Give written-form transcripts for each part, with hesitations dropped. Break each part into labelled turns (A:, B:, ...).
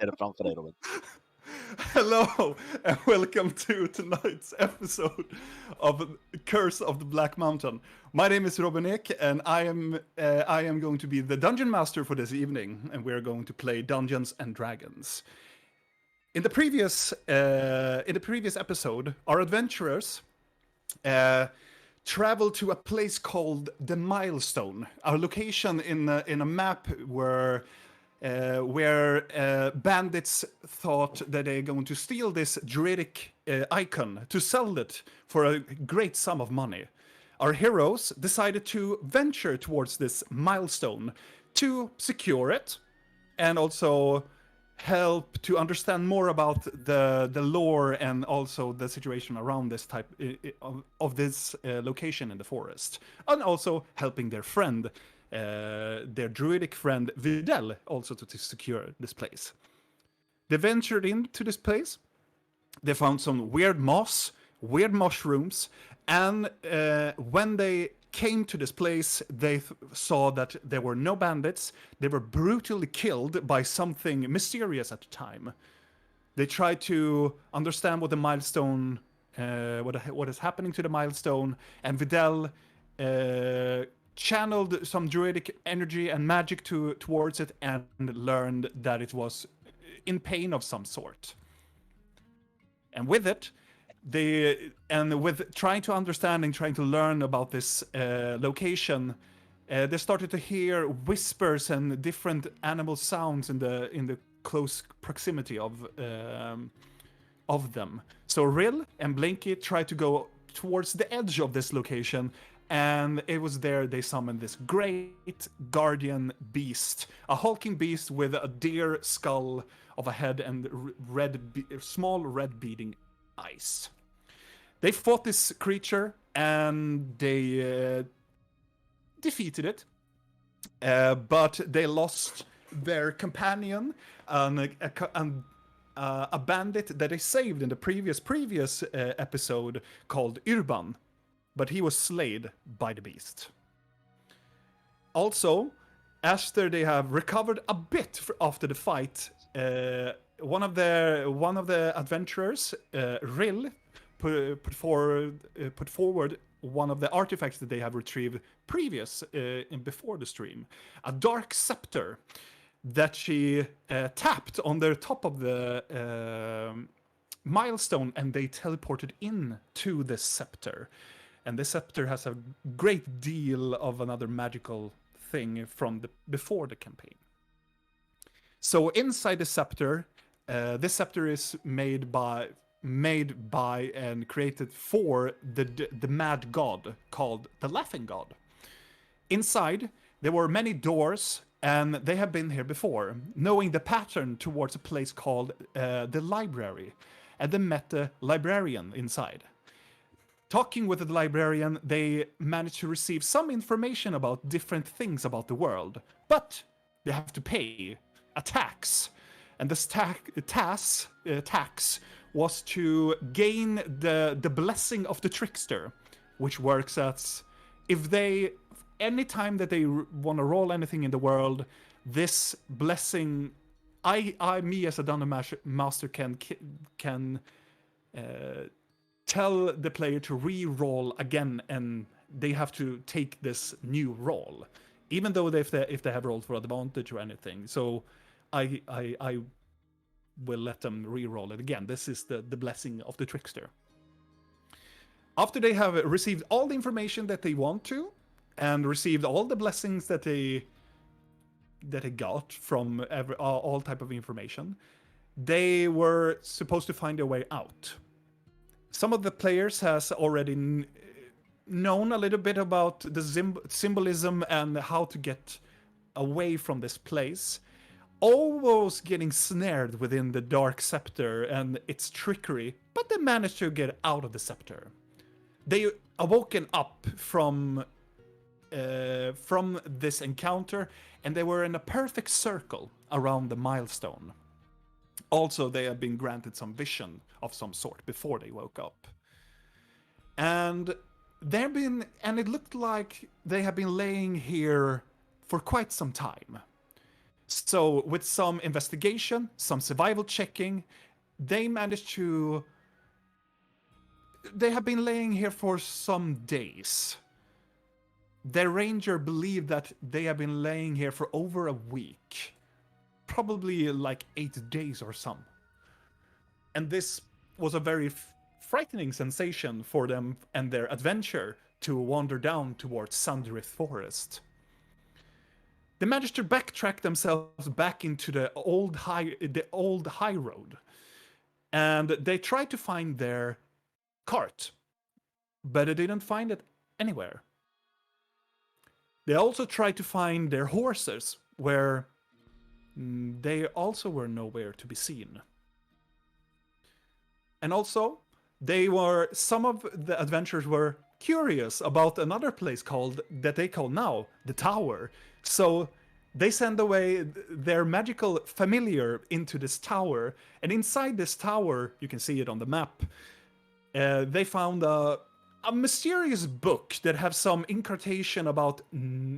A: ser det framför dig, Robin.
B: Hello and welcome to tonight's episode of Curse of the Black Mountain. My name is Robin Ek, and I am going to be the dungeon master for this evening, and we're going to play Dungeons and Dragons. In the previous episode, our adventurers traveled to a place called the Milestone, a location in a map where bandits thought that they're going to steal this druidic icon to sell it for a great sum of money. Our heroes decided to venture towards this milestone to secure it and also help to understand more about the lore and also the situation around this type of this location in the forest, and also helping their friend, their druidic friend Videl, also to secure this place. They ventured into this place. They found some weird moss, weird mushrooms, and when they came to this place, they saw that there were no bandits. They were brutally killed by something mysterious at the time. They tried to understand what the milestone, what is happening to the milestone, and Videl channeled some druidic energy and magic towards it and learned that it was in pain of some sort. And with it, with trying to understand and trying to learn about this location, they started to hear whispers and different animal sounds in the close proximity of them. So Rill and Blinky tried to go towards the edge of this location, and it was there they summoned this great guardian beast, a hulking beast with a deer skull of a head and small red beating eyes. They fought this creature and they defeated it, but they lost their companion, a bandit that they saved in the previous episode called Urban, but he was slayed by the beast. Also, after they have recovered a bit after the fight, one of the adventurers, Rill, put forward one of the artifacts that they have retrieved before the stream, a dark scepter that she tapped on the top of the milestone, and they teleported in to the scepter. And the scepter has a great deal of another magical thing from before the campaign. So inside the scepter, this scepter is made by and created for the mad god called the Laughing God. Inside, there were many doors, and they have been here before, knowing the pattern towards a place called the library, and they met the librarian inside. Talking with the librarian, they managed to receive some information about different things about the world, but they have to pay a tax. And this tax was to gain the blessing of the trickster, which works as if they, anytime that they want to roll anything in the world, this blessing, me as a dungeon master can tell the player to re-roll again, and they have to take this new roll, even though if they have rolled for advantage or anything. So I will let them re-roll it again. This is the blessing of the trickster. After they have received all the information that they want to, and received all the blessings that they got from all type of information, they were supposed to find their way out. Some of the players has already known a little bit about the symbolism and how to get away from this place, almost getting snared within the dark scepter and its trickery, but they managed to get out of the scepter. They awoken up from this encounter, and they were in a perfect circle around the milestone. Also, they have been granted some vision of some sort before they woke up. And it looked like they have been laying here for quite some time. So with some investigation, some survival checking, they managed to. They have been laying here for some days. Their ranger believed that they have been laying here for over a week. Probably like 8 days or some. And this was a very frightening sensation for them and their adventure to wander down towards Sandrith Forest. They managed to backtrack themselves back into the old high road, and they tried to find their cart, but they didn't find it anywhere. They also tried to find their horses, where they also were nowhere to be seen. And also, some of the adventurers were curious about another place that they call now the Tower. So they send away their magical familiar into this tower, and inside this tower, you can see it on the map. They found a mysterious book that has some incantation about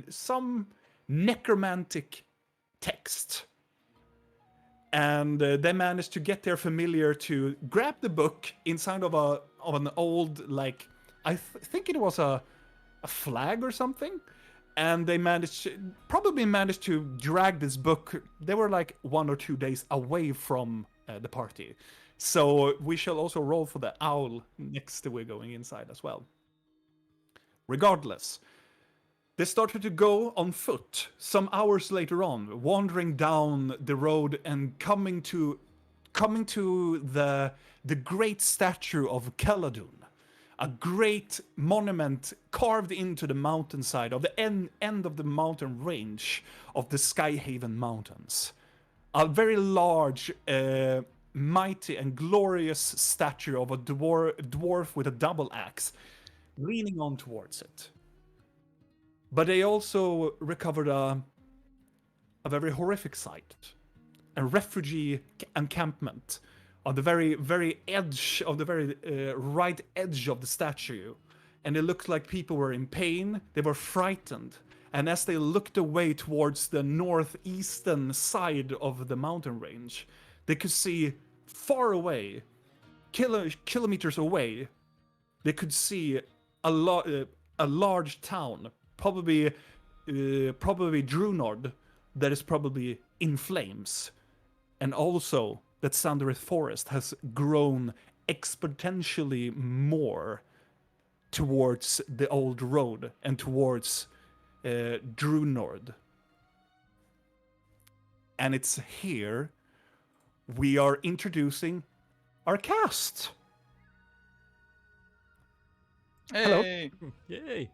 B: some necromantic text. And they managed to get their familiar to grab the book inside of an old, like, I think it was a flag or something. And they probably managed to drag this book. They were like 1 or 2 days away from the party. So we shall also roll for the owl next to we're going inside as well. Regardless, they started to go on foot some hours later on, wandering down the road and coming to the great statue of Caladun, a great monument carved into the mountainside of the end of the mountain range of the Skyhaven Mountains. A very large, mighty and glorious statue of a dwarf with a double axe, leaning on towards it. But they also recovered a very horrific sight. A refugee encampment on the very, very edge of the very right edge of the statue. And it looked like people were in pain, they were frightened. And as they looked away towards the northeastern side of the mountain range, they could see far away, kilometers away, they could see a large town, probably Dewnord, that is probably in flames. And also that Sandrith Forest has grown exponentially more towards the old road and towards Dewnord. And it's here we are introducing our cast.
A: Hey.
B: Hello.
C: Yay!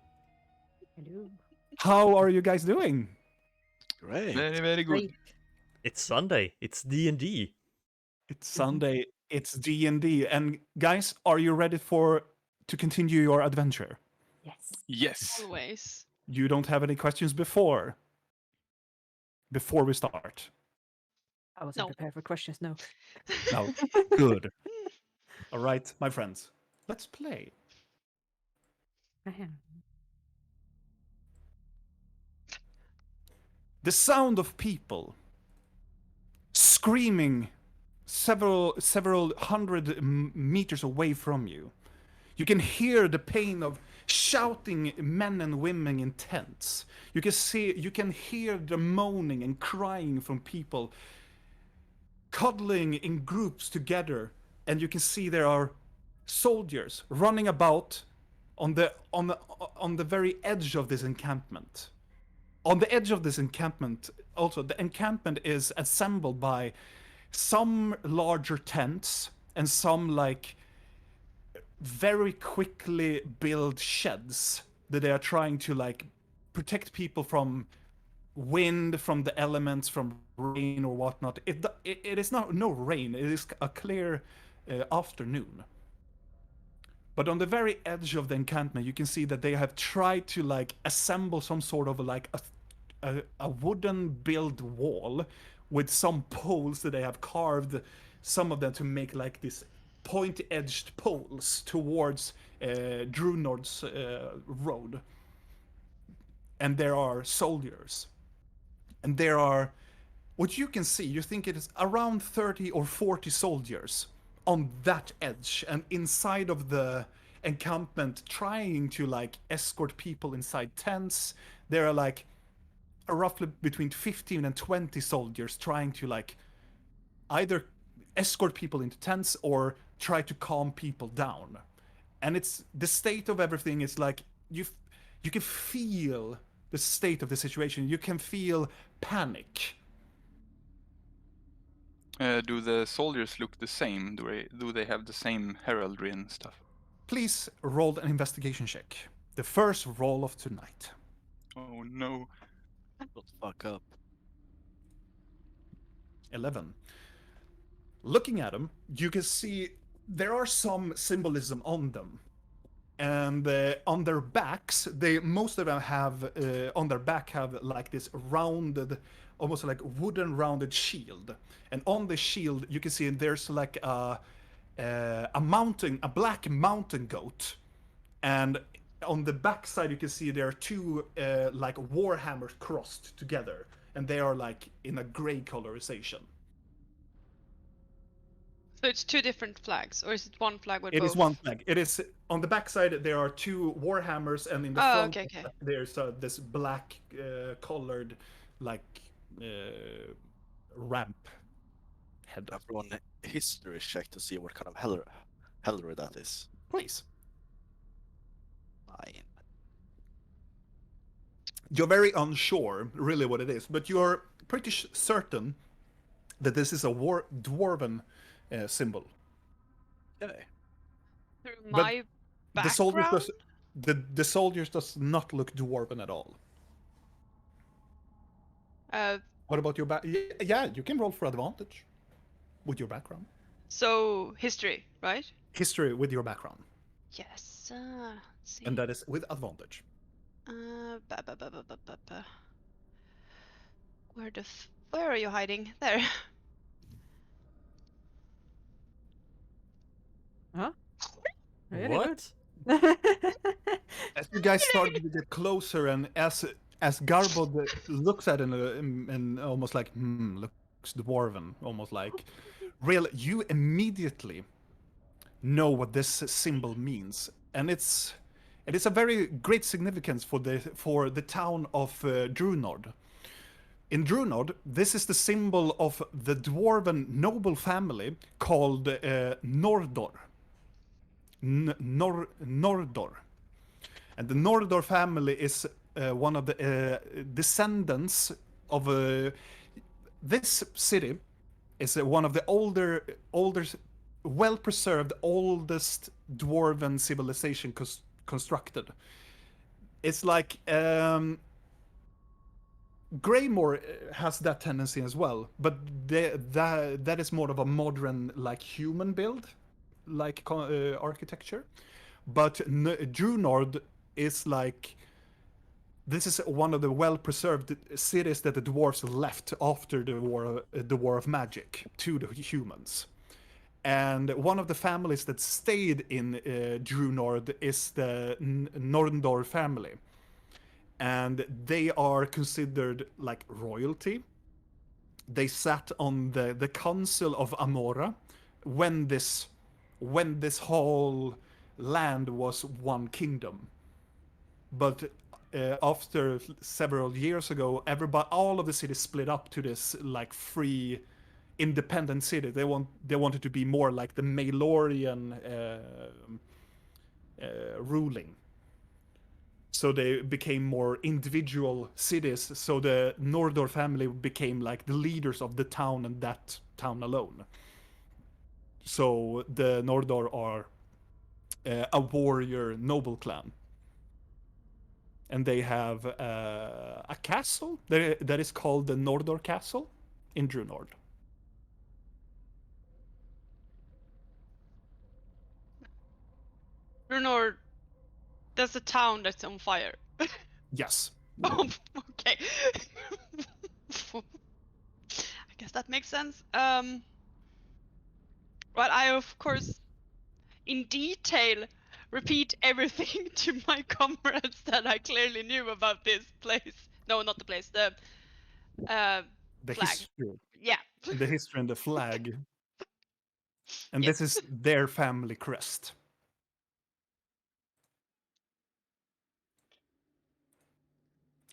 D: Hello.
B: How are you guys doing?
E: Great.
A: Very, very good.
D: Great.
C: It's Sunday. It's D&D.
B: It's Sunday. It's D&D. And guys, are you ready to continue your adventure?
D: Yes.
A: Yes.
F: Always.
B: You don't have any questions before we start?
D: I wasn't
F: No.
D: prepared for questions. No.
B: No. Good. All right, my friends. Let's play.
D: Ahem.
B: The sound of people screaming several hundred meters away from you. You can hear the pain of shouting men and women in tents. You can hear the moaning and crying from people cuddling in groups together, and you can see there are soldiers running about on the very edge of this encampment. On the edge of this encampment, also, the encampment is assembled by some larger tents and some, like, very quickly built sheds that they are trying to, like, protect people from wind, from the elements, from rain or whatnot. It is not no rain. It is a clear afternoon. But on the very edge of the encampment, you can see that they have tried to, like, assemble some sort of like a wooden built wall with some poles that they have carved, some of them to make like this point-edged poles towards Dewnord's road. And there are soldiers. And there are what you can see, you think it is around 30 or 40 soldiers on that edge and inside of the encampment trying to like escort people inside tents. There are like roughly between 15 and 20 soldiers trying to like either escort people into tents or try to calm people down. And it's the state of everything is like you can feel the state of the situation. You can feel panic.
A: Do the soldiers look the same? Do they have the same heraldry and stuff?
B: Please roll an investigation check. The first roll of tonight.
A: Oh no.
E: Don't fuck up.
B: 11. Looking at them, you can see there are some symbolism on them. And on their backs, most of them have on their back have like this rounded, almost like wooden rounded shield. And on the shield, you can see there's like a black mountain goat. And on the back side, you can see there are two like war hammers crossed together, and they are like in a gray colorization.
F: So it's two different flags, or is it one flag with
B: It
F: both?
B: is one flag. It is on the back side. There are two war hammers, and in the
F: Oh,
B: front
F: okay.
B: there's this black colored like ramp head.
E: Everyone history check to see what kind of hellry that is.
B: Please.
E: 9.
B: You're very unsure, really, what it is, but you're pretty certain that this is a dwarven symbol.
E: Okay.
F: Through
B: But
F: my
B: The soldiers
F: background?
B: the soldiers does not look dwarven at all. What about your back? Yeah, you can roll for advantage with your background.
F: So history, right?
B: History with your background,
F: Yes. Let's see.
B: and that is with advantage.
F: Ba. Where are you hiding? There.
D: Huh? Really?
C: What?
B: As you guys start to get closer, and as Garbod looks at it and almost like looks dwarven, almost like real, you immediately know what this symbol means, and it is a very great significance for the town of Dewnord. In Dewnord, this is the symbol of the dwarven noble family called Nordor. Nordor. And the Nordor family is one of the descendants of this city is one of the older, well-preserved, oldest dwarven civilization constructed. It's like Greymore has that tendency as well, but that is more of a modern, like human build, like architecture. But Dewnord is like, this is one of the well-preserved cities that the dwarves left after the war of magic to the humans. And one of the families that stayed in Dewnord is the Nordor family. And they are considered like royalty. They sat on the council of Amora when this whole land was one kingdom. But after several years ago, all of the cities split up to this like free, independent city. They wanted to be more like the Maelorian ruling. So they became more individual cities. So the Nordor family became like the leaders of the town and that town alone. So the Nordor are a warrior noble clan. And they have a castle that is called the Nordor Castle in Dewnord.
F: Dewnord, that's a town that's on fire.
B: Yes.
F: Oh, okay. I guess that makes sense. Well, I of course, in detail, repeat everything to my comrades that I clearly knew about this place. No, not the place.
B: the
F: Flag.
B: history,
F: Yeah.
B: the history and the flag. And
F: Yep.
B: this is their family crest.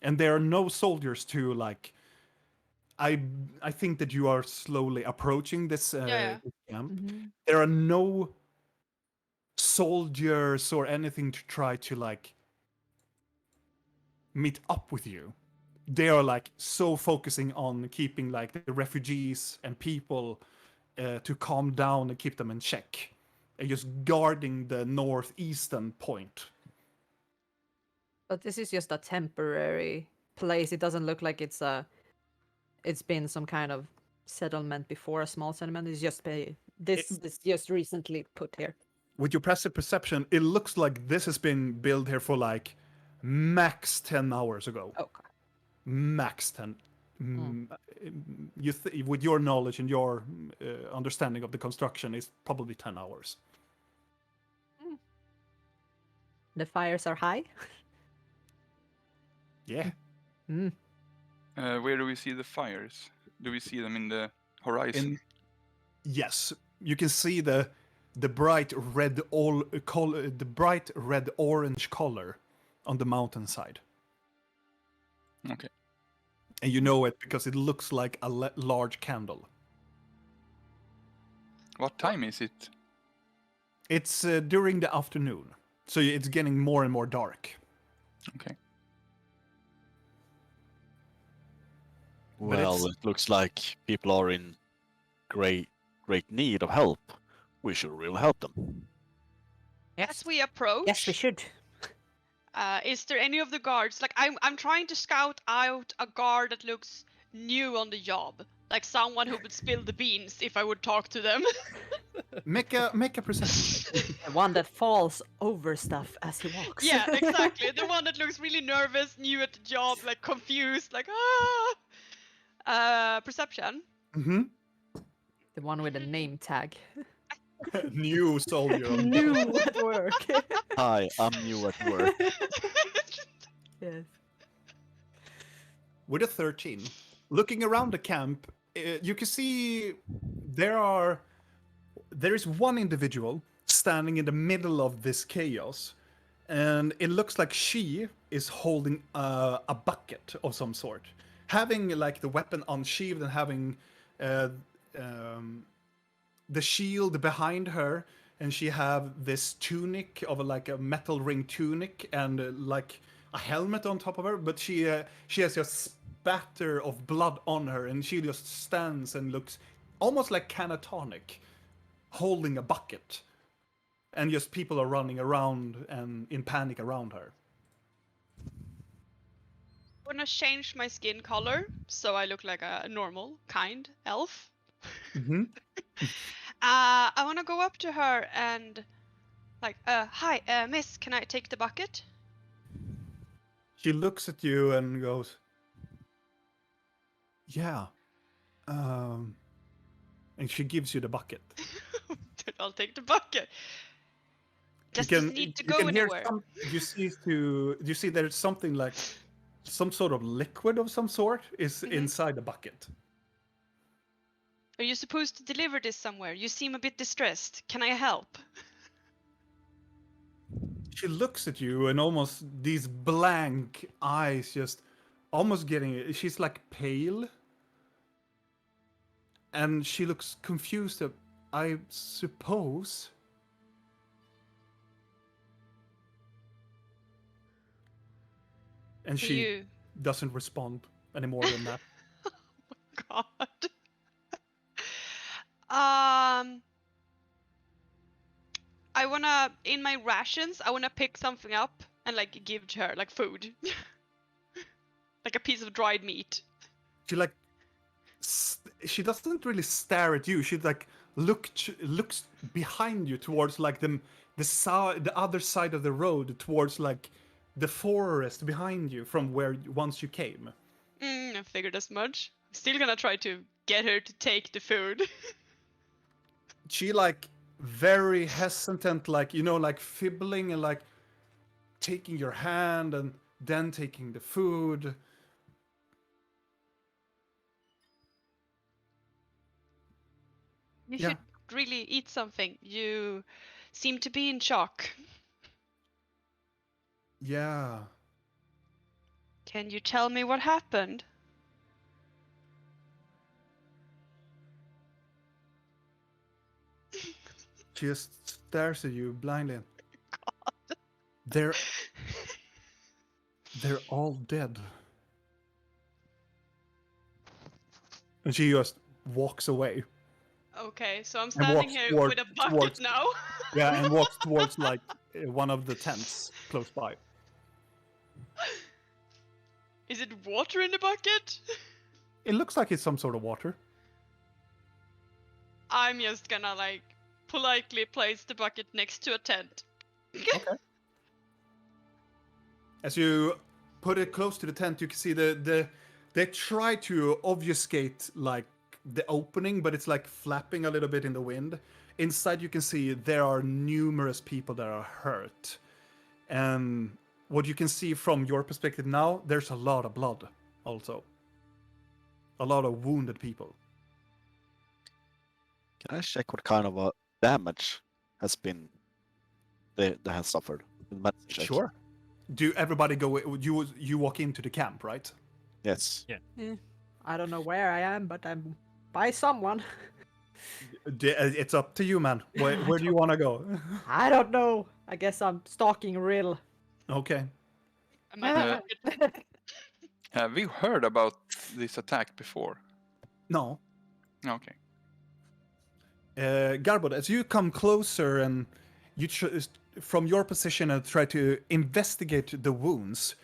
B: And there are no soldiers to like. I think that you are slowly approaching this
F: Yeah.
B: this camp.
D: Mhm.
B: There are no soldiers or anything to try to like meet up with you. They are like so focusing on keeping like the refugees and people to calm down and keep them in check, and just guarding the northeastern point.
D: But this is just a temporary place. It doesn't look like it's been some kind of settlement before, a small settlement. It's just this just recently put here.
B: With your passive perception, it looks like this has been built here for like max 10 hours ago.
D: Okay.
B: Max 10. With your knowledge and your understanding of the construction, it's probably 10 hours.
D: The fires are high.
B: Yeah.
A: Where do we see the fires? Do we see them in the horizon?
B: Yes, you can see the bright red the bright red orange color on the mountainside.
A: Okay.
B: And you know it because it looks like a large candle.
A: What time is it?
B: It's during the afternoon, so it's getting more and more dark.
A: Okay.
B: But
E: Well,
B: it's-
E: it looks like people are in great need of help. We should really help them.
F: As we approach,
D: Yes, we should.
F: is there any of the guards? Like, I'm trying to scout out a guard that looks new on the job, like someone who would spill the beans if I would talk to them.
B: make a perception.
D: The one that falls over stuff as he walks.
F: Yeah, exactly. The one that looks really nervous, new at the job, like confused, like perception.
B: Mm-hmm.
D: The one with a name tag.
B: New soldier.
D: New at work.
E: Hi, I'm new at work.
D: Yes.
B: With a 13, looking around the camp, you can see there is one individual standing in the middle of this chaos, and it looks like she is holding a bucket of some sort, having like the weapon unsheathed and having the shield behind her, and she have this tunic of like a metal ring tunic and like a helmet on top of her, but she has just spatter of blood on her, and she just stands and looks almost like catatonic, holding a bucket, and just people are running around and in panic around her.
F: I wanna change my skin color so I look like a normal, kind elf.
B: Mm-hmm.
F: I wanna go up to her and like, hi, miss, can I take the bucket?
B: She looks at you and goes, "Yeah," and she gives you the bucket.
F: Then I'll take the bucket. Does
B: you
F: this
B: can,
F: need to
B: you
F: go
B: can hear
F: anywhere?
B: you see there's something like some sort of liquid of some sort is inside the bucket.
F: Are you supposed to deliver this somewhere? You seem a bit distressed. Can I help?
B: She looks at you and almost these blank eyes just almost getting, she's like pale, and she looks confused. I suppose. And she
F: You.
B: doesn't respond any more than that.
F: God. I wanna, in my rations, I wanna pick something up and like give to her, like food. Like a piece of dried meat.
B: She like she doesn't really stare at you. She like looks behind you towards like the other side of the road, towards like the forest behind you from where once you came.
F: I figured as much. Still gonna try to get her to take the food.
B: She like very hesitant, like like fibbling and like taking your hand and then taking the food.
F: You
B: Yeah.
F: should really eat something. You seem to be in shock.
B: Yeah.
F: Can you tell me what happened?
B: She just stares at you blindly. They're all dead. And she just walks away.
F: Okay, so I'm
B: And
F: standing
B: walks
F: here
B: toward-
F: with a bucket
B: towards-
F: now.
B: Yeah, and walks towards like one of the tents close by.
F: Is it water in the bucket?
B: It looks like it's some sort of water.
F: I'm just gonna like politely place the bucket next to a tent.
B: Okay. As you put it close to the tent, you can see they try to obfuscate like the opening, but it's like flapping a little bit in the wind. Inside, you can see there are numerous people that are hurt, and what you can see from your perspective now, there's a lot of blood, also. A lot of wounded people.
E: Can I check what kind of damage has been they have suffered? Medicine check.
B: Sure. Do everybody go? You walk into the camp, right?
E: Yes.
D: I don't know where I am, but I'm by someone.
B: It's up to you, man. Where do you want to go?
D: I don't know. I guess I'm stalking Rill.
B: Okay.
F: Am I the bucket?
A: Have you heard about this attack before?
B: No.
A: Okay.
B: Garbod, as you come closer and you from your position and try to investigate the wounds,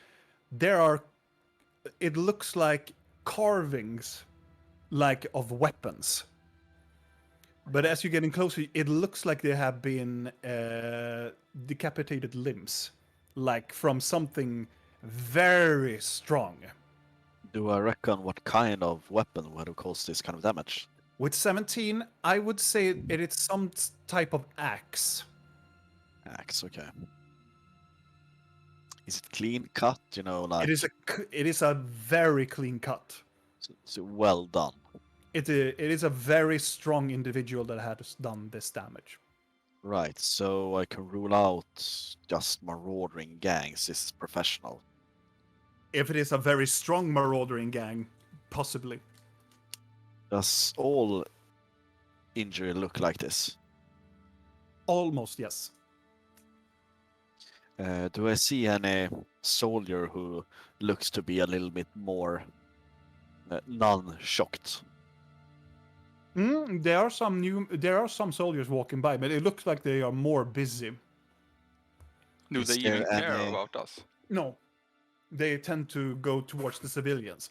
B: it looks like carvings, like of weapons. But as you're getting closer, it looks like there have been decapitated limbs, like from something very strong.
E: Do I reckon what kind of weapon would have caused this kind of damage?
B: With 17, I would say it is some type of axe.
E: Axe, okay. Is it clean cut? You know, like
B: It is a very clean cut.
E: so well done.
B: It is a very strong individual that has done this damage.
E: Right, so I can rule out just marauding gangs. This is professional.
B: If it is a very strong marauding gang, possibly.
E: Does all injury look like this?
B: Almost, yes.
E: Do I see any soldier who looks to be a little bit more non-shocked?
B: There are some soldiers walking by, but it looks like they are more busy.
A: Do
E: Is
A: they even
E: there
A: care
E: any-
A: about us?
B: No, they tend to go towards the civilians.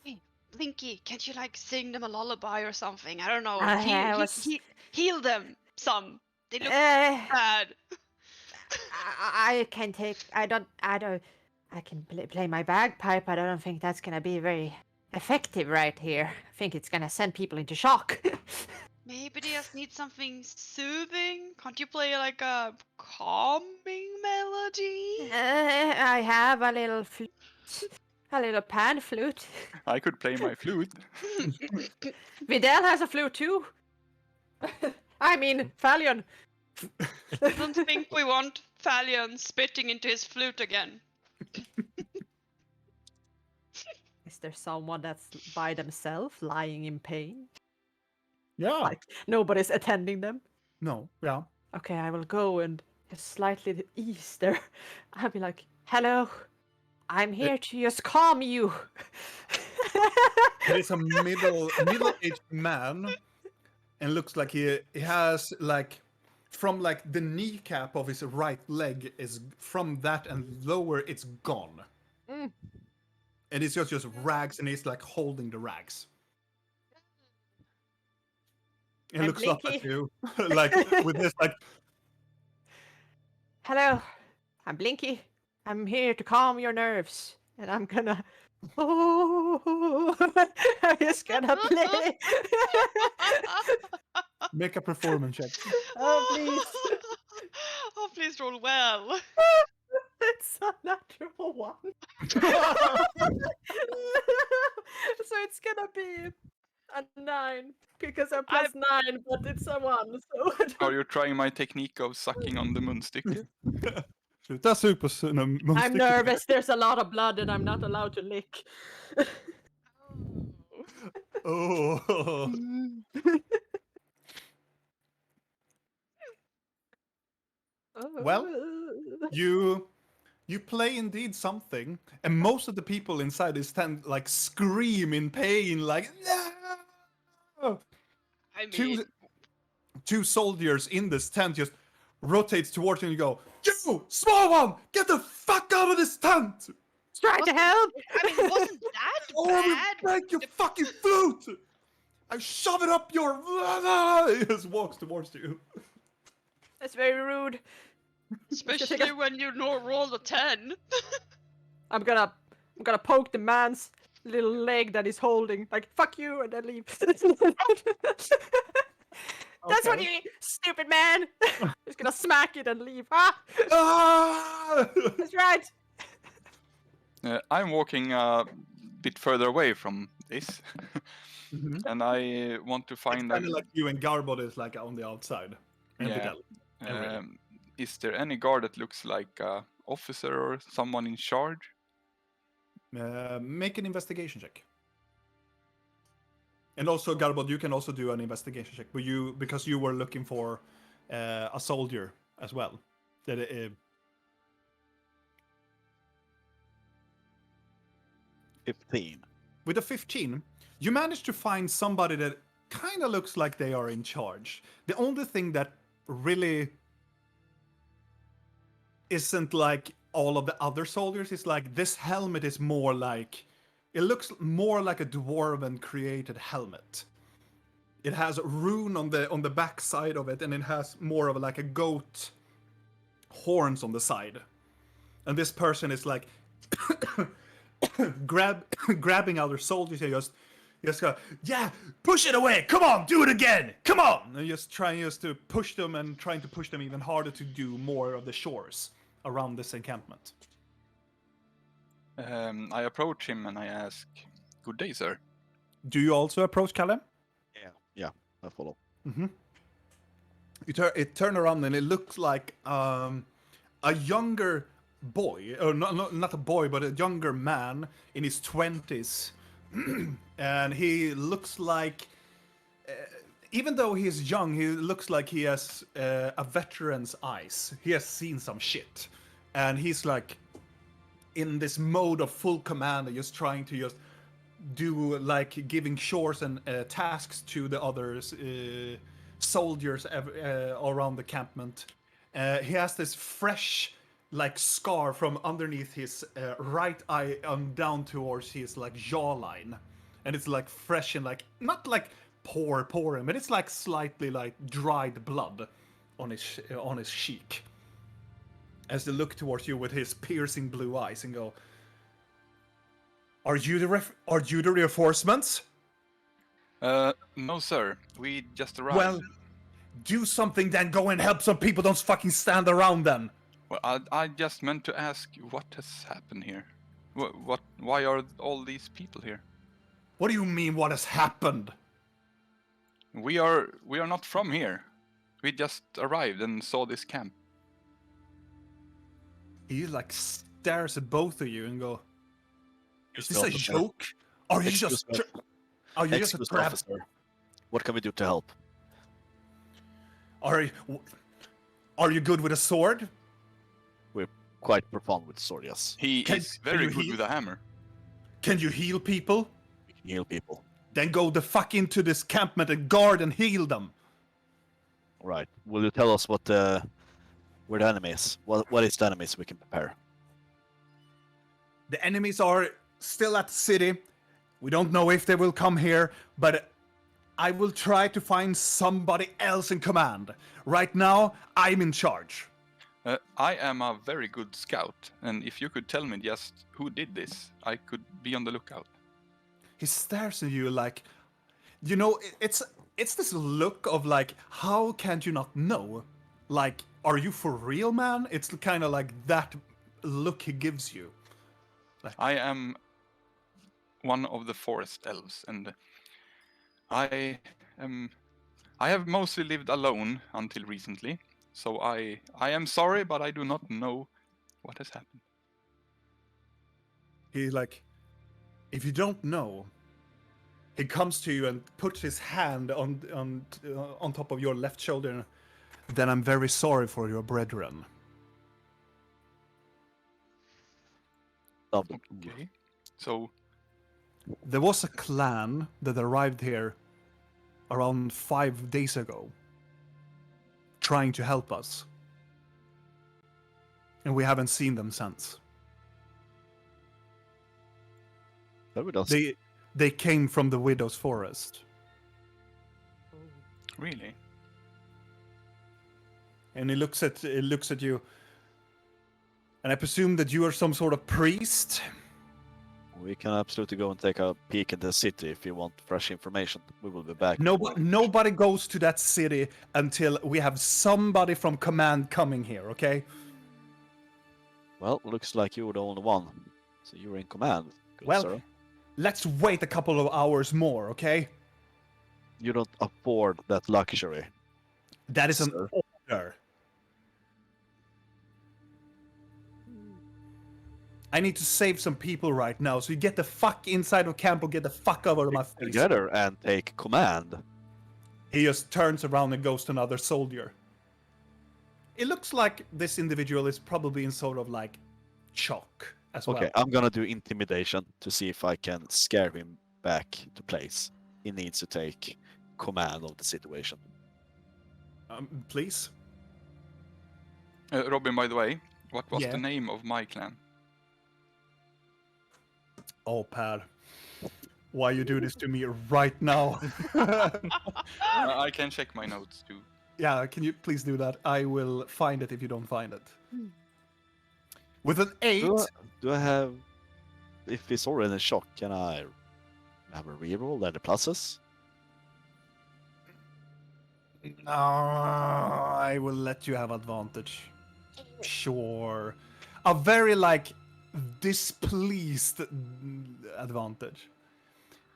F: Hey, Blinky, can't you like sing them a lullaby or something? I don't know.
D: I was-
F: Heal them some. They look
D: Eh,
F: bad.
D: I can take. I don't. I can play my bagpipe. But I don't think that's gonna be very effective right here. I think it's gonna send people into shock.
F: Maybe they just need something soothing. Can't you play like a calming melody?
D: I have a little flute, a little pan flute.
A: I could play my flute.
D: Vidal has a flute too. I mean, Falion.
F: I don't think we want Falion spitting into his flute again.
D: Is there someone that's by themselves, lying in pain?
B: Yeah.
D: Like nobody's attending them?
B: No. Yeah.
D: Okay, I will go and just slightly to the east there. I'll be like, hello, I'm here to just calm you.
B: There is a middle-aged man, and looks like he has like from like the kneecap of his right leg is from that and lower it's gone.
D: Mm.
B: And it's just rags, and he's like holding the rags. And
D: And
B: looks up at
D: Blinky.
B: you like with this like
D: Hello, I'm Blinky. I'm here to calm your nerves. And I'm gonna. Oh, I'm just gonna play.
B: make a performance check.
D: Oh, please.
F: Oh, please roll well.
D: It's a natural one. So it's gonna be a 9 because I'm +9, but it's a 1. So I
A: Are
D: don't...
A: you trying my technique of sucking on the munstycke?
B: Sluta sug på
D: I'm
B: munstycket.
D: nervous. There's a lot of blood and I'm not allowed to lick.
B: Oh. Well, you play indeed something, and most of the people inside this tent like scream in pain, like no!
F: I mean,
B: Two soldiers in this tent just rotates towards you and you go, "You small one, get the fuck out of this tent!"
D: Try to help.
F: I mean, wasn't that
B: Or I will
F: bad?
B: break your fucking foot! I shove it up your. He just walks towards you.
D: That's very rude.
F: Especially when you roll a 10.
D: I'm gonna poke the man's little leg that he's holding, like fuck you, and then leave. That's what you eat, stupid man. Just gonna smack it and leave. Ah,
B: Ah!
D: that's right.
A: I'm walking a bit further away from this, and I want to find
B: Kind of like you and Garbod is like on the outside. And
A: Yeah.
B: Vidal. Really.
A: Is there any guard that looks like a officer or someone in charge?
B: Make an investigation check. And also, Garbod, you can also do an investigation check, but because you were looking for a soldier as well. That
E: 15.
B: with a 15, you managed to find somebody that kind of looks like they are in charge. The only thing that really isn't like all of the other soldiers is like this helmet is more like, it looks more like a dwarven created helmet. It has a rune on the back side of it, and it has more of like a goat horns on the side. And this person is like grabbing other soldiers and just go, yeah, push it away, come on, do it again, come on, and just trying to push them and trying to push them even harder to do more of the chores around this encampment.
A: I approach him and I ask, "Good day, sir."
B: Do you also approach Callum?
E: Yeah, I follow.
B: It turned around and it looks like a younger boy, or not a boy, but a younger man in his 20s. And he looks like, even though he's young, he looks like he has a veteran's eyes. He has seen some shit. And he's like in this mode of full command, just trying to just do like giving chores and tasks to the others soldiers around the campment. He has this fresh like scar from underneath his right eye down towards his like jawline, and it's like fresh and like not like pouring, but it's like slightly like dried blood on his cheek. As they look towards you with his piercing blue eyes and go, "Are you the reinforcements?"
A: No, sir. We just arrived.
B: Well, do something then. Go and help some people. Don't fucking stand around then.
A: Well, I just meant to ask what has happened here. Why are all these people here?
B: What do you mean? What has happened?
A: We are not from here. We just arrived and saw this camp.
B: He like stares at both of you and go, "Is this a
E: Officer.
B: joke? Are you
E: Excuse
B: just?
E: me.
B: Are you just a
E: Excuse me,
B: trap?
E: officer. What can we do to help?
B: Are you good with a sword?
E: We're quite profound with sword, yes.
A: He
B: Can-
A: is
B: can
A: very
B: you
A: good
B: heal?
A: with a hammer.
B: Can you heal people?
E: We can heal people.
B: Then go the fuck into this campment and guard and heal them."
E: Right. Will you tell us what where the enemy is? What is the enemy so we can prepare?
B: The enemies are still at the city. We don't know if they will come here, but I will try to find somebody else in command. Right now, I'm in charge.
A: I am a very good scout, and if you could tell me just who did this, I could be on the lookout.
B: He stares at you like, you know, it's this look of like, how can't you not know? Like, are you for real, man? It's kind of like that look he gives you.
A: I am one of the forest elves, and I am. I have mostly lived alone until recently, so I am sorry, but I do not know what has happened.
B: He like, if you don't know, he comes to you and puts his hand on top of your left shoulder. Then I'm very sorry for your brethren.
E: Double.
A: Okay. So
B: There was a clan that arrived here around 5 days ago, trying to help us. And we haven't seen them since.
E: That would also.
B: They came from the Widow's Forest.
A: really,
B: And he looks at you. And I presume that you are some sort of priest?
E: We can absolutely go and take a peek at the city if you want fresh information. We will be back.
B: Nobody goes to that city until we have somebody from command coming here, okay?
E: Well, looks like you're the only one. So you're in command. Good
B: Well,
E: sir.
B: let's wait a couple of hours more, okay?
E: You don't afford that luxury.
B: That is an
E: Sir.
B: order. I need to save some people right now, so you get the fuck inside of camp or get the fuck out of my face.
E: Together and take command.
B: He just turns around and goes to another soldier. It looks like this individual is probably in sort of like shock as well.
E: Okay, I'm gonna do intimidation to see if I can scare him back to place. He needs to take command of the situation.
B: Please?
A: Robin. By the way, what was
B: Yeah.
A: the name of my clan?
B: Oh, Per. Why you do this to me right now?
A: I can check my notes too.
B: Yeah, can you please do that? I will find it if you don't find it. With an 8,
E: Do I have... If he's already in shock, can I have a reroll and the pluses?
B: no, I will let you have advantage. Sure. A very, like, displeased advantage.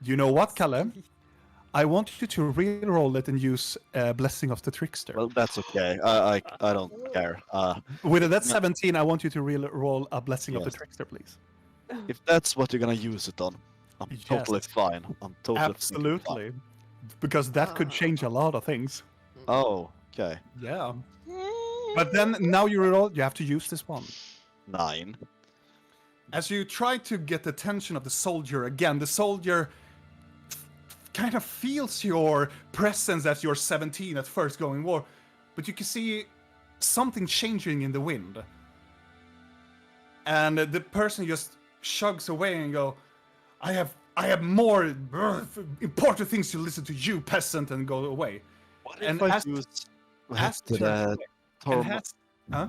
B: You know what, Kalle? I want you to reroll it and use Blessing of the Trickster.
E: Well, that's okay. I don't care.
B: With that 17, I want you to roll a Blessing of the
E: Yes.
B: Trickster, please.
E: If that's what you're gonna use it on, I'm
B: Yes.
E: totally fine. I'm totally fine.
B: Absolutely. Because that could change a lot of things.
E: Oh, okay.
B: Yeah. But then, now you roll, you have to use this one.
E: 9.
B: As you try to get the attention of the soldier again, the soldier kind of feels your presence as you're 17 at first going war, but you can see something changing in the wind. And the person just shrugs away and go, I have more important things to listen to you, peasant, and go away.
E: What
B: And
E: if I
B: as-
E: use...
B: As
E: the,
B: and
E: Torm...
B: huh?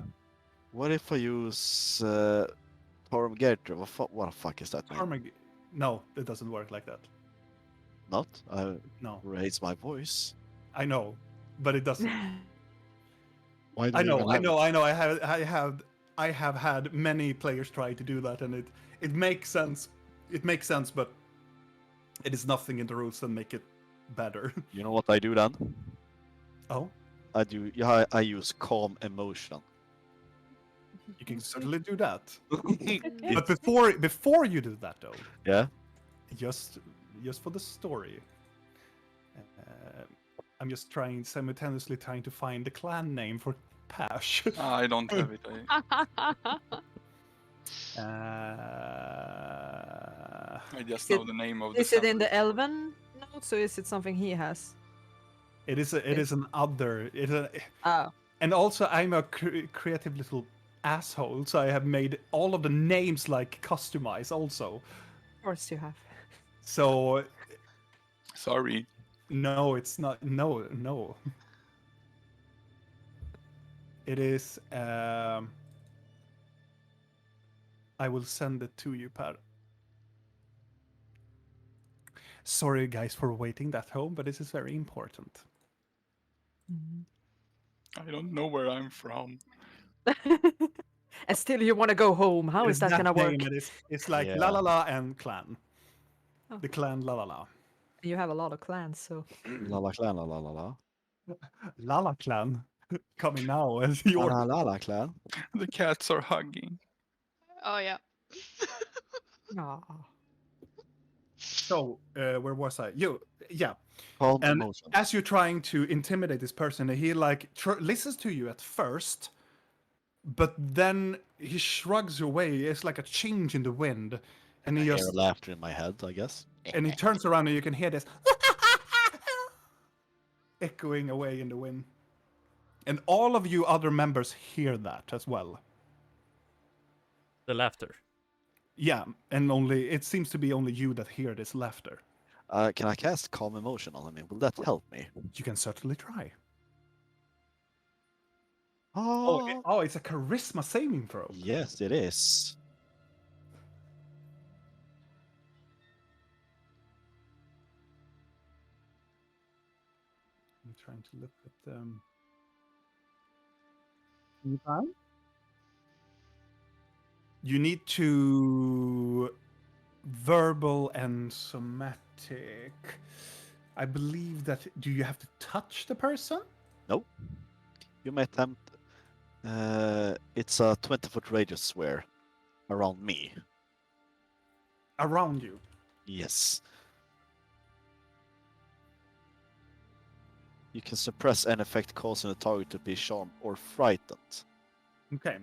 E: What if I use... Torm Gertrude? What the fuck is that name?
B: No, it doesn't work like that.
E: Not? I
B: No,
E: raise my voice.
B: I know, but it doesn't.
E: Why do
B: I
E: you
B: know,
E: even
B: I
E: have
B: know, I have had many players try to do that, and it makes sense. It makes sense, but it is nothing in the rules that make it better.
E: You know what I do then?
B: Oh,
E: I use calm emotion.
B: you can certainly do that. But before you do that, though,
E: Yeah?
B: just for the story, I'm just simultaneously trying to find the clan name for Pash.
A: I don't have it. I just
D: Is
A: know the name of the.
D: Is it in the
A: family.
D: Elven notes, or is it something he has?
B: It is an other.
D: Oh.
B: And also, I'm a creative little asshole, so I have made all of the names like customized also.
D: Of course you have.
B: So
A: Sorry.
B: no, it's not. No. It is. I will send it to you, Per. Sorry, guys, for waiting that home, but this is very important.
A: I don't know where I'm from.
D: And still you want to go home. How
B: It
D: is that gonna work?
B: name, it's like
E: Yeah.
B: La La La and clan.
D: Oh.
B: The clan La La La.
D: You have a lot of clans, so
E: La la clan, la la la la.
B: Lala Clan coming now as your
E: La la la clan.
A: The cats are hugging.
F: Oh yeah.
D: Aw.
B: So, where was I? Yeah.
E: Calm
B: And
E: emotion.
B: as you're trying to intimidate this person, he like listens to you at first, but then he shrugs away. It's like a change in the wind, and
E: I
B: he
E: hear
B: just
E: laughter in my head, I guess.
B: and he turns around and you can hear this echoing away in the wind. And all of you other members hear that as well.
C: The laughter.
B: Yeah, and only it seems to be only you that hear this laughter.
E: Can I cast calm emotion on him? Will that help me?
B: You can certainly try.
E: Oh,
B: Oh, it's a charisma saving throw.
E: yes, it is.
B: I'm trying to look at time. You need to verbal and somatic. I believe that. Do you have to touch the person?
E: Nope. You may attempt. It's a 20-foot radius sphere around me.
B: Around you.
E: Yes. You can suppress an effect causing the target to be charmed or frightened.
B: Okay.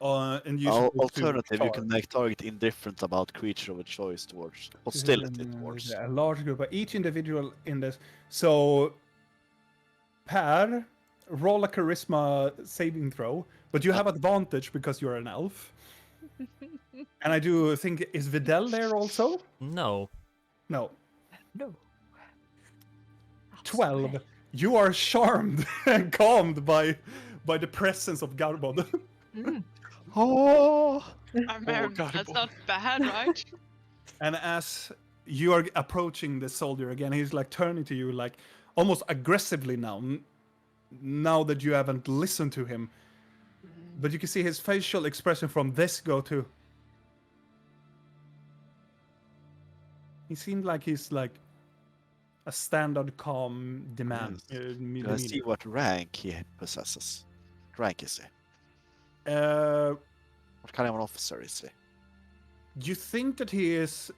B: And use it to
E: Alternative, you
B: charge.
E: can make target indifferent about creature of a choice towards hostility towards.
B: A large group, but each individual in this. So, Per, roll a charisma saving throw, but you have advantage because you're an elf. And I do think, is Videl there also?
C: No.
B: No.
D: No.
B: 12. You are charmed and calmed by the presence of Garbod.
D: Mm.
E: Oh!
F: I mean,
A: God,
F: that's
A: boy.
F: not bad, right?
B: And as you are approaching the soldier again, he's like turning to you like almost aggressively now. Now that you haven't listened to him. But you can see his facial expression from this go to. He seemed like he's like a standard calm demand.
E: Yes. Do I
B: demeanor.
E: see what rank he possesses? What rank is he? What kind of an officer is he?
B: You think that he is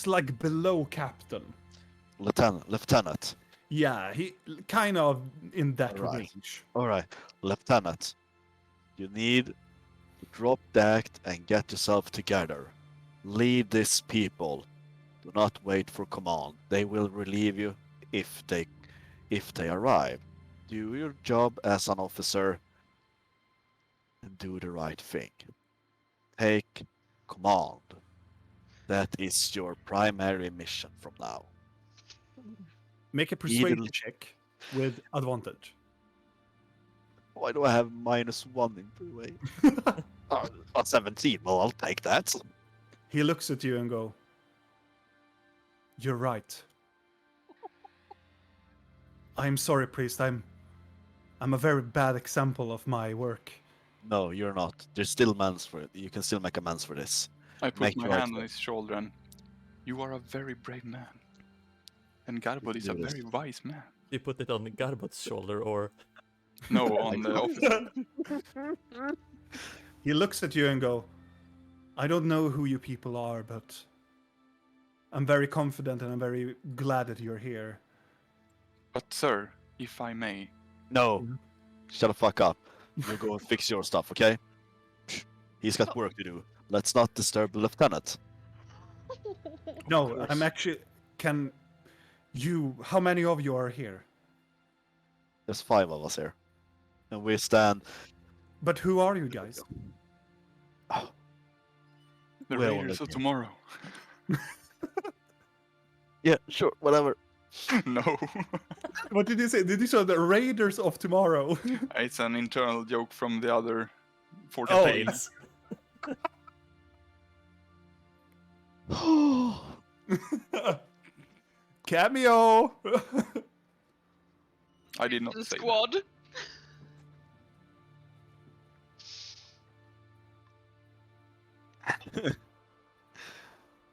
B: like below captain.
E: Lieutenant.
B: Yeah, he kind of in that
E: Alright.
B: range.
E: Alright, Lieutenant. You need to drop the act and get yourself together. Lead these people. Do not wait for command. They will relieve you if they arrive. Do your job as an officer and do the right thing. Take command. That is your primary mission from now.
B: Make a persuasion
E: Even-
B: check with advantage.
E: Why do I have -1 in the way? 17. Well, I'll take that.
B: He looks at you and go, "You're right. I'm sorry, priest. I'm a very bad example of my work."
E: No, you're not. There's still amends for it. You can still make amends for this.
A: I put
E: Make
A: my
E: the right
A: hand on
E: choice.
A: his shoulder and you are a very brave man. And Garbod is a
E: do this.
A: very wise man.
C: You put it on Garbot's shoulder, or
A: No, on the officer.
B: He looks at you and go, "I don't know who you people are, but I'm very confident and I'm very glad that you're here."
A: But sir, if I may,
E: No.
B: Mhm.
E: Shut the fuck up. You go and fix your stuff, okay? He's got work to do. Let's not disturb the lieutenant.
B: No,
C: course.
B: I'm actually. Can you? How many of you are here?
E: There's 5 of us here. And we stand.
B: But who are you guys?
A: the
E: Well,
A: Raiders of
E: okay.
A: tomorrow.
E: Yeah, sure, whatever.
A: No,
B: What did you say? Did you say the Raiders of Tomorrow?
A: it's an internal joke from the other 40
B: Oh,
C: Pains.
B: Cameo.
A: I did not
F: The
A: say that.
F: squad.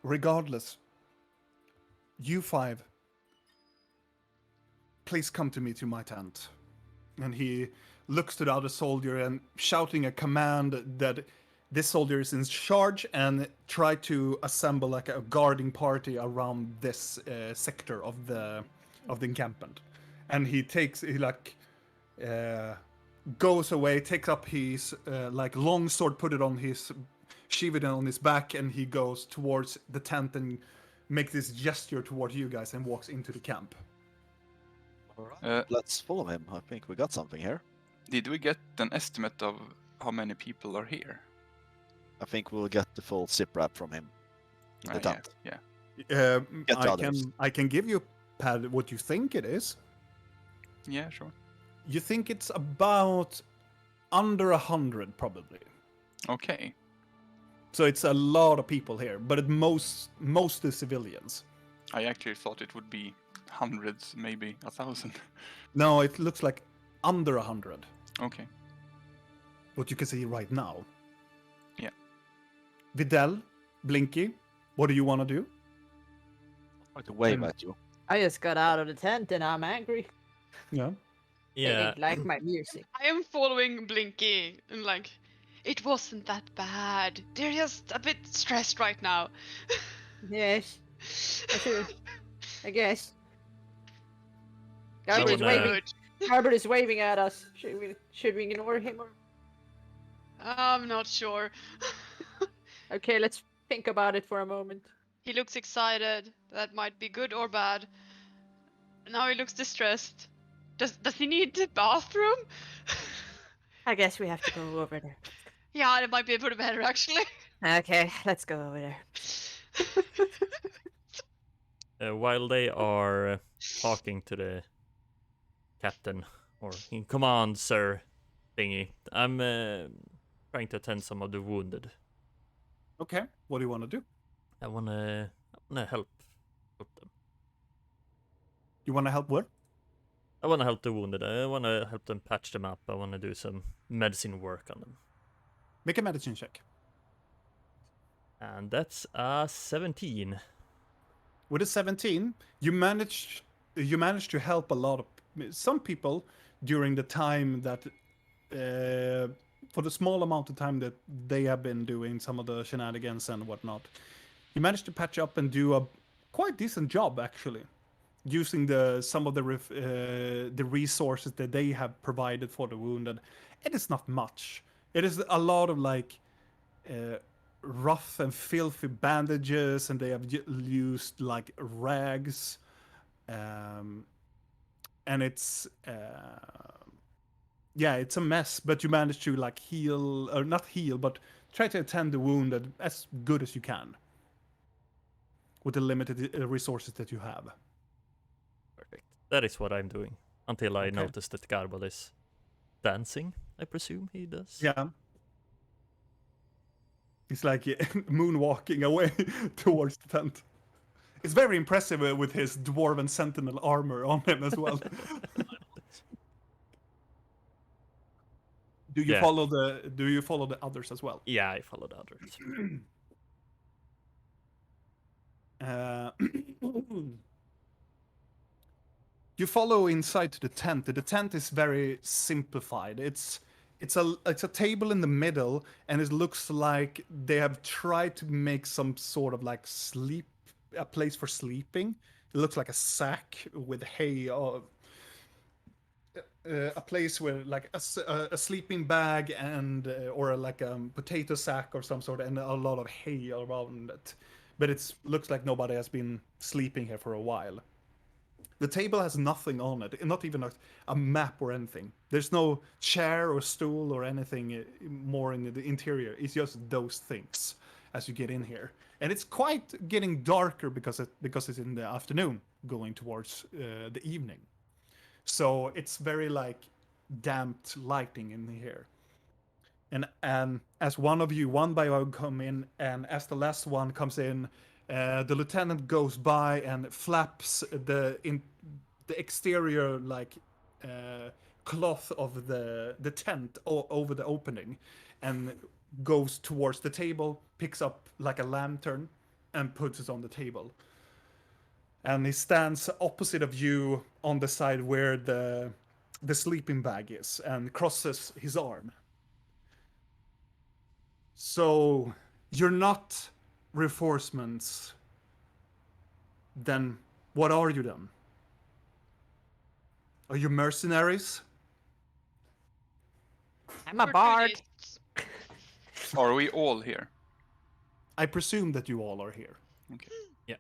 B: Regardless, You five, please come to me to my tent. And he looks to the other soldier and shouting a command that this soldier is in charge and try to assemble like a guarding party around this sector of the encampment. And he goes away, takes up his like long sword, put it on his sheath it on his back, and he goes towards the tent and makes this gesture toward you guys and walks into the camp.
E: All right, let's follow him. I think we got something here.
A: Did we get an estimate of how many people are here?
E: I think we'll get the full zip wrap from him in the tent.
A: Yeah.
E: Get the others.
B: I can give you, Pad, what you think it is.
A: Yeah, sure.
B: You think it's about under 100, probably.
A: Okay.
B: So it's a lot of people here, but mostly civilians.
A: I actually thought it would be hundreds, maybe 1,000.
B: No, it looks like under 100.
A: Okay.
B: What you can see right now.
A: Yeah.
B: Videl, Blinky, what do you want to do?
E: I to wave at you.
D: I just got out of the tent and I'm angry.
B: Yeah.
D: They
C: Yeah.
D: didn't like my music.
F: I am following Blinky and like, it wasn't that bad. They're just a bit stressed right now.
D: Yes, I guess.
C: I
D: Garbert is
C: wanna-
D: waving. Garbert is waving at us. Should we ignore him or?
F: I'm not sure.
D: Okay, let's think about it for a moment.
F: He looks excited. That might be good or bad. Now he looks distressed. Does he need the bathroom?
D: I guess we have to go over there.
F: Yeah, it might be a bit better actually.
D: Okay, let's go over there.
C: While they are talking to the captain, or in command, sir, thingy, I'm trying to attend some of the wounded.
B: Okay. What do you want to do?
C: I wanna help them.
B: You want to help what?
C: I wanna help the wounded. I wanna help them patch them up. I wanna do some medicine work on them.
B: Make a medicine check.
C: And that's a 17.
B: With a 17, you manage to help a lot of some people during the time that for the small amount of time that they have been doing some of the shenanigans and whatnot. You managed to patch up and do a quite decent job actually, using some of the resources that they have provided for the wounded. It is not much. It is a lot of like rough and filthy bandages, and they have used like rags, and it's it's a mess. But you manage to like heal, or not heal, but try to attend the wounded as good as you can with the limited resources that you have.
C: Perfect. That is what I'm doing. Until I
B: Okay.
C: notice that Garbal is dancing, I presume he does.
B: Yeah. He's like moonwalking away towards the tent. It's very impressive with his dwarven sentinel armor on him as well. Do you
C: Yeah.
B: follow the others as well?
C: Yeah, I follow the others.
B: You follow inside to the tent. The tent is very simplified. It's a table in the middle, and it looks like they have tried to make some sort of like a place for sleeping. It looks like a sack with hay, a place where like a sleeping bag and or like a potato sack or some sort, and a lot of hay around it. But it looks like nobody has been sleeping here for a while. The table has nothing on it, not even a map or anything. There's no chair or stool or anything more in the interior. It's just those things as you get in here. And it's quite getting darker because it's in the afternoon, going towards the evening. So it's very like damped lighting in here. And as one by one come in, and as the last one comes in, the lieutenant goes by and flaps the exterior like cloth of the tent over the opening, and goes towards the table, picks up like a lantern, and puts it on the table. and he stands opposite of you on the side where the sleeping bag is, and crosses his arm. So you're not reinforcements. Then what are you then? Are you mercenaries?
D: I'm a bard.
F: Opportunists.
A: Are we all here?
B: I presume that you all are here.
A: Okay.
C: Yeah.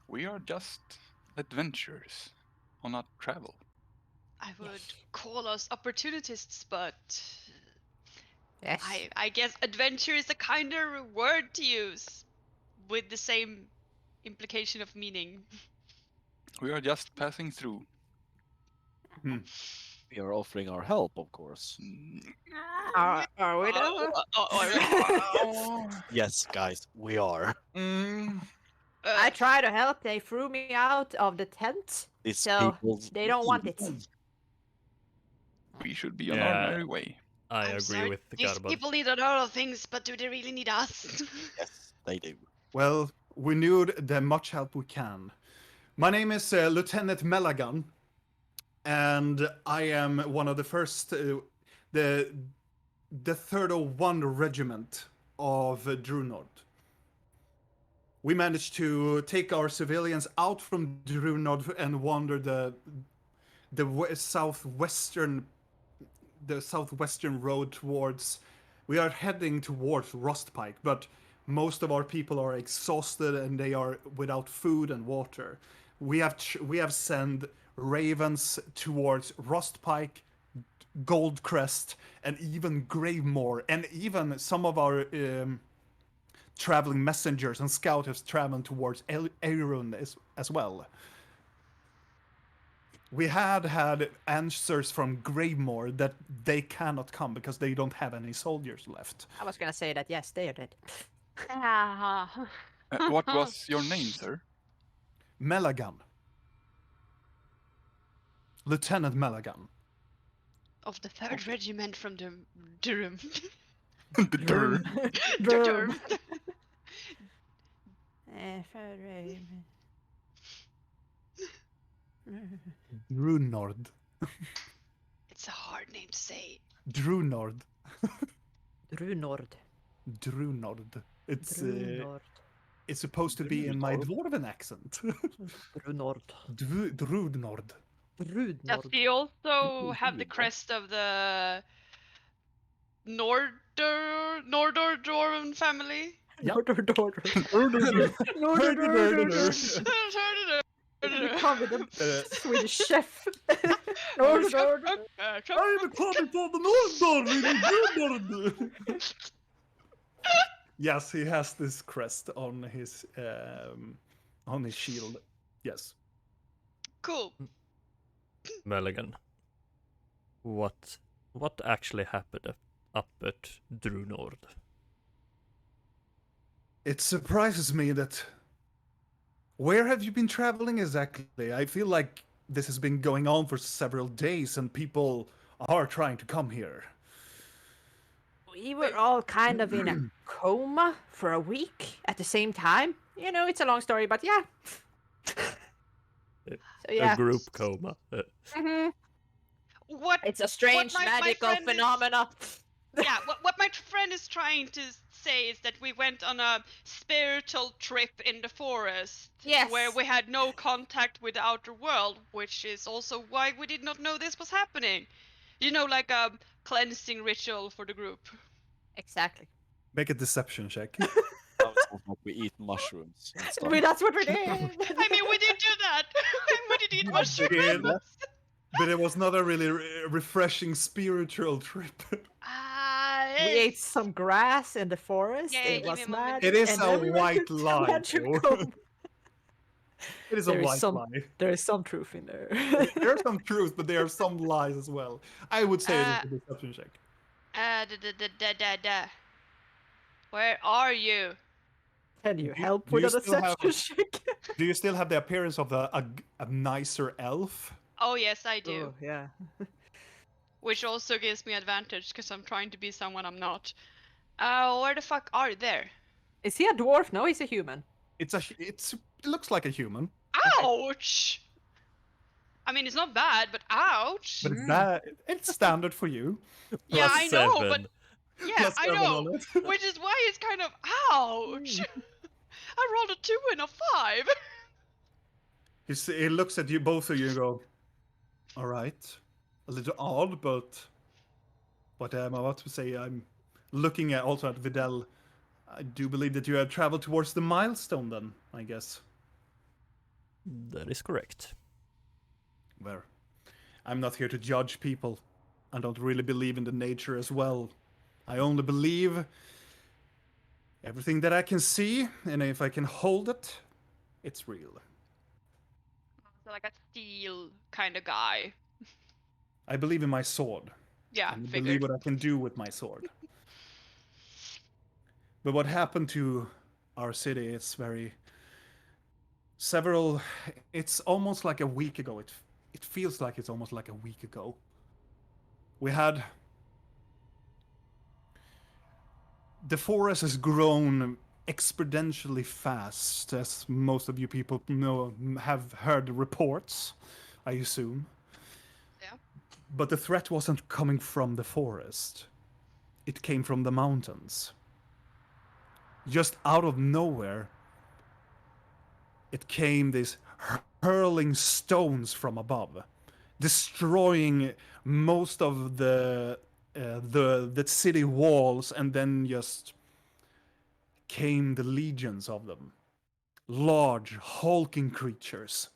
A: We are just adventurers on a travel.
F: I would call us opportunists, but
D: Yes.
F: I guess adventure is a kinder word to use with the same implication of meaning.
A: We are just passing through.
E: We are offering our help, of course.
D: Are we though?
E: Yes, guys, we are.
D: I try to help. They threw me out of the tent,
E: These
D: so
E: people
D: they don't want it.
A: We should be on
C: Yeah.
A: our merry way.
C: I
F: I'm
C: agree
F: sorry,
C: with the
F: these
C: Garbage.
F: people need a lot of things, but do they really need us?
E: Yes, they do.
B: Well, we need the much help we can. My name is Lieutenant Melagan, and I am one of the first, the 301 Regiment of Dewnord. We managed to take our civilians out from Dewnord and wander the southwestern road towards. We are heading towards Rostpike, but most of our people are exhausted and they are without food and water. We have sent ravens towards Rostpike, Goldcrest, and even Gravemore, and even some of our traveling messengers and scouts have traveled towards Eirun as well. We had answers from Gravemore that they cannot come because they don't have any soldiers left.
D: I was gonna say that. Yes, they are dead.
A: What was your name, sir?
B: Melagan. Lieutenant Melagan.
F: Of the 3rd Regiment from the Durham.
A: Durr.
F: Durham.
B: Dewnord.
F: It's a hard name to say.
B: Dewnord.
D: Dewnord.
B: Dewnord.
D: Dewnord.
B: It's supposed to be in my dwarven accent.
D: Dewnord.
B: Dewnord.
F: Does he also have the crest of the Nordor family?
B: Yeah.
D: Become the Swedish chef.
B: I'm coming for the Nordor. Yes, he has this crest on his shield. Yes.
F: Cool.
C: Meligan. What actually happened up at Dewnord?
B: It surprises me that. Where have you been traveling exactly? I feel like this has been going on for several days and people are trying to come here.
D: We were all kind of in a coma for a week at the same time. You know, it's a long story, but yeah. So yeah.
C: A group coma.
D: Mhm.
F: What?
D: It's a strange
F: my
D: magical
F: friend is-
D: phenomena.
F: Yeah, what my friend is trying to say is that we went on a spiritual trip in the forest.
D: Yes.
F: Where we had no contact with the outer world, which is also why we did not know this was happening. You know, like a cleansing ritual for the group.
D: Exactly.
B: Make a deception check.
E: Sounds like we eat mushrooms and stuff.
D: That's what we did.
F: I mean, we did do that. We did eat mushrooms.
B: But it was not a really refreshing spiritual trip.
D: We ate some grass in the forest.
F: Yeah,
D: it
F: give
D: was
F: me a moment.
D: magic.
B: It is
D: and
B: a
D: then we went
B: white
D: to
B: lie,
D: magical
B: though.
D: coma.
B: It is a
D: There is
B: white
D: some-
B: lie.
D: There is some truth in there.
B: There's some truth, but there are some lies as well. I would say it is a deception check.
F: Where are you?
D: Can you
B: Do-
D: help
B: do
D: with
B: you
D: a
B: still have-
D: deception check?
B: Do you still have the appearance of a nicer elf?
F: Oh yes, I do.
D: Oh, yeah.
F: Which also gives me advantage because I'm trying to be someone I'm not. Where the fuck are you there?
D: Is he a dwarf? No, he's a human.
B: It looks like a human,
F: Ouch! I mean, it's not bad, but ouch!
B: but it's standard for you.
F: Yeah,
C: Plus
F: I know, but
C: 7.
F: yeah,
B: Plus
F: I
B: 7
F: know.
B: on it.
F: Which is why it's kind of ouch. I rolled a 2 and a 5.
B: He looks at you, both of you, and go, "All right, a little odd, but what am I about to say? I'm looking at also at Vidal. I do believe that you have traveled towards the milestone. Then I guess.
C: That is correct.
B: Where I'm not here to judge people. I don't really believe in the nature as well. I only believe everything that I can see, and if I can hold it, it's real.
F: So like a steel kind of guy.
B: I believe in my sword.
F: Yeah,
B: And I believe
F: figured.
B: what I can do with my sword. But what happened to our city, it's almost like a week ago. It feels like it's almost like a week ago. The forest has grown exponentially fast, as most of you people have heard reports, I assume.
F: Yeah.
B: But the threat wasn't coming from the forest. It came from the mountains. Just out of nowhere, it came this hurling stones from above, destroying most of the city walls, and then just came the legions of them. Large, hulking creatures.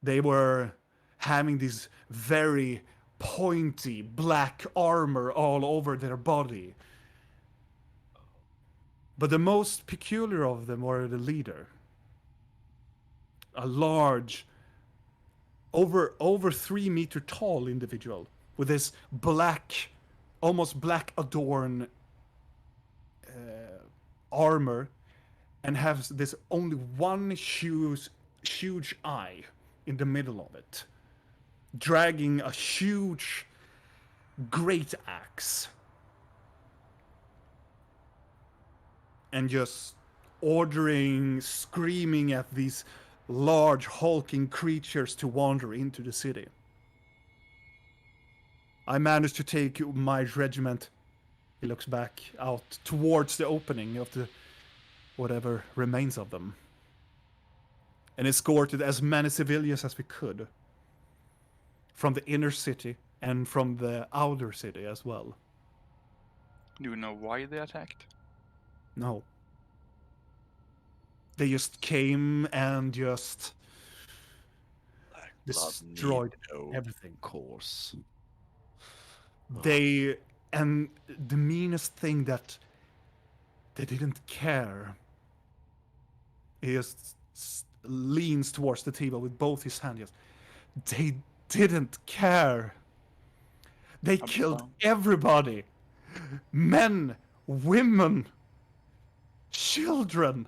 B: They were having this very pointy black armor all over their body. But the most peculiar of them were the leader. A large, over 3 meter tall individual with this black, almost black adorned armor, and has this only one huge eye in the middle of it, dragging a huge great axe, and just ordering, screaming at these large hulking creatures to wander into the city. I managed to take my regiment. He looks back out towards the opening of the whatever remains of them, and escorted as many civilians as we could from the inner city and from the outer city as well.
A: Do you know why they attacked?
B: No. They just came and just destroyed everything.
E: Of course.
B: And the meanest thing that they didn't care. He just leans towards the table with both his hands. They didn't care. They killed everybody. Men, women, children.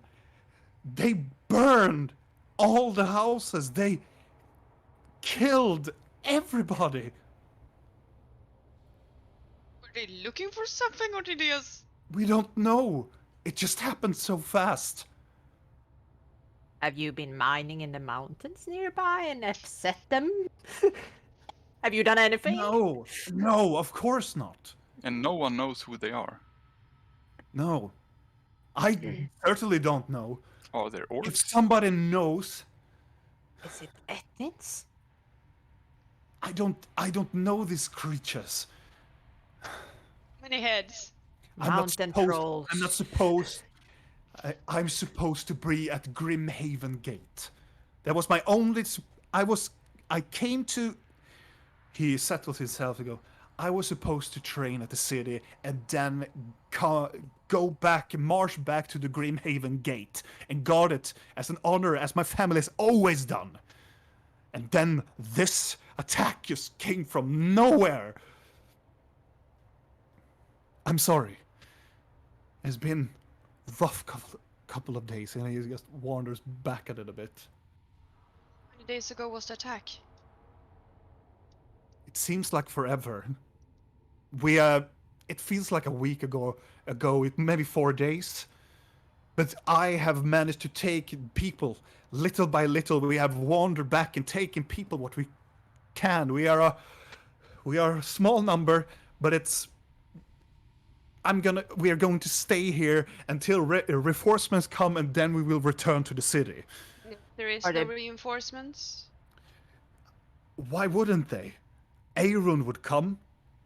B: They burned all the houses. They killed everybody.
F: Were they looking for something, or did they just...
B: We don't know. It just happened so fast.
D: Have you been mining in the mountains nearby and upset them? Have you done anything?
B: No, of course not.
A: And no one knows who they are.
B: No. I certainly don't know.
A: Are there orcs?
B: If somebody knows,
D: Is it ethics?
B: I don't know these creatures.
F: Many heads.
D: Mountain trolls.
B: I'm not supposed. I'm supposed to be at Grimhaven Gate. That was my only. I came to. He settled himself to go. I was supposed to train at the city and then go back, march back to the Grimhaven Gate and guard it as an honor, as my family has always done. And then this attack just came from nowhere. I'm sorry. It's been rough couple of days, and he just wanders back at it a bit.
F: How many days ago was the attack?
B: It seems like forever. It feels like a week ago, maybe 4 days. But I have managed to take people little by little. We have wandered back and taken people what we can. We are a small number, but we are going to stay here until reinforcements come, and then we will return to the city.
F: There is
D: Are
F: no
D: they-
F: reinforcements.
B: Why wouldn't they? Arun would come.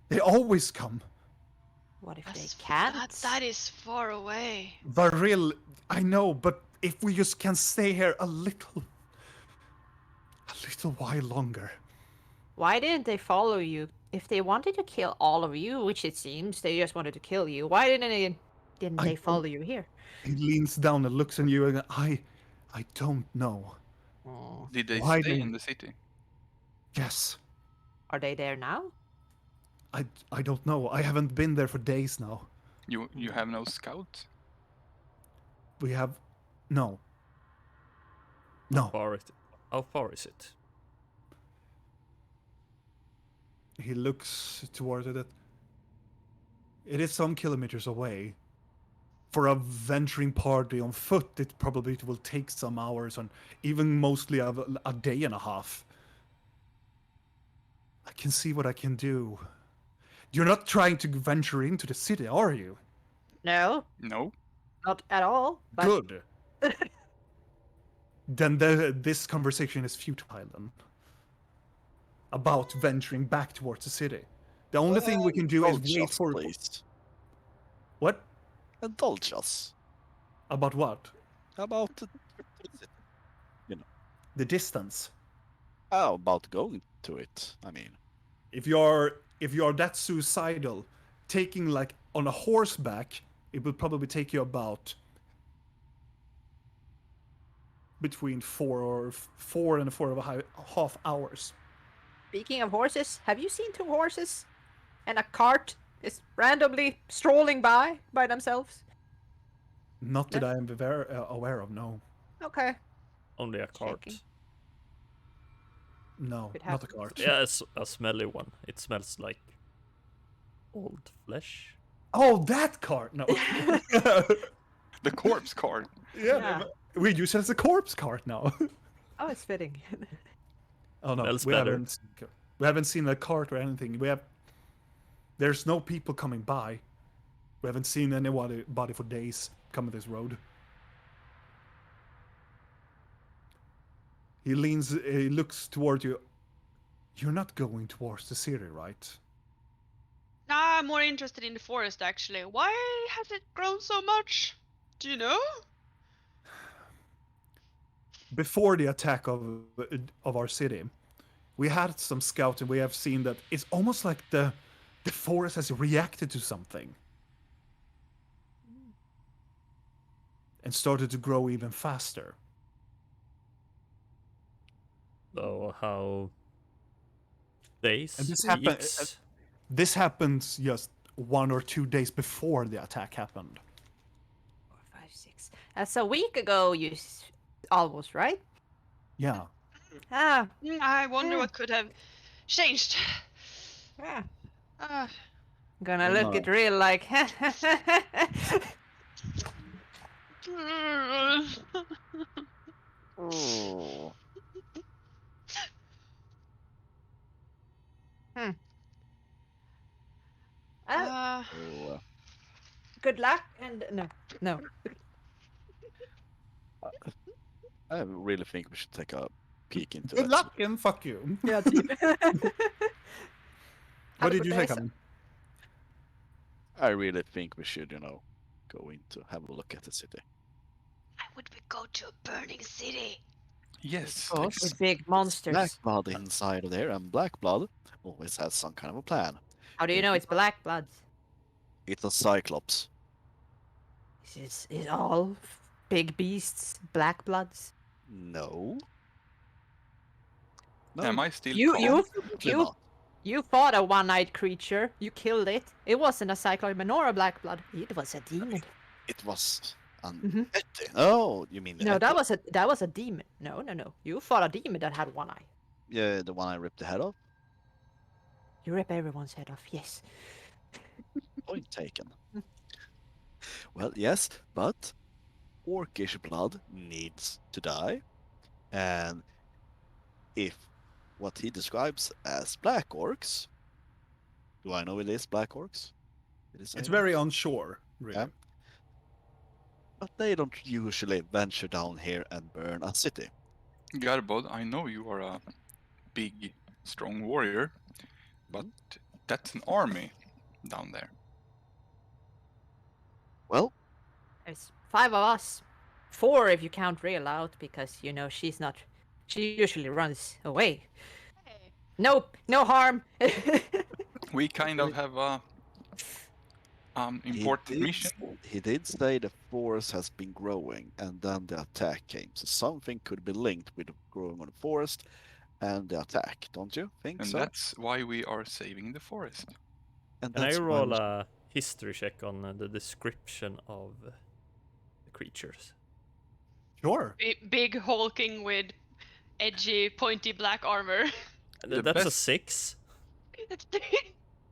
B: They always come.
D: What if
F: That's
D: they can't?
F: That is far away.
B: Varil, I know, but if we just can stay here a little while longer.
D: Why didn't they follow you? If they wanted to kill all of you, which it seems they just wanted to kill you, why didn't
B: I
D: they follow you here?
B: He leans down and looks at you and I don't know.
D: Oh.
A: Did they
B: Why
A: stay
B: they-
A: in the city?
B: Yes.
D: Are they there now?
B: I don't know. I haven't been there for days now.
A: You have no scout?
B: We have no. No.
C: How far is it?
B: He looks towards it. It is some kilometers away. For a venturing party on foot, it probably will take some hours, and even mostly a day and a half. I can see what I can do. You're not trying to venture into the city, are you?
D: No,
A: No.
D: not at all. But
B: Good. Then this conversation is futile then. About venturing back towards the city. The only thing we can do is
E: Indulge
B: wait
E: us,
B: for...
E: please.
B: What?
E: Indulge us.
B: About what?
E: About
B: The distance.
E: about going to it. I mean,
B: If you're that suicidal, taking like on a horseback, it will probably take you about between 4 and 4.5 hours.
D: speaking of horses, have you seen two horses and a cart is randomly strolling by themselves?
B: Not that I am aware of, no.
D: Okay.
C: Only a cart.
D: Checking.
B: No,
D: Could
B: not a
D: happen.
B: cart.
C: Yeah, it's a smelly one. It smells like old flesh.
B: Oh, that cart! No.
A: The corpse card.
B: Yeah, we use it as a corpse cart now.
D: Oh, it's fitting.
B: Oh no,
C: Smells
B: we
C: better.
B: haven't seen a cart or anything. There's no people coming by. We haven't seen anybody for days coming this road. He looks toward you. You're not going towards the city, right?
F: Nah, I'm more interested in the forest actually. Why has it grown so much? Do you know?
B: Before the attack of our city, we had some scouts and we have seen that it's almost like the forest has reacted to something and started to grow even faster.
C: So how days,
B: And this
C: weeks?
B: This happens just 1 or 2 days before the attack happened.
D: 4, 5, 6. That's a week ago, almost, right?
B: Yeah.
D: Ah,
F: I wonder
D: Yeah.
F: what could have changed.
D: yeah.
F: Uh,
D: Gonna
E: Oh,
D: look
E: no.
D: at real like.
E: oh,
D: Ah,
E: oh,
D: good luck and no.
E: I really think we should take a peek into
B: Good
E: that.
B: luck and fuck you.
D: Yeah, typ.
B: What did you think of him?
E: I really think we should, go in to have a look at the city.
F: Why would we go to a burning city?
A: Yes.
E: Course.
D: With big monsters.
E: Black blood inside of there, and black blood always has some kind of a plan.
D: How do you know it's black blood?
E: It's a cyclops.
D: Is all big beasts black bloods?
E: No. No,
A: Am I still
D: You
A: calm?
D: you
E: absolutely
D: you
E: not.
D: you fought a one-eyed creature. You killed it. It wasn't a cycloid nor a black blood. It was a demon.
E: It was an
D: Mhm.
E: Etty. Oh, you mean the
D: No,
E: Etty?
D: that was a demon. No. You fought a demon that had one eye.
E: Yeah, the one I ripped the head off?
D: You rip everyone's head off. Yes.
E: Point taken. Well, yes, but orcish blood needs to die, and if what he describes as black orcs, do I know it is black orcs? Did he say
B: It's
E: that?
B: very unsure, really.
E: Yeah. But they don't usually venture down here and burn a city.
A: Garbod, I know you are a big, strong warrior, but that's an army down there.
E: Well,
D: There's 5 of us. 4 if you count Real out, because you know she's not. She usually runs away.
F: Hey.
D: Nope, no harm.
A: We kind of have a important mission.
E: he did say the forest has been growing, and then the attack came. So something could be linked with growing on the forest and the attack, don't you think
A: And
E: so?
A: that's why we are saving the forest.
E: And
C: Can I
E: that's why
C: roll
E: we-
C: a history check on the description of the creatures?
B: Sure.
F: Big hulking with edgy, pointy black armor.
A: The
C: That's a
A: best-
C: 6.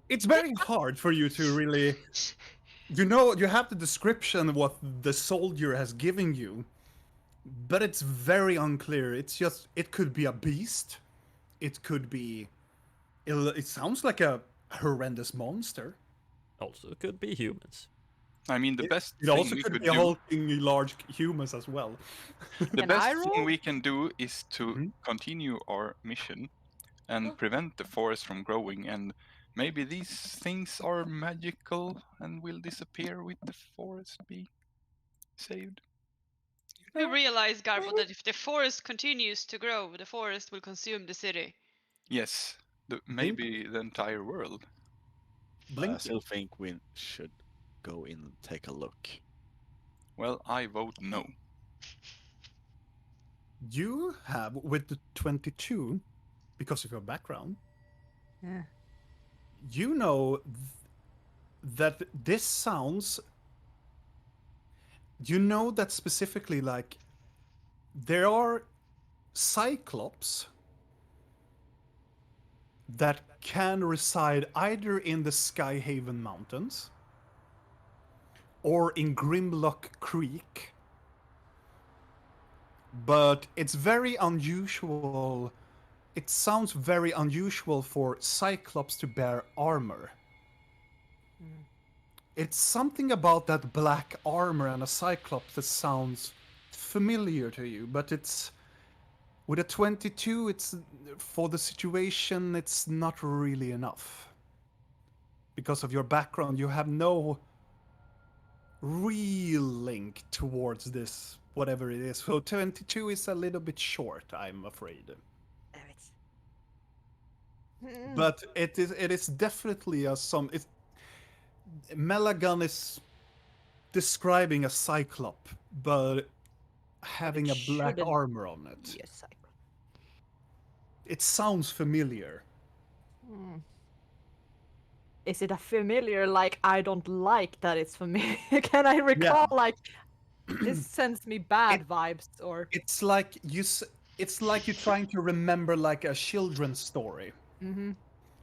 B: It's very hard for you to really. You know, you have the description of what the soldier has given you, but it's very unclear. It's just, it could be a beast. It could be. It sounds like a horrendous monster.
C: Also could be humans.
A: I mean, the best
B: It
A: thing
B: also
A: we
B: could
A: could
B: be
A: do,
B: hulking large humans as well.
A: the
D: Can
A: best
D: I
A: thing
D: roll?
A: we can do is to
B: Mhm.
A: continue our mission and prevent the forest from growing. And maybe these things are magical and will disappear with the forest being saved.
F: We realize, Garbo, that if the forest continues to grow, the forest will consume the city.
A: Yes, maybe the entire world.
E: I
B: Blink.
E: still think we should go in and take a look.
A: Well, I vote no.
B: You have, with the 22, because of your background,
D: Yeah.
B: you know that this sounds. You know that specifically, like, there are cyclops that can reside either in the Skyhaven Mountains or in Grimlock Creek. But it's very unusual. It sounds very unusual for cyclops to bear armor. It's something about that black armor and a cyclops that sounds familiar to you, but it's with a 22, it's for the situation, it's not really enough. Because of your background, you have no real link towards this, whatever it is. So 22 is a little bit short, I'm afraid.
D: Damn it.
B: But it is definitely a some. Melagan is describing a cyclop, but having a black
D: shouldn't
B: armor on it.
D: Yes, cycle.
B: It sounds familiar.
D: Is it a familiar, like, I don't like that it's familiar? Can I recall, like, this sends me bad vibes, or...
B: It's like it's like you're trying to remember like a children's story.
D: Mm-hmm.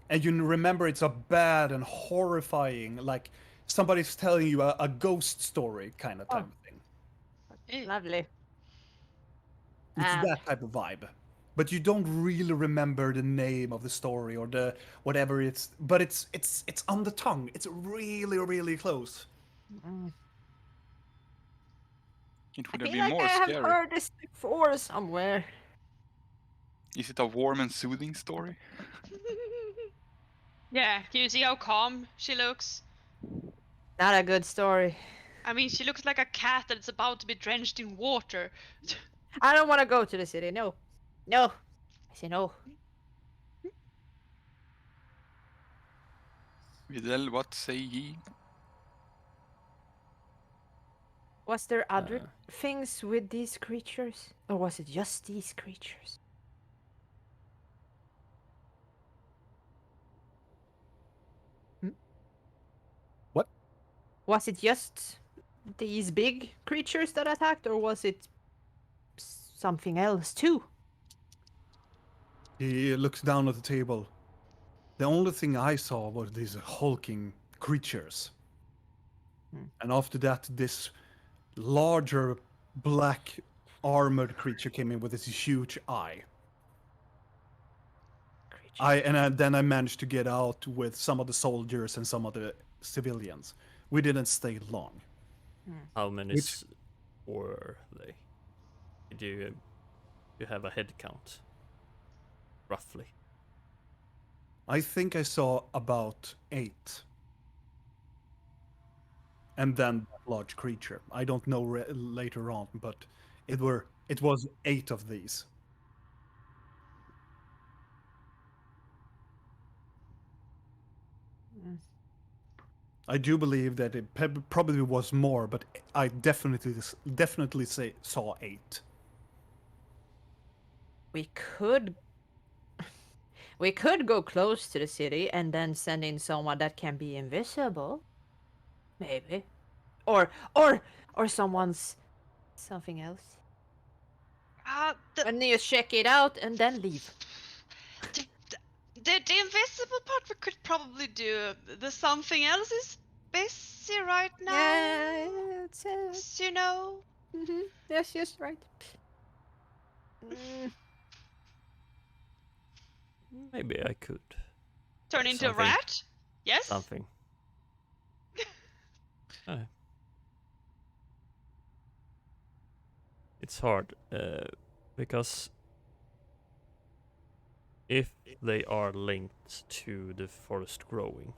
B: And you remember it's a bad and horrifying, like somebody's telling you a ghost story kind of type of thing.
D: Lovely.
B: It's
D: Ah.
B: that type of vibe. But you don't really remember the name of the story or the whatever it's. But it's on the tongue. It's really really close.
A: It
D: I
A: would have
D: feel
A: been
D: like
A: more
D: I have
A: scary.
D: heard this before somewhere.
A: Is it a warm and soothing story?
F: Yeah, can you see how calm she looks?
D: Not a good story.
F: I mean, she looks like a cat that's about to be drenched in water.
D: I don't want to go to the city. No. No. I say no.
A: Videl, what say ye?
D: Was there other things with these creatures? Or was it just these creatures?
B: What?
D: Was it just these big creatures that attacked, or was it something else too?
B: He looks down at the table. The only thing I saw was these hulking creatures. And after that, this larger black armored creature came in with this huge eye. Then I managed to get out with some of the soldiers and some of the civilians. We didn't stay long.
C: How many
B: Which-
C: were they? Did you have a head count? Roughly.
B: I think I saw about 8. And then that large creature. I don't know later on, but it was 8 of these. I do believe that it probably was more, but I definitely saw 8.
D: We could go close to the city and then send in someone that can be invisible. Maybe. Or someone's something else.
F: The,
D: And you check it out and then leave.
F: the invisible part we could probably do. The something else is busy right now.
D: Yeah, it's
F: As you know.
D: yes, right. Mm,
C: Maybe I could.
F: Turn into a
C: Something.
F: rat? Yes?
C: Something. It's hard because if they are linked to the forest growing,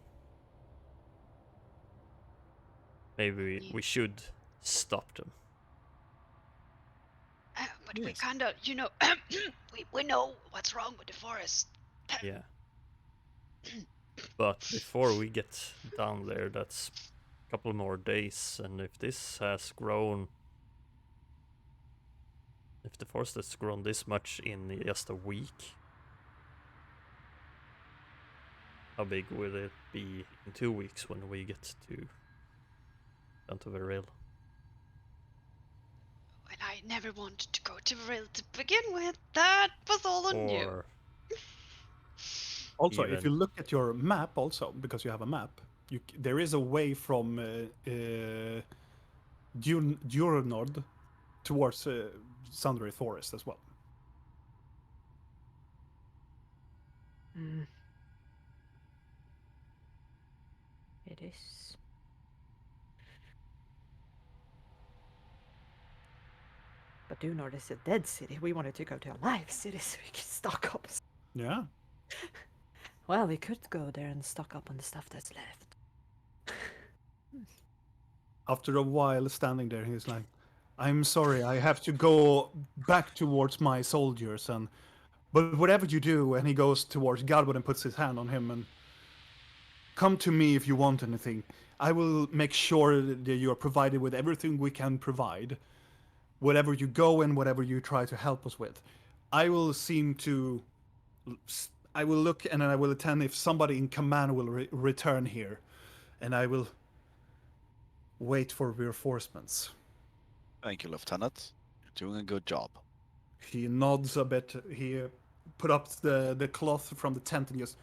C: maybe we should stop them.
F: But we
E: Yes.
F: kind of, we know what's wrong with the forest.
C: Yeah. But before we get down there, that's a couple more days, and if this has grown, if the forest has grown this much in just a week, how big will it be in 2 weeks when we get down to Veril?
F: Well, I never wanted to go to Vril to begin with. That was all on you.
C: Or
B: Also, if
C: Even-
B: you look at your map, also because you have a map, there is a way from Dewnord towards Sundry Forest as well.
D: It is. But Dewnord is a dead city. We wanted to go to a live city so we can stock up.
B: Yeah.
D: Well, we could go there and stock up on the stuff that's left.
B: After a while standing there, he's like, "I'm sorry, I have to go back towards my soldiers, but whatever you do," and he goes towards Galbot and puts his hand on him and, "Come to me if you want anything. I will make sure that you are provided with everything we can provide. Whatever you go and whatever you try to help us with. I will I will look and I will attend if somebody in command will return here, and I will wait for reinforcements."
E: Thank you, Lieutenant. You're doing a good job.
B: He nods a bit. He put up the cloth from the tent and just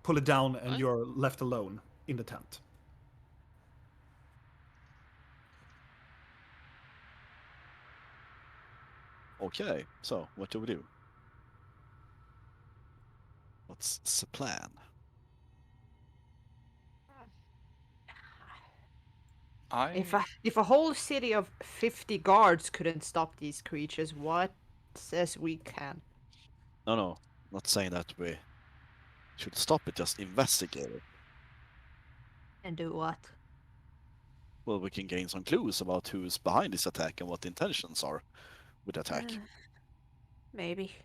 B: pull it down, and
F: What?
B: you're left alone in the tent.
E: Okay, so what do we do? What's the plan?
D: If a whole city of 50 guards couldn't stop these creatures, what says we can?
E: No, not saying that we should stop it, just investigate it.
D: And do what?
E: Well, we can gain some clues about who's behind this attack and what the intentions are with the attack.
D: Maybe.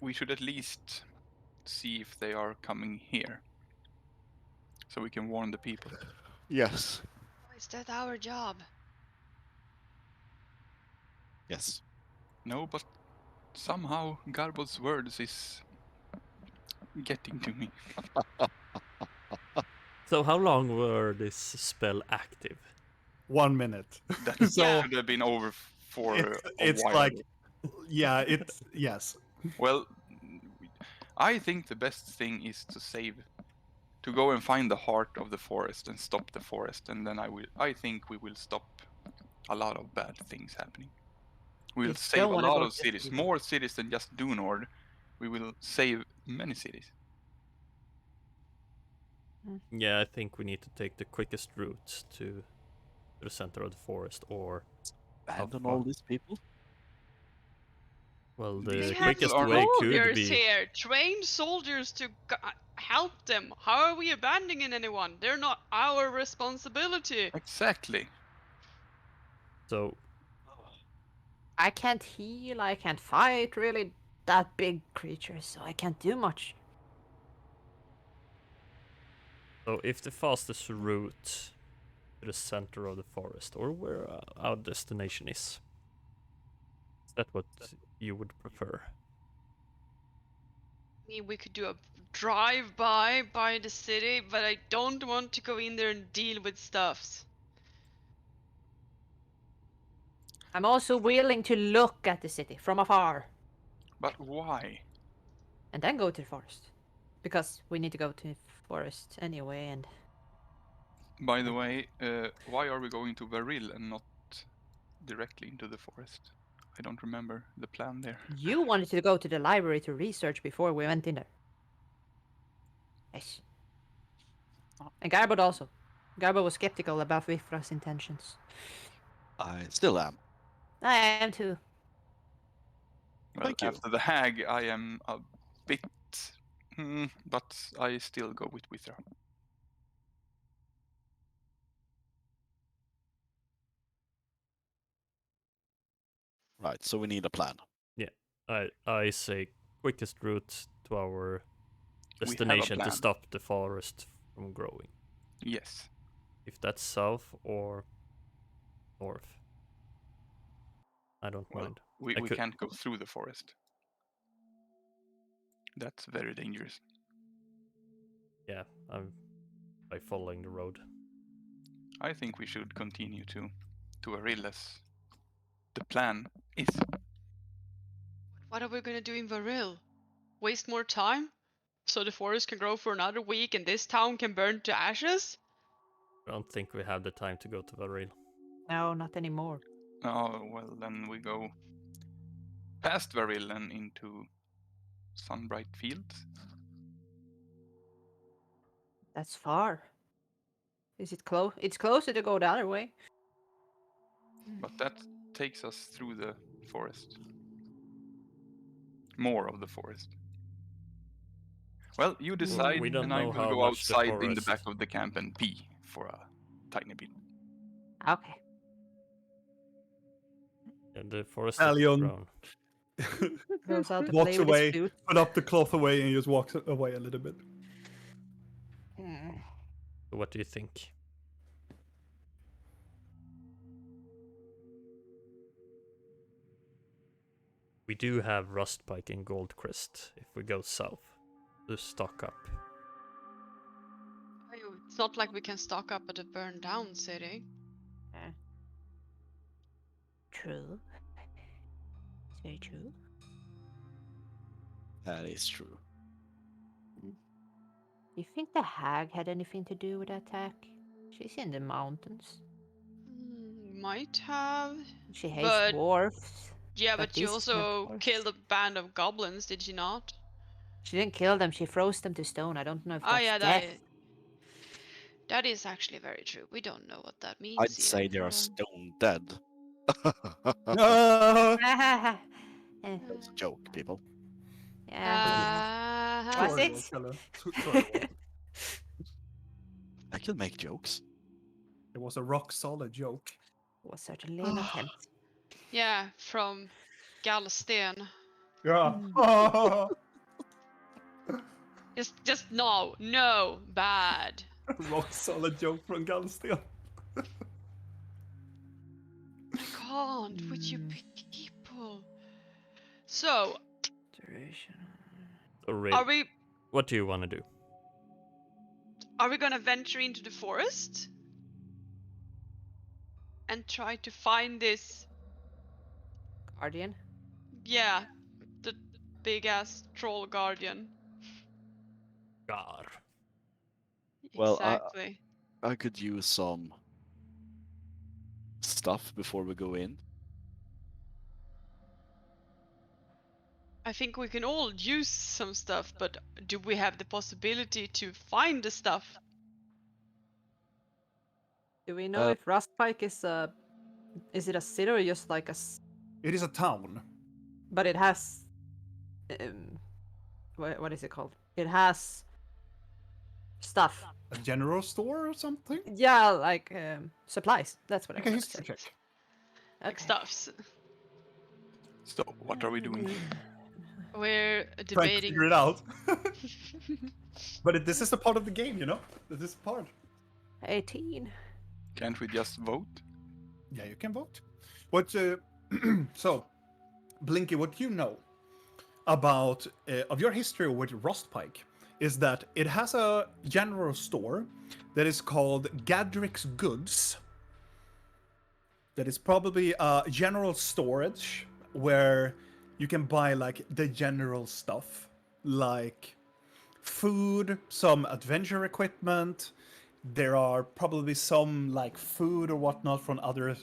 A: We should at least see if they are coming here, so we can warn the people.
E: Yes.
F: Is that our job?
E: Yes.
A: No, but somehow Garbod's words is getting to me.
C: So how long were this spell active?
B: 1 minute.
A: That
B: So-
A: should have been over for
B: It's
A: a while.
B: like, yeah, yes.
A: Well, I think the best thing is to save to go and find the heart of the forest and stop the forest, and then I think we will stop a lot of bad things happening. We will
D: You
A: save
D: don't
A: a
D: wanna
A: lot
D: go
A: of
D: to the
A: cities,
D: people.
A: more cities than just Dewnord. We will save many cities.
C: Yeah, I think we need to take the quickest route to the center of the forest, or
E: Abandon
C: far?
E: all these people?
C: well,
A: These
F: They
C: the
F: have
A: people
C: quickest
A: are
C: way
A: not-
C: could
F: soldiers
C: be
F: here, trained soldiers to help them. How are we abandoning anyone? They're not our responsibility.
A: Exactly.
C: so.
D: I can't heal, I can't fight really that big creatures, so I can't do much.
C: So if the fastest route to the center of the forest, or where our destination is that what you would prefer?
F: I mean, we could do a drive-by the city, but I don't want to go in there and deal with stuffs.
D: I'm also willing to look at the city from afar
A: But why?
D: and then go to the forest. Because we need to go to the forest anyway, and
A: By the way, why are we going to Varil and not directly into the forest? I don't remember the plan there.
D: you wanted to go to the library to research before we went in there. Yes. And Garbod also. Garbod was skeptical about Vifra's intentions.
E: I still am.
D: I am too.
A: Well,
E: Thank you.
A: after the hag, I am a bit, but I still go with Withra.
E: Right, so we need a plan.
C: I say quickest route to our
A: We have a
C: destination to
A: plan.
C: stop the forest from growing.
A: Yes.
C: If that's south or north, I don't
A: Well,
C: mind.
A: we
C: could-
A: can't go through the forest. That's very dangerous.
C: Yeah, I'm by following the road.
A: I think we should continue to Varil as the plan is.
F: What are we gonna do in Varil? Waste more time? So the forest can grow for another week and this town can burn to ashes?
C: I don't think we have the time to go to Varil.
D: No, not anymore.
A: Oh, well, then we go past Varil and into Sunbright Fields.
D: That's far. Is it close? It's closer to go the other way.
A: But that takes us through the forest. More of the forest. Well, you decide,
C: we don't
A: and I
C: know
A: will
C: how
A: go
C: much the
A: outside in the
C: forest-
A: back of the camp and pee for a tiny bit.
D: Okay.
C: Yeah, the forest is
B: Allion
C: grown.
D: Goes out to
B: walks
D: play with his
B: away,
D: flute.
B: put up the cloth away, and just walks away a little bit.
C: So what do you think? We do have Rustpike and Goldcrest if we go south to stock up.
F: It's not like we can stock up at a burned down city.
D: True. It's very true.
E: That is true.
D: You think the hag had anything to do with the attack? She's in the mountains.
F: Might have.
D: She hates
F: But
D: dwarfs.
F: yeah,
D: but
F: but you
D: these are
F: also
D: dwarfs.
F: killed a band of goblins, did you not?
D: She didn't kill them. She froze them to stone. I don't know if
F: Oh
D: that's
F: yeah,
D: death.
F: that is actually very true. We don't know what that means
E: I'd
F: yet.
E: say they are stone dead.
B: Ah!
D: Eh,
E: That was a joke, people.
D: yeah.
F: Uh,
D: Was
B: Sorry,
D: it?
B: Walkella. Sorry, Walk.
E: I can make jokes.
B: It was a rock solid joke.
D: Was certainly an attempt.
F: yeah, from Galsten.
B: Yeah.
F: Just no, bad.
B: Rock solid joke from Galston.
F: I can't with you people. So,
C: So
F: are we
C: what do you want to do?
F: gonna venture into the forest and try to find this?
D: Guardian?
F: Yeah, the big ass troll guardian.
C: Gar.
E: Well,
F: Exactly.
E: I could use some stuff before we go in.
F: I think we can all use some stuff, but do we have the possibility to find the stuff?
D: Do we know if Rustpike is it a city or just like
B: It is a town.
D: but it has what is it called? It has stuff.
B: A general store or something?
D: Yeah, like supplies. That's what I
B: Make a
D: wanted to
B: history
D: say.
B: check.
F: Like
D: Okay.
F: stuffs.
A: So, what are we doing?
F: We're
B: Trying to
F: debating.
B: figure it out. But this is a part of the game, you know? This is part.
D: 18.
A: Can't we just vote?
B: Yeah, you can vote. What? So, Blinky, what you know about of your history with Rustpike is that it has a general store that is called Gadrick's Goods. That is probably a general storage where you can buy like the general stuff, like food, some adventure equipment. There are probably some like food or whatnot from other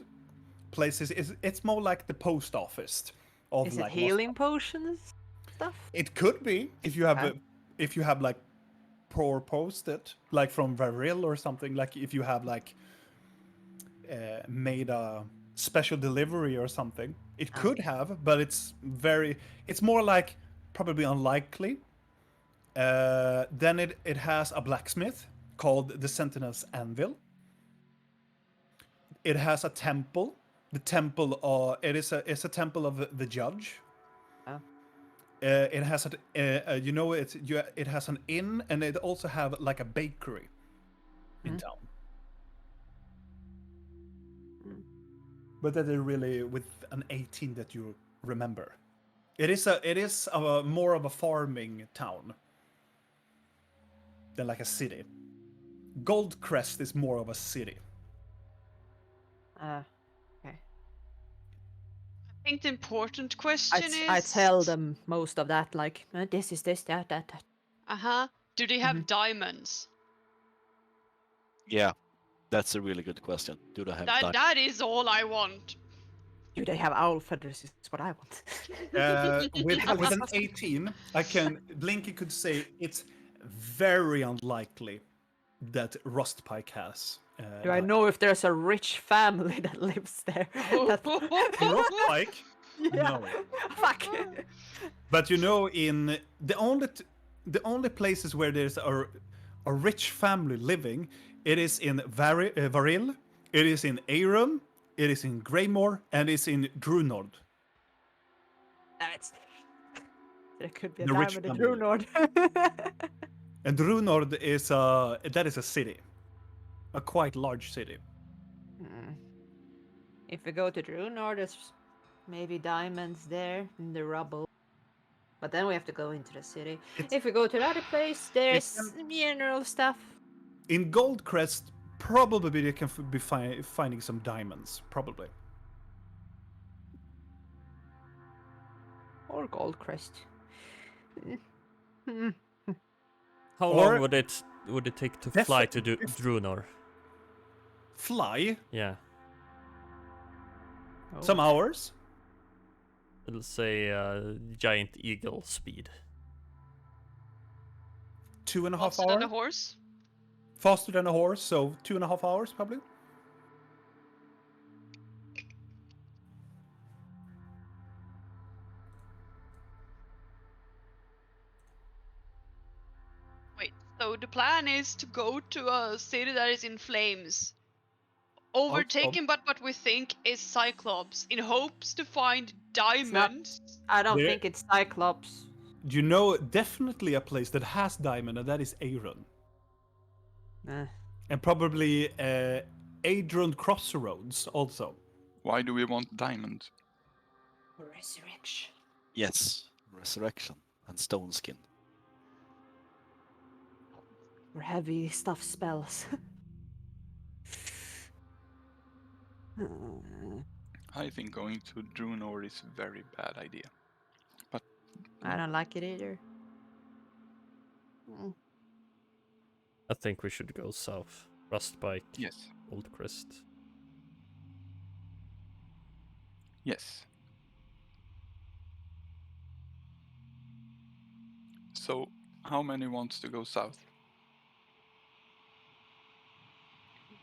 B: places. It's more like the post office of
D: Is it
B: like
D: healing potions stuff?
B: It could be if you have
D: Okay.
B: if you have like proposed it like from Varil or something, like if you have like made a special delivery or something. It could have, but it's more like probably unlikely. Then it has a blacksmith called the Sentinel's Anvil. It has a temple. The temple, it's a temple of the judge.
D: Oh.
B: It has it has an inn, and it also have like a bakery in town. But that is really with an 18 that you remember. It is a more of a farming town than like a city. Goldcrest is more of a city.
D: Okay.
F: I think the important question is.
D: I tell them most of that, like this is this, that.
F: Do they have diamonds?
E: Yeah, that's a really good question. Do they have
F: That is all I want.
D: Do they have owl feathers? Is what I want.
B: With an 18, Blinky could say it's very unlikely that Rustpike has.
D: Do I know if there's a rich family that lives there?
B: Rustpike?
D: Yeah.
B: No.
D: Fuck.
B: But you know, in the only places where there's a rich family living, it is in Varil, it is in Aeron, it is in Greymore, and it's in Dewnord.
D: There could be a
B: The rich
D: diamond in
B: family.
D: Dewnord.
B: And Dewnord is a city, a quite large city.
D: If we go to Dewnord, there's maybe diamonds there in the rubble. But then we have to go into the city. If we go to the other place, there's mineral stuff.
B: In Goldcrest, probably they can be finding some diamonds, probably.
D: Or Goldcrest.
C: How
B: Or-
C: long would it take to fly to Dewnord?
B: Fly
C: Yeah,
B: some hours.
C: it'll say giant eagle speed.
B: 2.5
F: Faster than a
B: hours.
F: horse?
B: Faster than a horse, so 2.5 hours probably.
F: Wait, so the plan is to go to a city that is in flames, overtaken by what we think is Cyclops, in hopes to find diamonds.
D: I don't
B: There-
D: think it's Cyclops.
B: You know definitely a place that has diamond, and that is Aeron. And probably Adron Crossroads also.
A: Why do we want diamonds?
D: Resurrection.
E: Yes, resurrection and stone skin.
D: Or heavy stuff spells.
A: I think going to Dewnord is a very bad idea. But
D: I don't like it either.
C: I think we should go south. Rustbike,
A: Yes.
C: Old Crest.
A: Yes. So, how many wants to go south?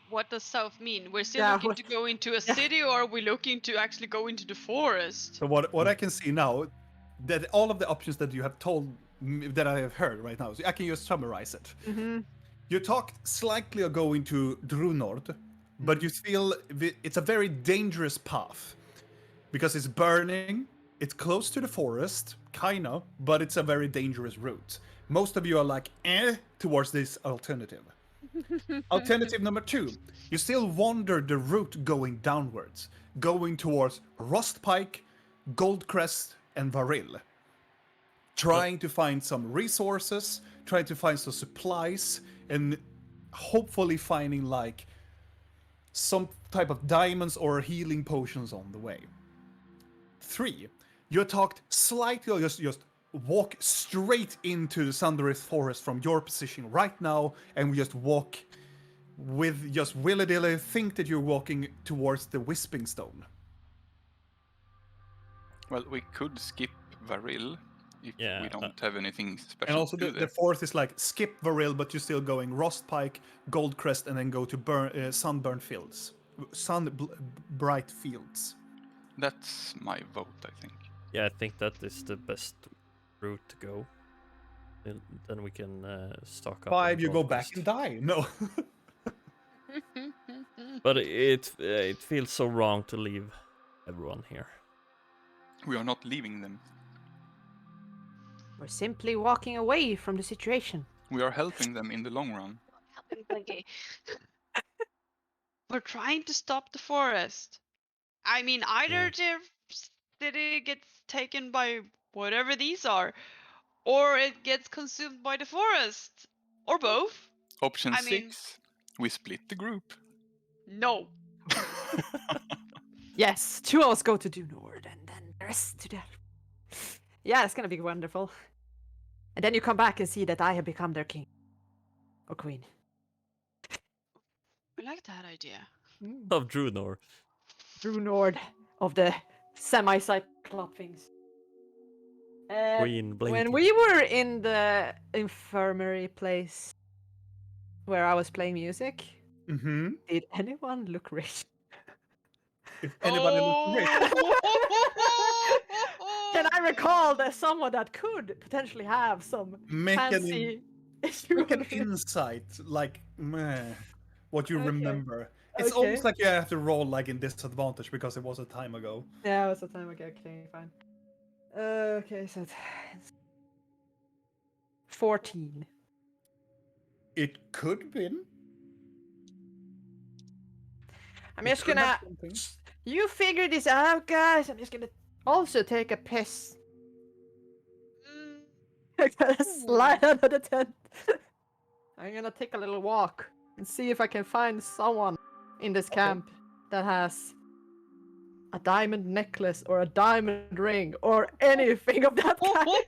F: What does south mean? We're still
D: Yeah,
F: looking
D: what-
F: to go into a
D: yeah.
F: city, or are we looking to actually go into the forest?
B: So what I can see now, that all of the options that you have told me, that I have heard right now, so I can just summarize it. You talked slightly of going to Dewnord, but you feel it's a very dangerous path because it's burning. It's close to the forest, kinda, but it's a very dangerous route. Most of you are like, towards this alternative. Alternative number 2, you still wander the route going downwards, going towards Rustpike, Goldcrest, and Varil. Trying to find some resources, trying to find some supplies, and hopefully finding like some type of diamonds or healing potions on the way. 3, you talked slightly, or just walk straight into the Sunderith Forest from your position right now, and we just walk with just willy-dilly, think that you're walking towards the Wisping Stone.
A: Well, we could skip Varil if
C: Yeah,
A: we don't have anything special
B: And also
A: to do
B: the
A: there.
B: fourth is like skip Varil, but you're still going Rostpike, Goldcrest, and then go to Sunburn Fields. Bright Fields.
A: That's my vote, I think.
C: Yeah, I think that is the best route to go. Then we can stock up.
B: 5,
C: on
B: you go
C: Gold
B: back
C: Quest.
B: and die. No.
C: But it feels so wrong to leave everyone here.
A: We are not leaving them.
D: We're simply walking away from the situation.
A: We are helping them in the long run.
F: We're trying to stop the forest. I mean, either
C: Yeah.
F: the city gets taken by whatever these are, or it gets consumed by the forest, or both.
A: Option
F: I mean-
A: 6, we split the group.
F: No.
D: Yes, 2 of us go to Dewnord, and then the rest to the. Yeah, it's gonna be wonderful. And then you come back and see that I have become their king or queen.
F: I like that idea.
C: Of Drunor.
D: Dewnord of the semi-cyclop things.
C: Green
D: When
C: blinking.
D: we were in the infirmary place where I was playing music,
B: Mm-hmm.
D: did anyone look rich?
B: If anybody looks rich.
D: Can I recall that someone that could potentially have some
B: Make an,
D: fancy
B: make an insight, like, meh, what you
D: Okay.
B: remember. It's
D: Okay.
B: almost like you have to roll like in disadvantage because it was a time ago.
D: Yeah, it was a time ago. Okay, fine. Okay, so it's 14.
B: It could be.
D: I'm
B: It
D: just
B: could have
D: gonna.
B: something.
D: You figure this out, guys. I'm just gonna also take a piss.
F: Mm,
D: I'm gonna slide out of the tent. I'm gonna take a little walk and see if I can find someone in this camp that has a diamond necklace or a diamond ring or anything of that kind.
B: Make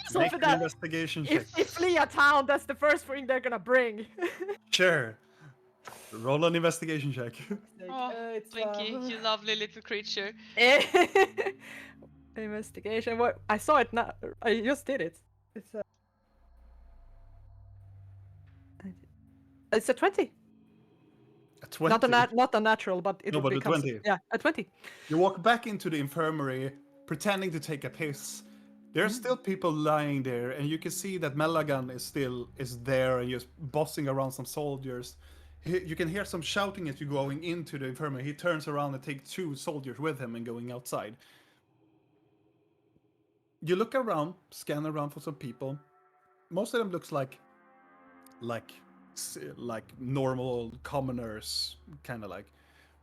D: Something
B: an
D: that
B: investigation check.
D: if they flee a town, that's the first thing they're gonna bring.
B: Sure. Roll an investigation check.
F: Oh,
D: It's,
F: Blinky, you lovely little creature.
D: investigation. What? I saw it now. I just did it. It's a 20.
B: A 20.
D: Not a natural, but it
B: No, but a
D: becomes
B: 20.
D: yeah, a 20.
B: You walk back into the infirmary, pretending to take a piss. There's still people lying there, and you can see that Melagan is there and just bossing around some soldiers. You can hear some shouting as you going into the infirmary. He turns around and takes 2 soldiers with him and going outside. You look around, scan around for some people. Most of them looks like normal commoners, kind of like.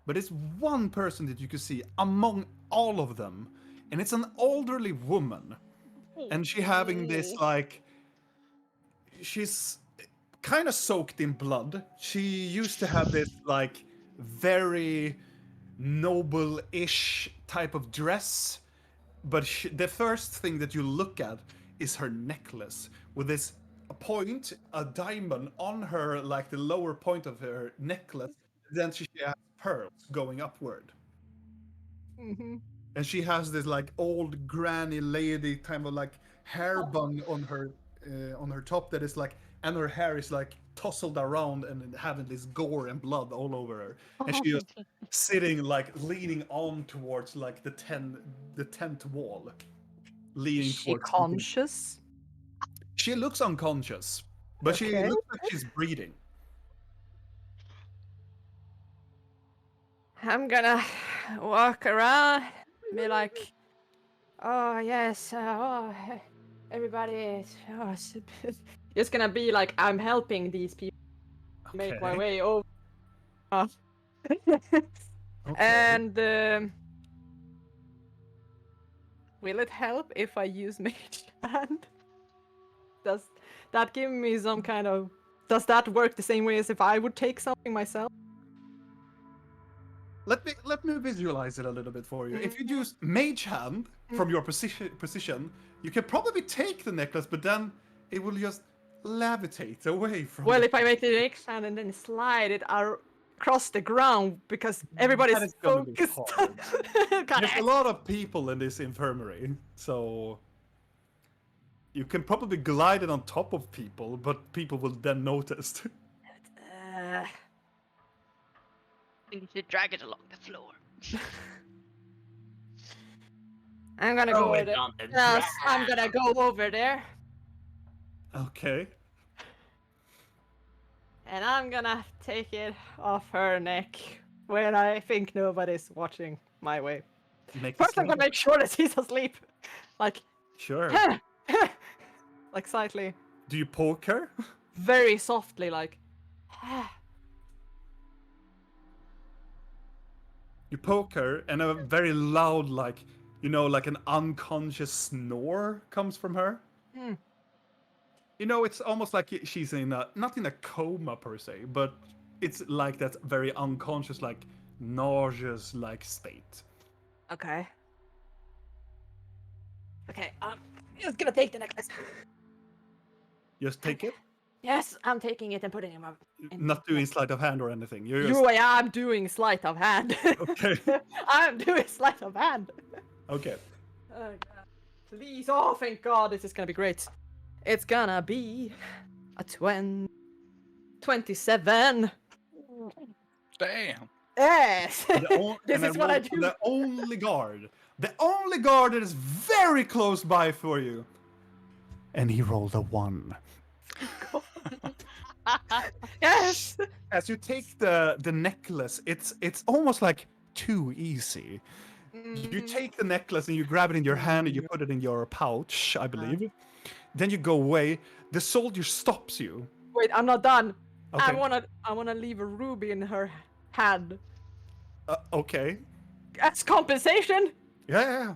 B: But it's one person that you can see among all of them, and it's an elderly woman. And she having this like, she's kind of soaked in blood. She used to have this like very noble-ish type of dress, but the first thing that you look at is her necklace with this a diamond on her, like the lower point of her necklace. Then she has pearls going upward.
D: Mm-hmm.
B: And she has this like old granny lady kind of like hair bun on her top that is like, and her hair is like tousled around and having this gore and blood all over her. And she is sitting like leaning on towards like the tent wall, leaning
D: Is she
B: towards.
D: conscious?
B: She looks unconscious, but she
D: Okay.
B: looks like she's breathing.
D: I'm gonna walk around, be like, oh yes, everybody is just gonna be like, I'm helping these people make my
B: Okay.
D: way over.
B: Okay.
D: And will it help if I use Mage Hand? Does that give me some kind of? Does that work the same way as if I would take something myself?
B: Let me visualize it a little bit for you. If you use Mage Hand from your position, you can probably take the necklace, but then it will just levitate away from.
D: Well,
B: the...
D: if I make the Mage Hand and then slide it across the ground because
B: that
D: everybody's
B: is gonna be
D: focused.
B: hard. There's a
D: Correct.
B: lot of people in this infirmary, so you can probably glide it on top of people, but people will then notice.
F: You should drag it along the floor.
D: I'm gonna go over there. Yes, I'm gonna go over there.
B: Okay.
D: And I'm gonna take it off her neck when I think nobody's watching my way.
B: Make
D: First,
B: a
D: I'm gonna
B: sleight.
D: make sure that he's asleep. Like,
B: Sure.
D: like slightly,
B: Do you poke her?
D: very softly, like.
B: You poke her, and a very loud, like, like an unconscious snore comes from her.
D: Hmm.
B: It's almost like she's not in a coma per se, but it's like that very unconscious, like nauseous, like state.
D: Okay. Okay, I'm just gonna take the necklace.
B: Just take it,
D: Yes, I'm taking it and putting it in my.
B: not doing sleight of hand or anything. You're just
D: You, I am doing sleight of hand.
B: okay.
D: I'm doing sleight of hand.
B: Okay.
D: Oh, God. Please, oh, thank God, this is gonna be great. It's gonna be a 27.
A: Damn.
D: Yes! This
B: And
D: is what I do.
B: The only guard that is very close by for you, and he rolled a 1.
D: Yes!
B: As you take the necklace, it's almost like too easy. You take the necklace and you grab it in your hand and you put it in your pouch, I believe. Then you go away. The soldier stops you.
D: Wait, I'm not done.
B: Okay.
D: I wanna leave a ruby in her hand.
B: Okay.
D: As compensation.
B: Yeah.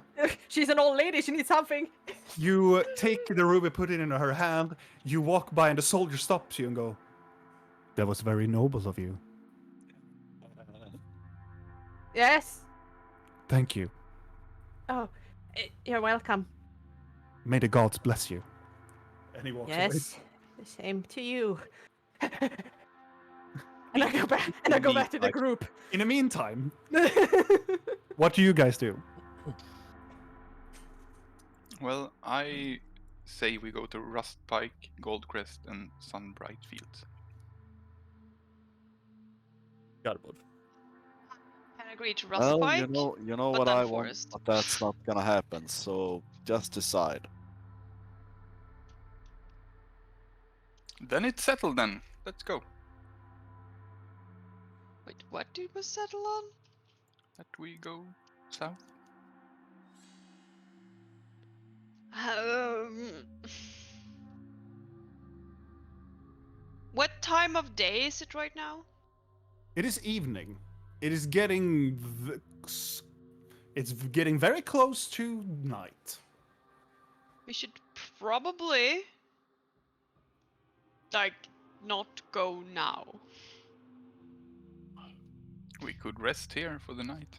D: She's an old lady. She needs something.
B: You take the ruby, put it in her hand. You walk by, and the soldier stops you and go, "That was very noble of you.
D: Yes.
B: Thank you.
D: Oh, you're welcome.
B: May the gods bless you." And he walks away.
D: Yes. The same to you. And I go back. And I go back to the group.
B: In the meantime, what do you guys do?
A: Well, I say we go to Rust Pike, Goldcrest, and Sunbright Fields.
C: Godwood.
F: Can I agree to Rust
E: Well,
F: Pike?
E: you know
F: but
E: what
F: then
E: I want,
F: forest.
E: but that's not gonna happen. So just decide.
A: Then it's settled then. Let's go.
F: Wait, what did we settle on?
A: That we go south.
F: What time of day is it right now?
B: It is evening. It is getting it's getting very close to night.
F: We should probably like not go now.
A: We could rest here for the night.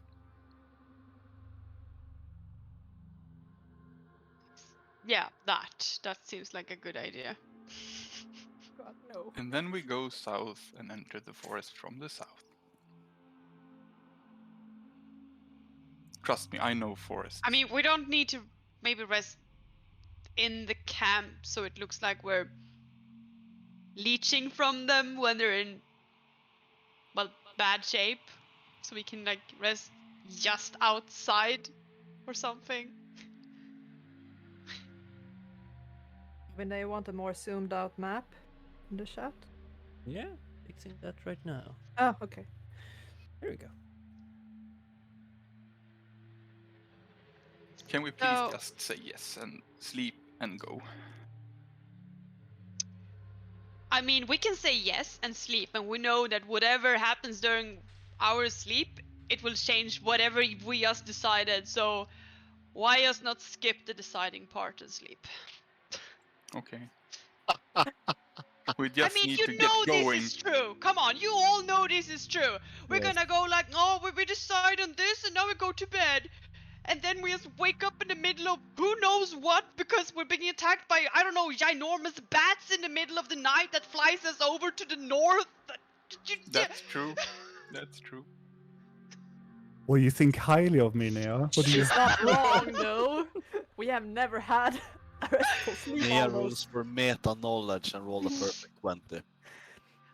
F: Yeah, that seems like a good idea.
D: God, no.
A: And then we go south and enter the forest from the south. Trust me, I know forests.
F: I mean, we don't need to maybe rest in the camp so it looks like we're leeching from them when they're in, well, bad shape. So we can like rest just outside or something.
D: When they want a more zoomed out map in the chat.
C: Yeah, fixing that right now.
D: Oh, okay.
C: There we go.
A: Can we please
F: So-
A: just say yes and sleep and go?
F: I mean, we can say yes and sleep, and we know that whatever happens during our sleep, it will change whatever we just decided. So why just not skip the deciding part and sleep?
A: Okay. We just
F: I mean,
A: need
F: you
A: to
F: know
A: get going.
F: this is true. Come on, you all know this is true. We're
C: Yes.
F: gonna go like, oh, we decide on this, and now we go to bed. And then we just wake up in the middle of who knows what because we're being attacked by, I don't know, ginormous bats in the middle of the night that flies us over to the north.
A: That's true. That's true.
B: Well, you think highly of me, Nea. What do you?
D: She's not wrong though. We have never had a restful sleep
E: Nia
D: almost.
E: rules for meta knowledge and roll a perfect 20.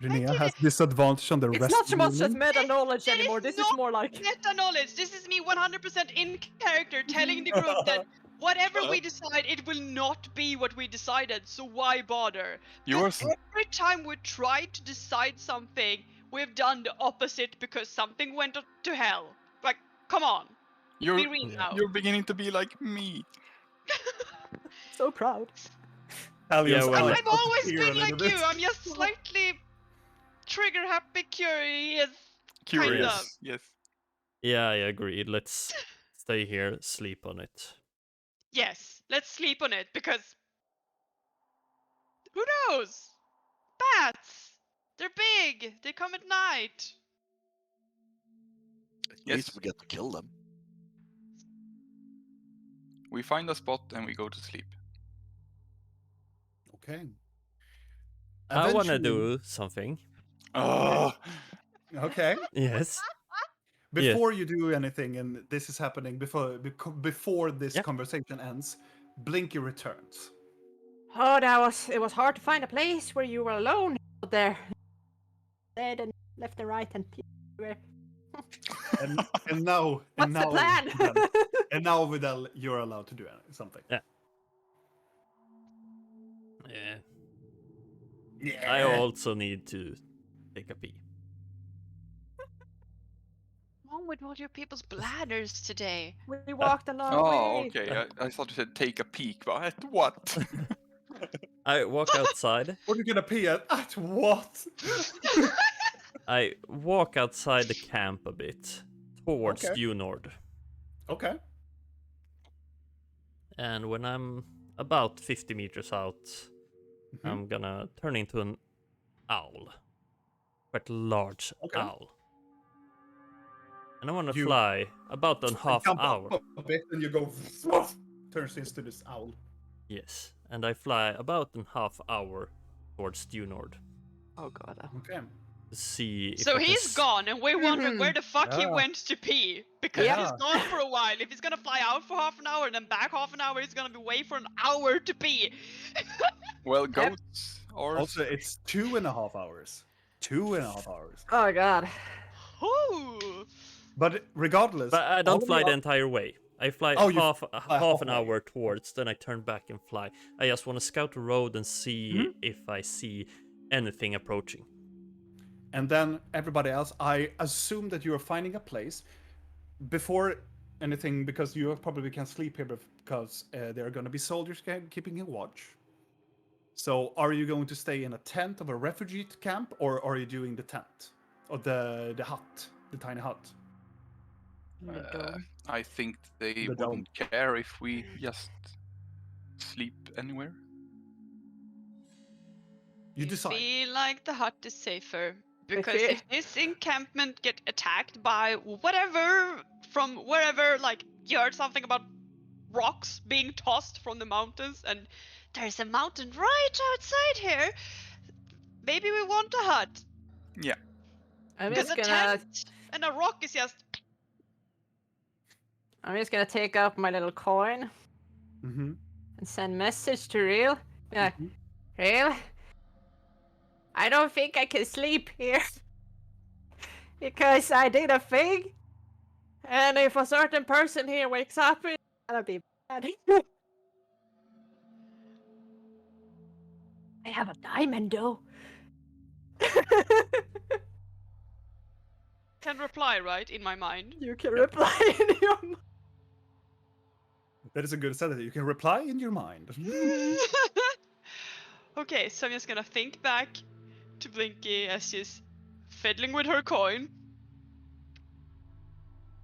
B: Linnea has disadvantage on the
D: It's
B: rest
D: not
B: of
D: so
B: the
D: much as
B: evening.
D: meta knowledge
F: That is
D: anymore. This is
F: not
D: more like
F: Meta knowledge. This is me 100% in character telling the group that whatever we decide, it will not be what we decided. So why bother?
A: Yours.
F: Every time we try to decide something, we've done the opposite because something went to hell. Like, come on.
A: You're
F: Be real now.
A: you're beginning to be like me.
D: so proud.
B: Alios
C: Yeah, well,
B: eyes
F: I've
B: start to
F: always
B: tear a
F: been
B: little
F: like
B: bit.
F: you. I'm just slightly trigger happy, curious.
A: Curious. Yes.
C: Yeah, I agree. Let's stay here, sleep on it.
F: Yes, let's sleep on it because who knows? Bats. They're big. They come at night.
E: At
A: Yes.
E: least we get to kill them.
A: We find a spot and we go to sleep.
B: Okay.
C: I want to
B: Eventually-
C: do something.
A: Oh,
B: Okay.
C: Yes.
B: Before you do anything, and this is happening before this
C: Yeah.
B: conversation ends, Blinky returns.
D: Oh, it was hard to find a place where you were alone out there. Dead and left and right and everywhere.
B: And now,
D: What's the plan?
B: Vidal, and now, Vidal, you're allowed to do something.
C: Yeah.
B: Yeah.
C: I also need to take a pee.
F: What's wrong with all your people's bladders today?
D: We walked a long
A: oh,
D: way.
A: okay. I thought you said take a peek, but at what?
C: I walk outside.
B: What are you gonna pee at? At what?
C: I walk outside the camp a bit towards
B: Okay.
C: Dewnord.
B: Okay.
C: And when I'm about 50 meters out,
B: Mm-hmm.
C: I'm gonna turn into an owl. Quite large
B: Okay.
C: owl. And I wanna
B: You-
C: fly about a half
B: Jump
C: hour.
B: up a bit, and you go. Turns into this owl.
C: Yes. And I fly about a half hour towards Dewnord
D: Oh god.
B: Okay.
C: to see if
F: So
C: I can
F: he's gone, and we're wondering where the fuck he
B: Yeah.
F: went to pee. Because
B: Yeah.
F: he's gone for a while. If he's gonna fly out for half an hour and then back half an hour, he's gonna be away for an hour to pee.
A: Well, goats are.
B: Also, it's 2.5 hours. 2.5 hours.
D: Oh god.
F: Ooh.
B: But regardless,
C: But I
B: all
C: don't
B: of
C: fly
B: you
C: the
B: are-
C: entire way. I fly
B: Oh, you
C: half
B: half
C: an
B: way.
C: hour towards, then I turn back and fly. I just want to scout the road and see
B: Mm-hmm.
C: if I see anything approaching.
B: And then everybody else, I assume that you are finding a place before anything, because you probably can't sleep here because there are going to be soldiers keeping a watch. So are you going to stay in a tent of a refugee camp, or are you doing the tent? Or the hut, the tiny hut?
D: In the dome.
A: I think they
B: The dome.
A: wouldn't care if we just sleep anywhere.
B: You decide.
F: Feel like the hut is safer. Because
D: feel-
F: if this encampment get attacked by whatever from wherever, like you heard something about rocks being tossed from the mountains, and there's a mountain right outside here. maybe we want a hut.
A: Yeah.
D: I'm
F: Because
D: just
F: a
D: gonna
F: tent and a rock is just.
D: take out my little coin
B: Mm-hmm.
D: and send message to Real. Yeah,
B: Mhm.
D: Real. I don't think I can sleep here because I did a thing, and if a certain person here wakes up, it's gonna be bad. I have a diamond though.
F: Can reply, right? In my mind.
D: You can reply in your mind.
B: That is a good strategy. You can reply in your mind.
F: Okay, so I'm just gonna think back to Blinky as she's fiddling with her coin.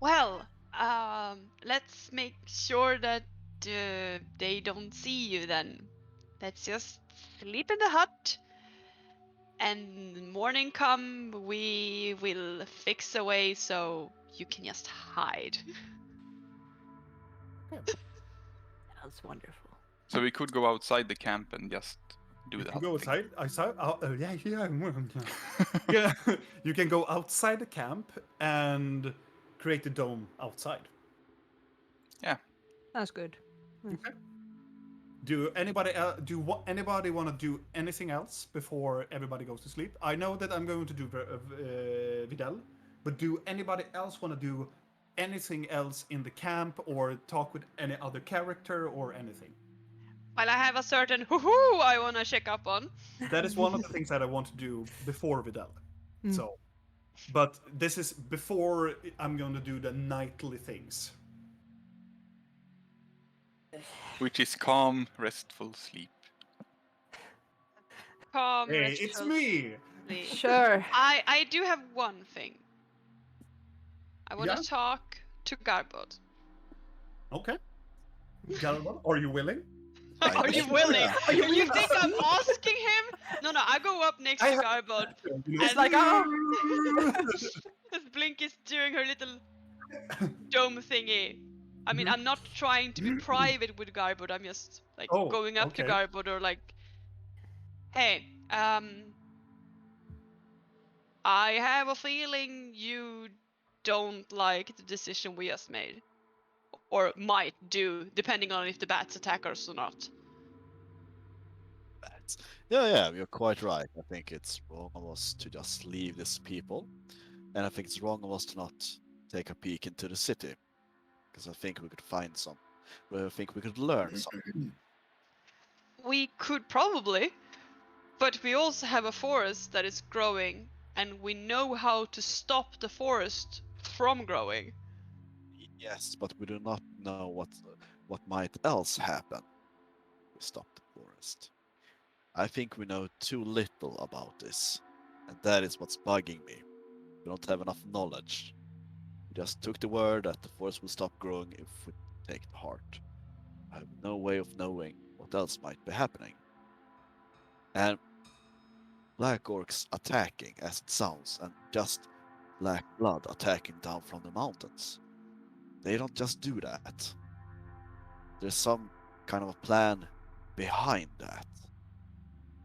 F: Well, let's make sure that they don't see you then. Let's just sleep in the hut, and morning come, we will fix a way so you can just hide.
D: That's wonderful.
A: So we could go outside the camp and just do
B: You
A: that.
B: can go outside. Yeah. You can go outside the camp and create a dome outside.
D: That's good.
B: Okay. Anybody want to do anything else before everybody goes to sleep? I know that I'm going to do Vidal, but do anybody else want to do anything else in the camp or talk with any other character or anything?
F: While I have a certain hoo-hoo I wanna check up on.
B: That is one of the things that I want to do before Vidal.
D: Mm.
B: So, but this is before I'm going to do the nightly things.
A: Which is calm, restful sleep.
F: Calm,
B: Hey, it's
F: restful
B: me.
F: sleep.
D: Sure.
F: I do have one thing. I want to
B: Yeah?
F: talk to Garbod.
B: Okay. Garabon, are you willing?
E: I
F: Are you
E: guess,
F: willing?
E: yeah.
B: Are you
F: And you
B: willing?
F: think I'm asking him? No, I go up next
B: I
F: to
B: have-
F: Garbod
B: It's
D: like, oh.
F: as Blink is doing her little dome thingy. I mean,
B: Mhm.
F: I'm not trying to be private with Garbod. I'm just like
B: Oh,
F: going up to
B: okay.
F: Garbod or like, hey, I have a feeling you don't like the decision we just made. Or might do, depending on if the bats attack us or not.
E: Yeah, you're quite right. I think it's wrong of us to just leave these people. And I think it's wrong of us to not take a peek into the city. Because I think we could find some. I think we could learn something.
F: We could probably, but we also have a forest that is growing, and we know how to stop the forest from growing.
E: Yes, but we do not know what might else happen if we stop the forest. I think we know too little about this. And that is what's bugging me. We don't have enough knowledge. We just took the word that the forest will stop growing if we take the heart. I have no way of knowing what else might be happening. And black orcs attacking, as it sounds, and just black blood attacking down from the mountains. They don't just do that. There's some kind of a plan behind that.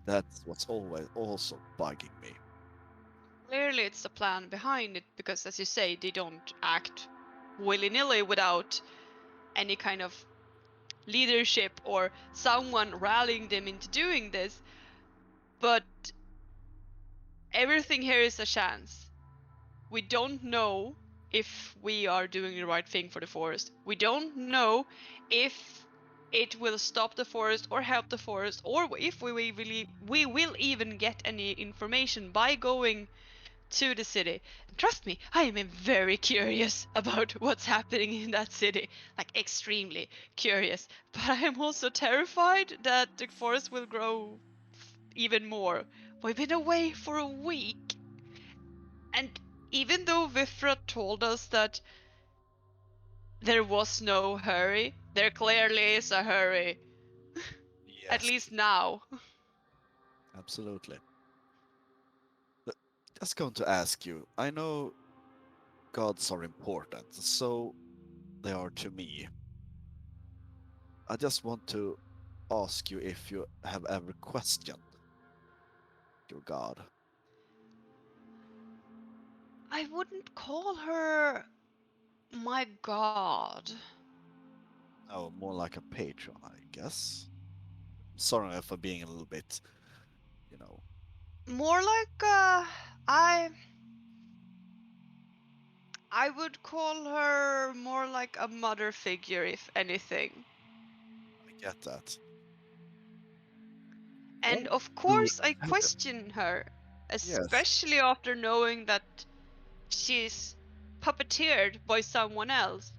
E: That's what's always also bugging me.
F: Clearly, it's the plan behind it, because as you say, they don't act willy-nilly without any kind of leadership or someone rallying them into doing this. But everything here is a chance. We don't know if we are doing the right thing for the forest. We don't know if it will stop the forest or help the forest, or if we will even get any information by going to the city. And trust me, I am very curious about what's happening in that city, like extremely curious. But I am also terrified that the forest will grow even more. We've been away for a week, and even though Vifra told us that there was no hurry, there clearly is a hurry. At
E: Yes,
F: least now.
E: absolutely. But just going to ask you, I know gods are important, so they are to me. I just want to ask you if you have ever questioned your god?
F: I wouldn't call her my god.
E: Oh, more like a patron, I guess. Sorry for being a little bit, you know.
F: More like I would call her more like a mother figure, if anything.
E: I get that.
F: And of
B: Ooh,
F: course, I question her,
E: Yes.
F: especially after knowing that she's puppeteered by someone else,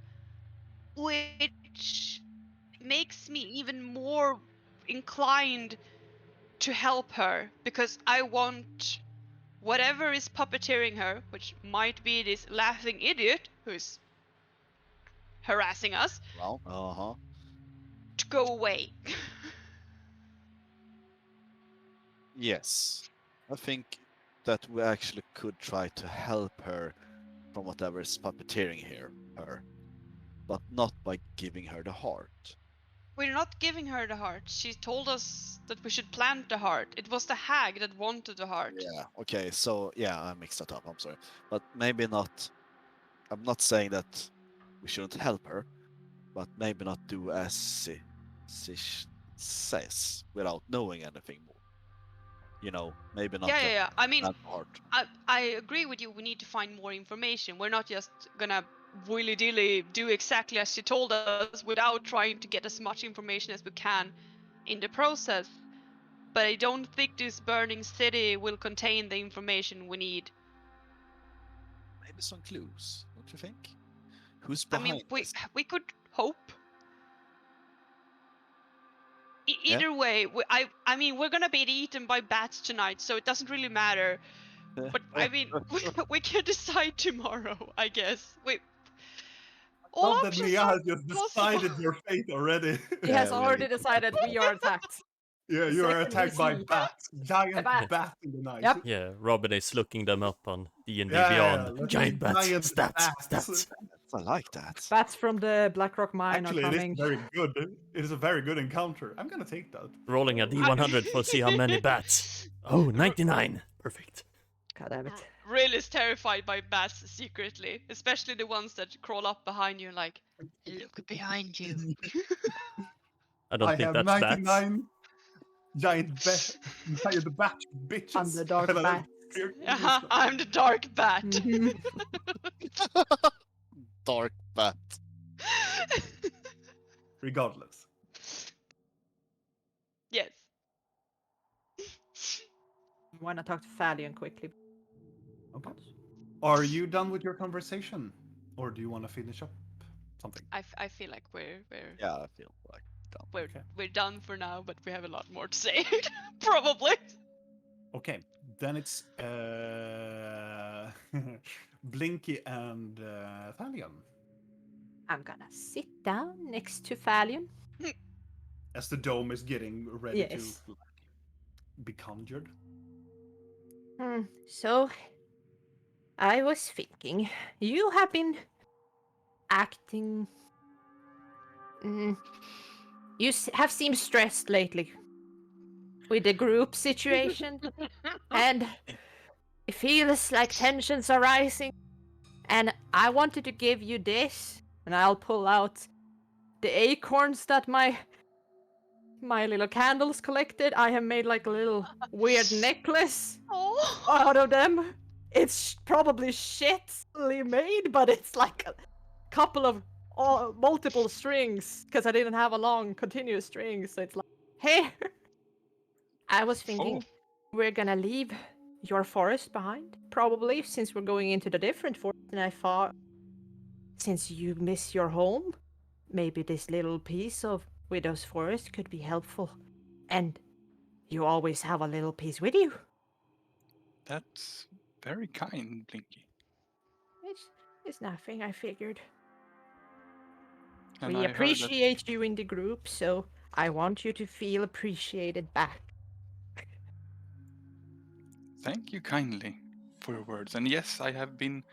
F: which makes me even more inclined to help her because I want whatever is puppeteering her, which might be this laughing idiot who's harassing us,
E: Well, uh-huh.
F: to go away.
E: Yes. I think that we actually could try to help her from whatever is puppeteering her, but not by giving her the heart.
F: We're not giving her the heart. She told us that we should plant the heart. It was the hag that wanted the heart.
E: Yeah, okay, so yeah, I mixed that up, I'm sorry. But maybe not, I'm not saying that we shouldn't help her, but maybe not do as she says without knowing anything more. You know, maybe not just
F: Yeah. I mean,
E: plant the heart.
F: I agree with you. We need to find more information. We're not just gonna willy dilly do exactly as she told us without trying to get as much information as we can in the process. But I don't think this burning city will contain the information we need.
E: Maybe some clues, don't you think? Who's
F: I mean,
E: behind this?
F: we could hope.
E: Yeah?
F: Either way, I mean, we're gonna be eaten by bats tonight, so it doesn't really matter. But I mean, we can decide tomorrow, I guess. Wait, all
B: Love that
F: options
B: Mia
F: are
B: has just
F: possible.
B: decided your fate already.
D: He has
E: Yeah,
D: already
E: really.
D: decided we are attacked.
B: Yeah,
D: The
B: you are
D: second we
B: attacked by
D: see
B: bats. Giant
D: bat.
B: bats in the night.
D: Yep.
C: Yeah, Robin is looking them up on D&D
B: Yeah.
C: Beyond.
B: Let's
C: Giant
B: make
C: bats,
B: giant
C: stats,
B: bats.
C: stats.
E: I like that.
D: Bats from the Blackrock mine
B: Actually,
D: are
B: it is
D: coming.
B: very good. It is a very good encounter. I'm gonna take that.
C: Rolling a D100 for see how many bats. Oh, 99. Perfect.
D: God damn it.
F: Rill is terrified by bats secretly, especially the ones that crawl up behind you and like, look behind you.
C: I don't
B: I
C: think
B: have
C: that's bats.
B: 99 giant bat bitches.
D: I'm the dark
B: And I
D: bat.
B: fear-
F: I'm the dark bat.
D: Mhm.
E: Dark bat.
B: Regardless.
F: Yes.
D: Why not talk to Thalion quickly?
B: Okay. Are you done with your conversation? Or do you want to finish up something?
F: I feel like we're
E: Yeah, I feel like dumb.
B: Okay.
F: we're done for now, but we have a lot more to say. Probably.
B: Okay, then it's Blinky and Thalion.
D: I'm gonna sit down next to Thalion.
B: As the dome is getting ready
D: Yes.
B: to be conjured.
D: So, I was thinking, you have been acting. You have seemed stressed lately with the group situation, and it feels like tensions are rising. And I wanted to give you this, and I'll pull out the acorns that my little candles collected. I have made like a little weird necklace
F: Oh.
D: out of them. It's probably shittily made, but it's like a couple of multiple strings because I didn't have a long continuous string. So it's like, hey, I was thinking we're gonna leave your forest behind, probably since we're going into the different forest. And I thought, since you miss your home, maybe this little piece of Widow's Forest could be helpful. And you always have a little piece with you.
A: That's very kind, Blinky.
D: It's nothing, I figured.
A: And
D: We
A: I heard that.
D: appreciate you in the group, so I want you to feel appreciated back.
A: Thank you kindly for your words. And yes, I have been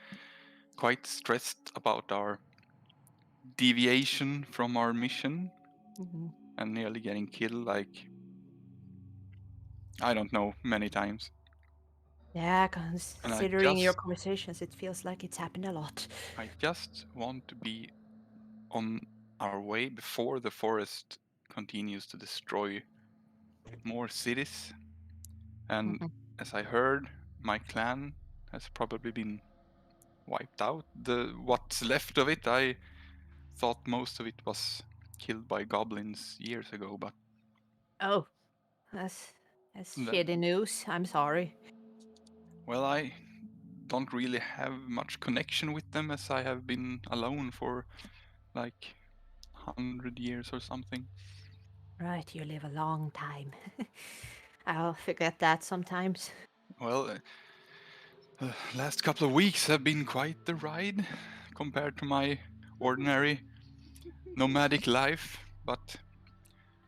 A: quite stressed about our deviation from our mission and nearly getting killed, like, I don't know, many times.
D: Yeah, considering your conversations, it feels like it's happened a lot.
A: I just want to be on our way before the forest continues to destroy more cities. And
D: Mhm.
A: as I heard, my clan has probably been wiped out. What's left of it, I thought most of it was killed by goblins years ago, but
D: Oh, that's
A: that,
D: shitty news. I'm sorry.
A: well, I don't really have much connection with them as I have been alone for like 100 years or something.
D: Right, you live a long time. I'll forget that sometimes.
A: Well, last couple of weeks have been quite the ride compared to my ordinary nomadic life, but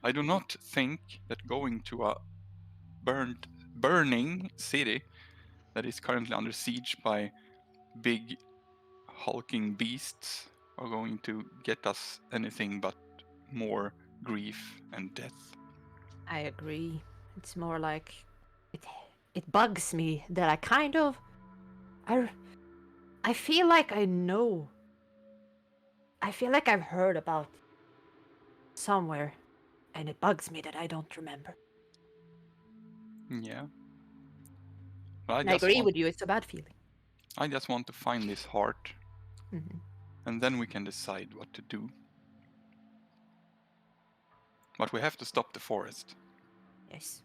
A: I do not think that going to a burning city that is currently under siege by big hulking beasts are going to get us anything but more grief and death.
D: I agree. It's more like it it bugs me that I kind of I I feel like I know. I feel like I've heard about somewhere and it bugs me that I don't remember.
A: Yeah. But
D: And I agree with you, it's a bad feeling.
A: I just want to find this heart,
D: Mhm.
A: and then we can decide what to do. But we have to stop the forest.
D: Yes.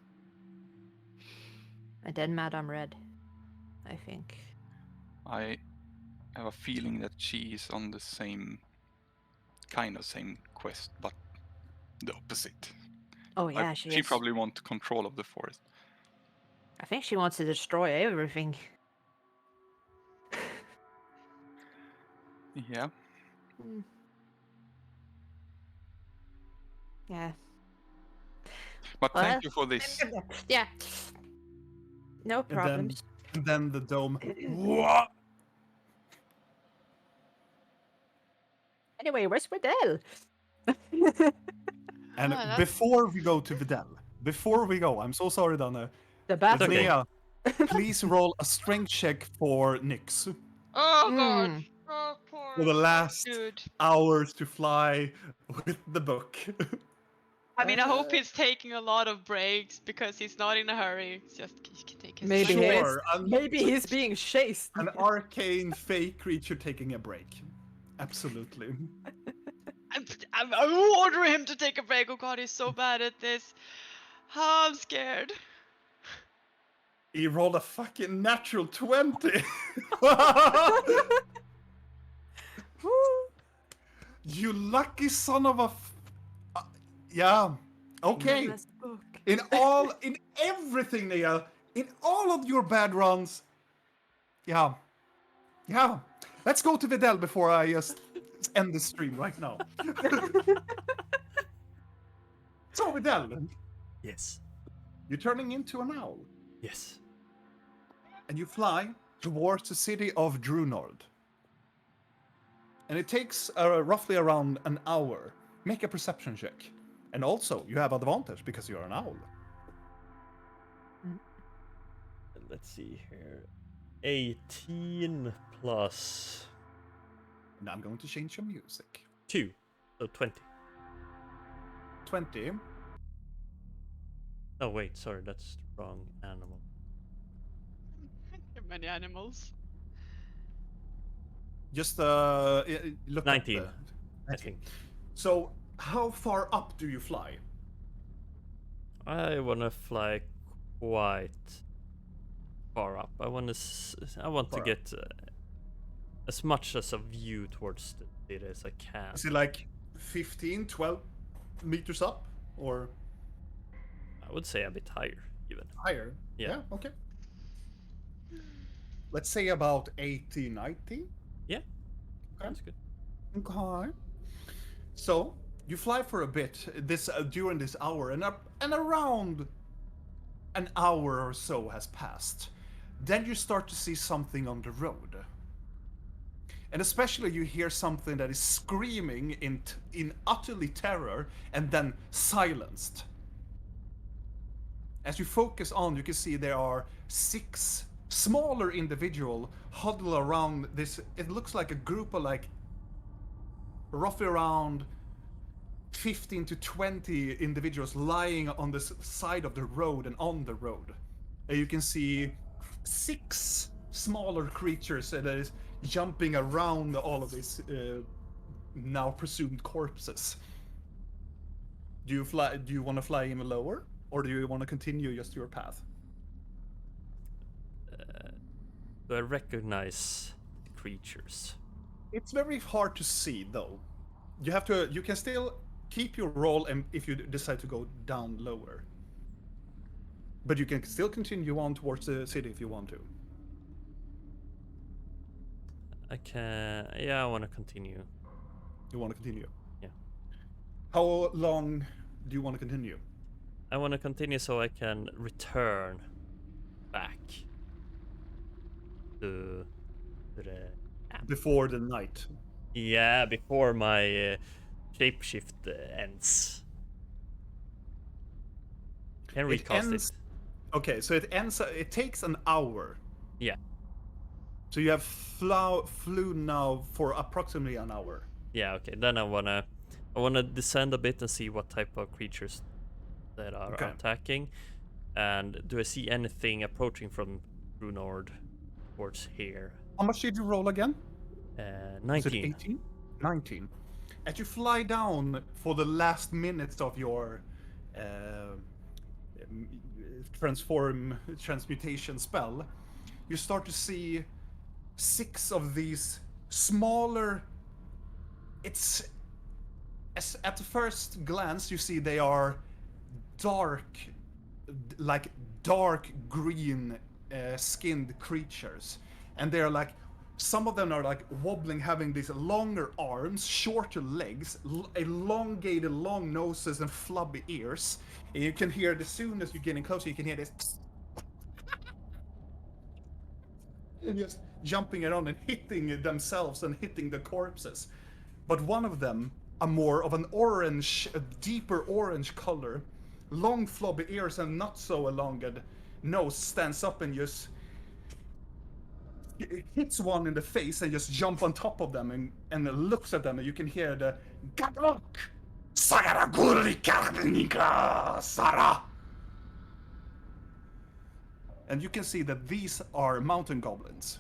D: And then Madame Red, I think.
A: I have a feeling that she is on the same quest, but the opposite.
D: Oh yeah, she
A: She
D: is.
A: probably wants control of the forest.
D: I think she wants to destroy everything.
A: Yeah.
D: Mm. Yeah.
A: But
D: Well,
A: thank you for this.
D: yeah. No
B: And
D: problems.
B: then the dome. What?
D: Anyway, where's Riddell?
B: And
F: Ah, that's-
B: before we go to Videl, before we go, I'm so sorry, Dana.
D: The
B: But
D: bathroom.
C: okay.
B: Nia, please roll a strength check for Nyx
F: Oh god.
D: Mm.
F: Oh poor
B: for the last
F: dude.
B: hours to fly with the book.
F: I mean, I hope he's taking a lot of breaks because he's not in a hurry. Just he can take his
D: Maybe
F: time.
D: he is.
B: Sure,
D: Maybe he's being chased.
B: an arcane fake creature taking a break. Absolutely.
F: I order him to take a break. Oh god, he's so bad at this. Oh, I'm scared.
B: He rolled a fucking natural 20. You lucky son of a. Yeah. Okay.
D: Yes, book.
B: In everything, Nia, in all of your bad runs. Yeah. Yeah. Let's go to Videl before I just end the stream right now. So, Videl,
C: Yes.
B: you're turning into an owl.
C: Yes.
B: And you fly towards the city of Dewnord. And it takes roughly around an hour. Make a perception check. And also, you have advantage because you're an owl.
C: Let's see here. 18 plus
B: And I'm going to change your music.
C: 2. So 20.
B: 20.
C: Oh, wait. Sorry. That's the wrong animal.
F: Many animals.
B: Just look
C: 19,
B: up
C: I think.
B: So, how far up do you fly?
C: I want to fly quite far up. I want to
B: Far up.
C: get as much as a view towards the city as I can.
B: Is it like 15, 12 meters up? Or
C: I would say a bit higher, even.
B: higher?
C: Yeah.
B: Okay. Let's say about 80, 90.
C: Yeah.
B: Okay.
C: That's good.
B: Okay. So you fly for a bit during this hour, and around an hour or so has passed. Then you start to see something on the road, and especially you hear something that is screaming in utterly terror, and then silenced. As you focus on, you can see there are 6 smaller individual huddle around this. It looks like a group of like roughly around 15 to 20 individuals lying on the side of the road and on the road. And you can see 6 smaller creatures that is jumping around all of these now presumed corpses. Do you want to fly even lower, or do you want to continue just your path?
C: Do I recognize the creatures?
B: It's very hard to see, though. You can still keep your roll, and if you decide to go down lower, but you can still continue on towards the city if you want to.
C: I can. Yeah, I want to continue.
B: You want to continue?
C: Yeah.
B: How long do you want to continue?
C: I want to continue so I can return back to the.
B: Before the night.
C: Yeah, before my shapeshift ends. Can recast it.
B: Okay, so it ends. It takes an hour.
C: Yeah.
B: So you have flew now for approximately an hour.
C: Yeah. Okay. Then I wanna descend a bit and see what type of creatures that are
B: Okay.
C: attacking, and do I see anything approaching from Dewnord towards here?
B: How much did you roll again? Was it
C: 19.
B: 18? 19. As you fly down for the last minutes of your transmutation spell, you start to see 6 of these smaller. At the first glance, you see they are dark green skinned creatures, and they're like, some of them are like wobbling, having these longer arms, shorter legs, elongated long noses, and flubby ears. And you can hear, as soon as you're getting closer, you can hear this and just jumping around and hitting themselves and hitting the corpses. But one of them, a more of an orange, a deeper orange color, long flubby ears and not so elongated nose, stands up and just hits one in the face and just jump on top of them and looks at them, and you can hear the Gadok Sagaraguri Karnika Sara. And you can see that these are mountain goblins.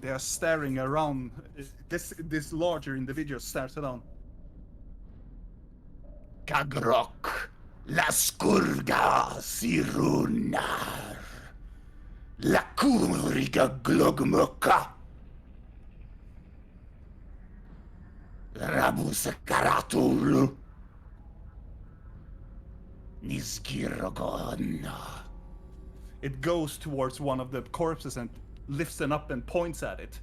B: They are staring around. This larger individual stares around. Kagrok Laskurga Sirunar Lakuriga Glogmuka Rabusakaratul Niskirogona. It goes towards one of the corpses and lifts it up and points at it.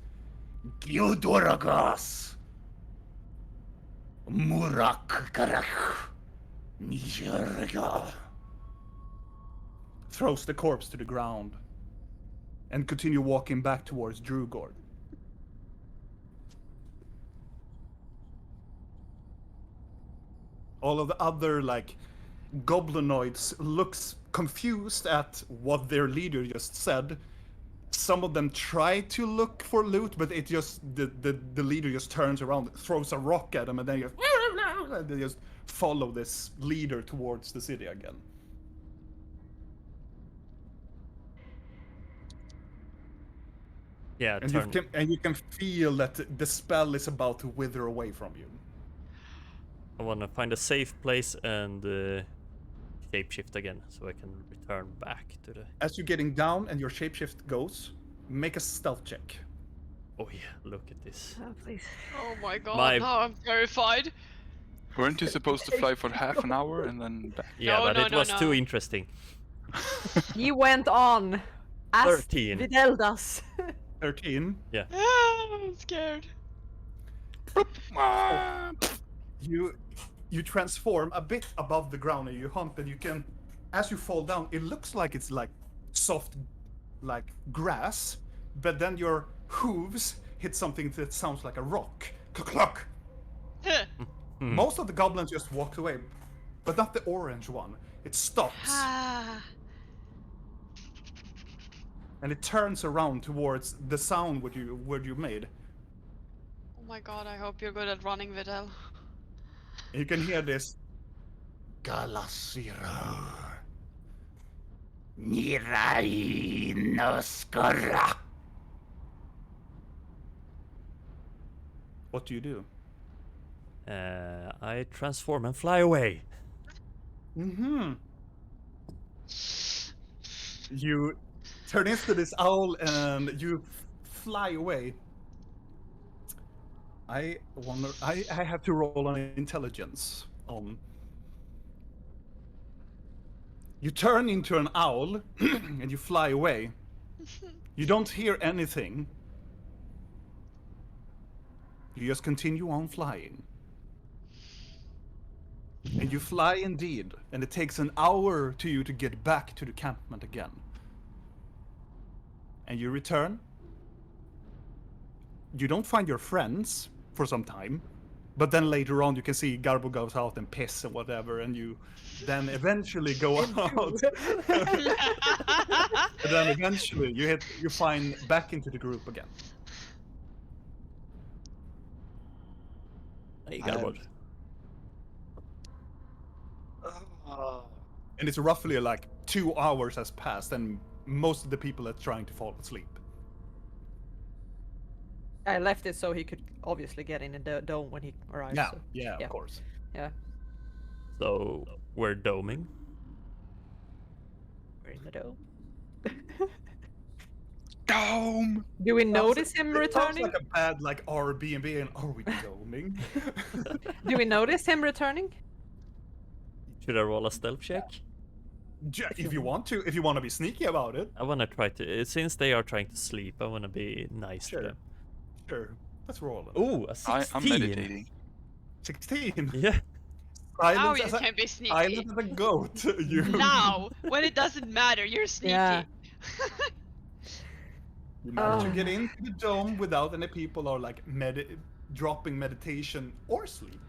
B: Gyudoragas Murak Karak Nijeriga. Throws the corpse to the ground and continue walking back towards Drugord. All of the other goblinoids looks confused at what their leader just said. Some of them try to look for loot, but it just the leader just turns around, throws a rock at them, and then they just follow this leader towards the city again.
C: Yeah,
B: And you can feel that the spell is about to wither away from you.
C: I want to find a safe place and shapeshift again, so I can return back to the.
B: As you're getting down and your shapeshift goes, make a stealth check.
C: Oh yeah, look at this.
D: Oh, please.
F: Oh my god,
C: My-
F: now I'm terrified.
A: Weren't you supposed to fly for half an hour and then back?
C: Yeah,
F: No,
C: but
F: no,
C: it
F: no,
C: was too
F: no.
C: interesting.
D: He went on. As
C: 13.
D: Videl does.
B: 13.
C: Yeah.
F: I'm scared.
B: You transform a bit above the ground and you hump, and you can, as you fall down, it looks like it's like soft grass, but then your hooves hit something that sounds like a rock. Cluck. Most of the goblins just walked away, but not the orange one. It stops.
F: Ah.
B: and it turns around towards the sound what you made.
F: Oh my god, I hope you're good at running, Videl.
B: And you can hear this. Galasiro. Nirai noskora. What do you do?
C: I transform and fly away.
B: Mm-hmm. You turn into this owl and you fly away. I wonder. I have to roll on intelligence. You turn into an owl and you fly away. You don't hear anything. You just continue on flying. And you fly indeed, and it takes an hour to you to get back to the campment again. And you return. You don't find your friends for some time, but then later on you can see Garbo goes out and piss and whatever, and you then eventually go out. And then eventually you find back into the group again.
C: Hey, Garbod.
B: And it's roughly like 2 hours has passed, and most of the people are trying to fall asleep.
D: I left it so he could obviously get in the dome when he arrives.
B: Yeah,
D: so-
B: yeah,
D: yeah.
B: of course.
D: Yeah,
C: So we're doming.
D: we're in the dome.
A: Dome!
D: Do we notice him
B: It sounds
D: returning?
B: like a bad like Airbnb, and are we doming?
D: Do we notice him returning?
C: Should I roll a stealth check?
B: If you want to be sneaky about it,
C: I want to try to. Since they are trying to sleep, I want to be nice
B: Sure.
C: to them.
B: sure. Let's roll it.
C: Ooh, a 16.
A: I'm meditating.
B: 16.
C: Yeah.
F: Now
B: Silence
F: you
B: as a,
F: can be sneaky.
B: silent as a goat. You
F: Now, when it doesn't matter, you're sneaky.
D: Yeah.
B: You manage to
D: Oh.
B: get into the dome without any people or like dropping meditation or sleep.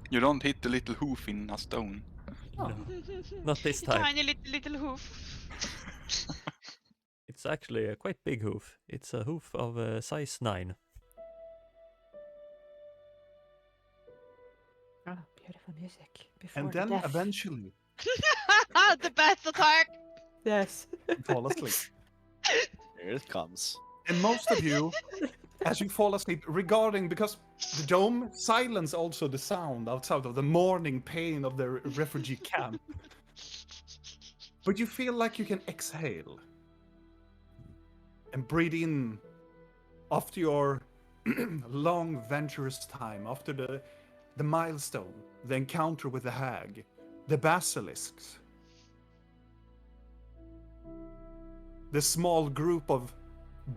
A: You don't hit the little hoof in a stone.
C: No, not this time.
F: Tiny little hoof.
C: It's actually a quite big hoof. It's a hoof of size 9.
D: Oh, beautiful music. Before
B: And
D: the
B: then
D: death.
B: eventually
F: The best attack.
D: Yes.
B: you fall asleep.
E: Here it comes.
B: And most of you, as you fall asleep, regarding because the dome silence also the sound outside of the morning pain of the refugee camp. But you feel like you can exhale and breathe in after your long, venturous time, after the milestone, the encounter with the hag, the basilisks, the small group of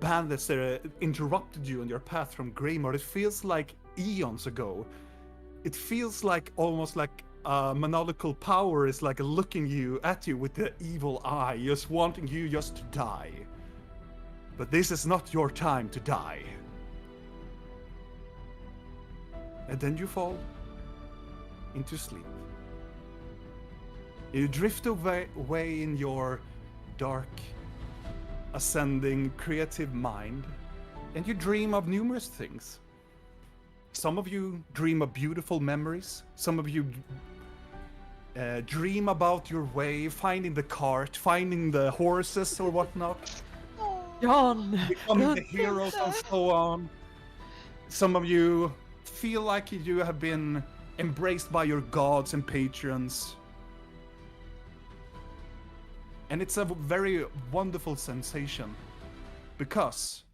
B: bandits that interrupted you on your path from Greymore. It feels like eons ago. It feels like almost like monolical power is like looking at you with the evil eye, just wanting you just to die. But this is not your time to die. And then you fall into sleep. You drift away in your dark, ascending, creative mind, and you dream of numerous things. Some of you dream of beautiful memories. Some of you dream about your way, finding the cart, finding the horses or whatnot,
D: John!
B: becoming the heroes and so on. Some of you feel like you have been embraced by your gods and patrons. And it's a very wonderful sensation because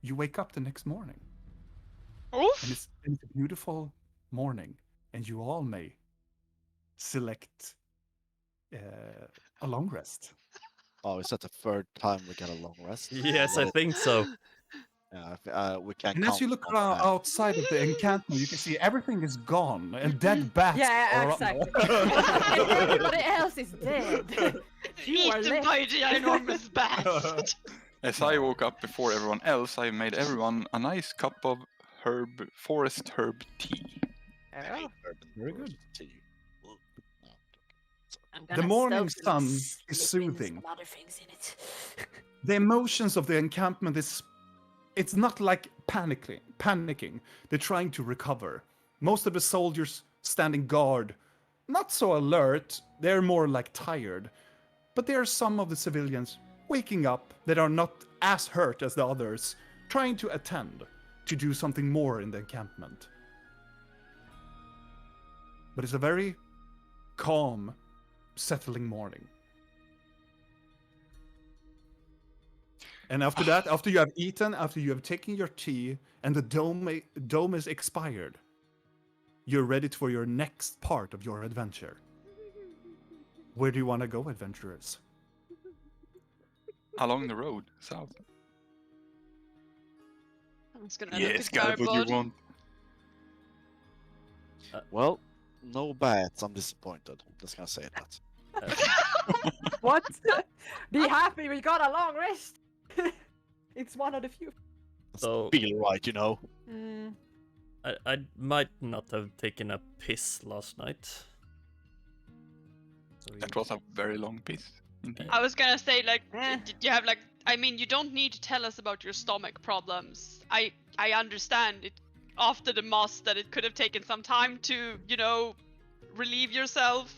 B: you wake up the next morning.
F: Oof.
B: And it's a beautiful morning, and you all may select a long rest.
E: Oh, is that the third time we get a long rest?
C: Yes, I think so.
E: Yeah, we can.
B: And as you look around outside of the encampment, you can see everything is gone, and dead bats
D: Yeah,
B: are
D: exactly. And everybody else is dead. You are
F: Eaten
D: left.
F: by the enormous bat.
A: As I woke up before everyone else, I made everyone a nice cup of forest herb tea.
D: Oh.
B: Very good.
E: Tea.
D: I'm
B: The
D: gonna
B: morning
D: soak
B: sun
D: this
B: is
D: slip in
B: soothing.
D: some other things in it.
B: The emotions of the encampment is, it's not like panicking. They're trying to recover. Most of the soldiers standing guard, not so alert, they're more like tired. But there are some of the civilians waking up that are not as hurt as the others, trying to attend to do something more in the encampment. But it's a very calm, settling morning. And after that, after you have eaten, after you have taken your tea, and the dome is expired, you're ready for your next part of your adventure. Where do you want to go, adventurers?
A: Along the road, south.
F: I'm just gonna look
A: Yes,
F: at
A: got what you
F: Cardboard.
A: want.
E: Well, no bats. I'm disappointed. Just gonna say that.
D: What? Be happy, we got a long rest. It's one of the few.
C: So
E: Feel right, you know.
D: Mm,
C: I might not have taken a piss last night. So
A: That was a very long piece. Indeed.
F: I was gonna say, like,
D: Eh.
F: did you have, like, I mean, you don't need to tell us about your stomach problems. I understand it after the moss that it could have taken some time to, you know, relieve yourself.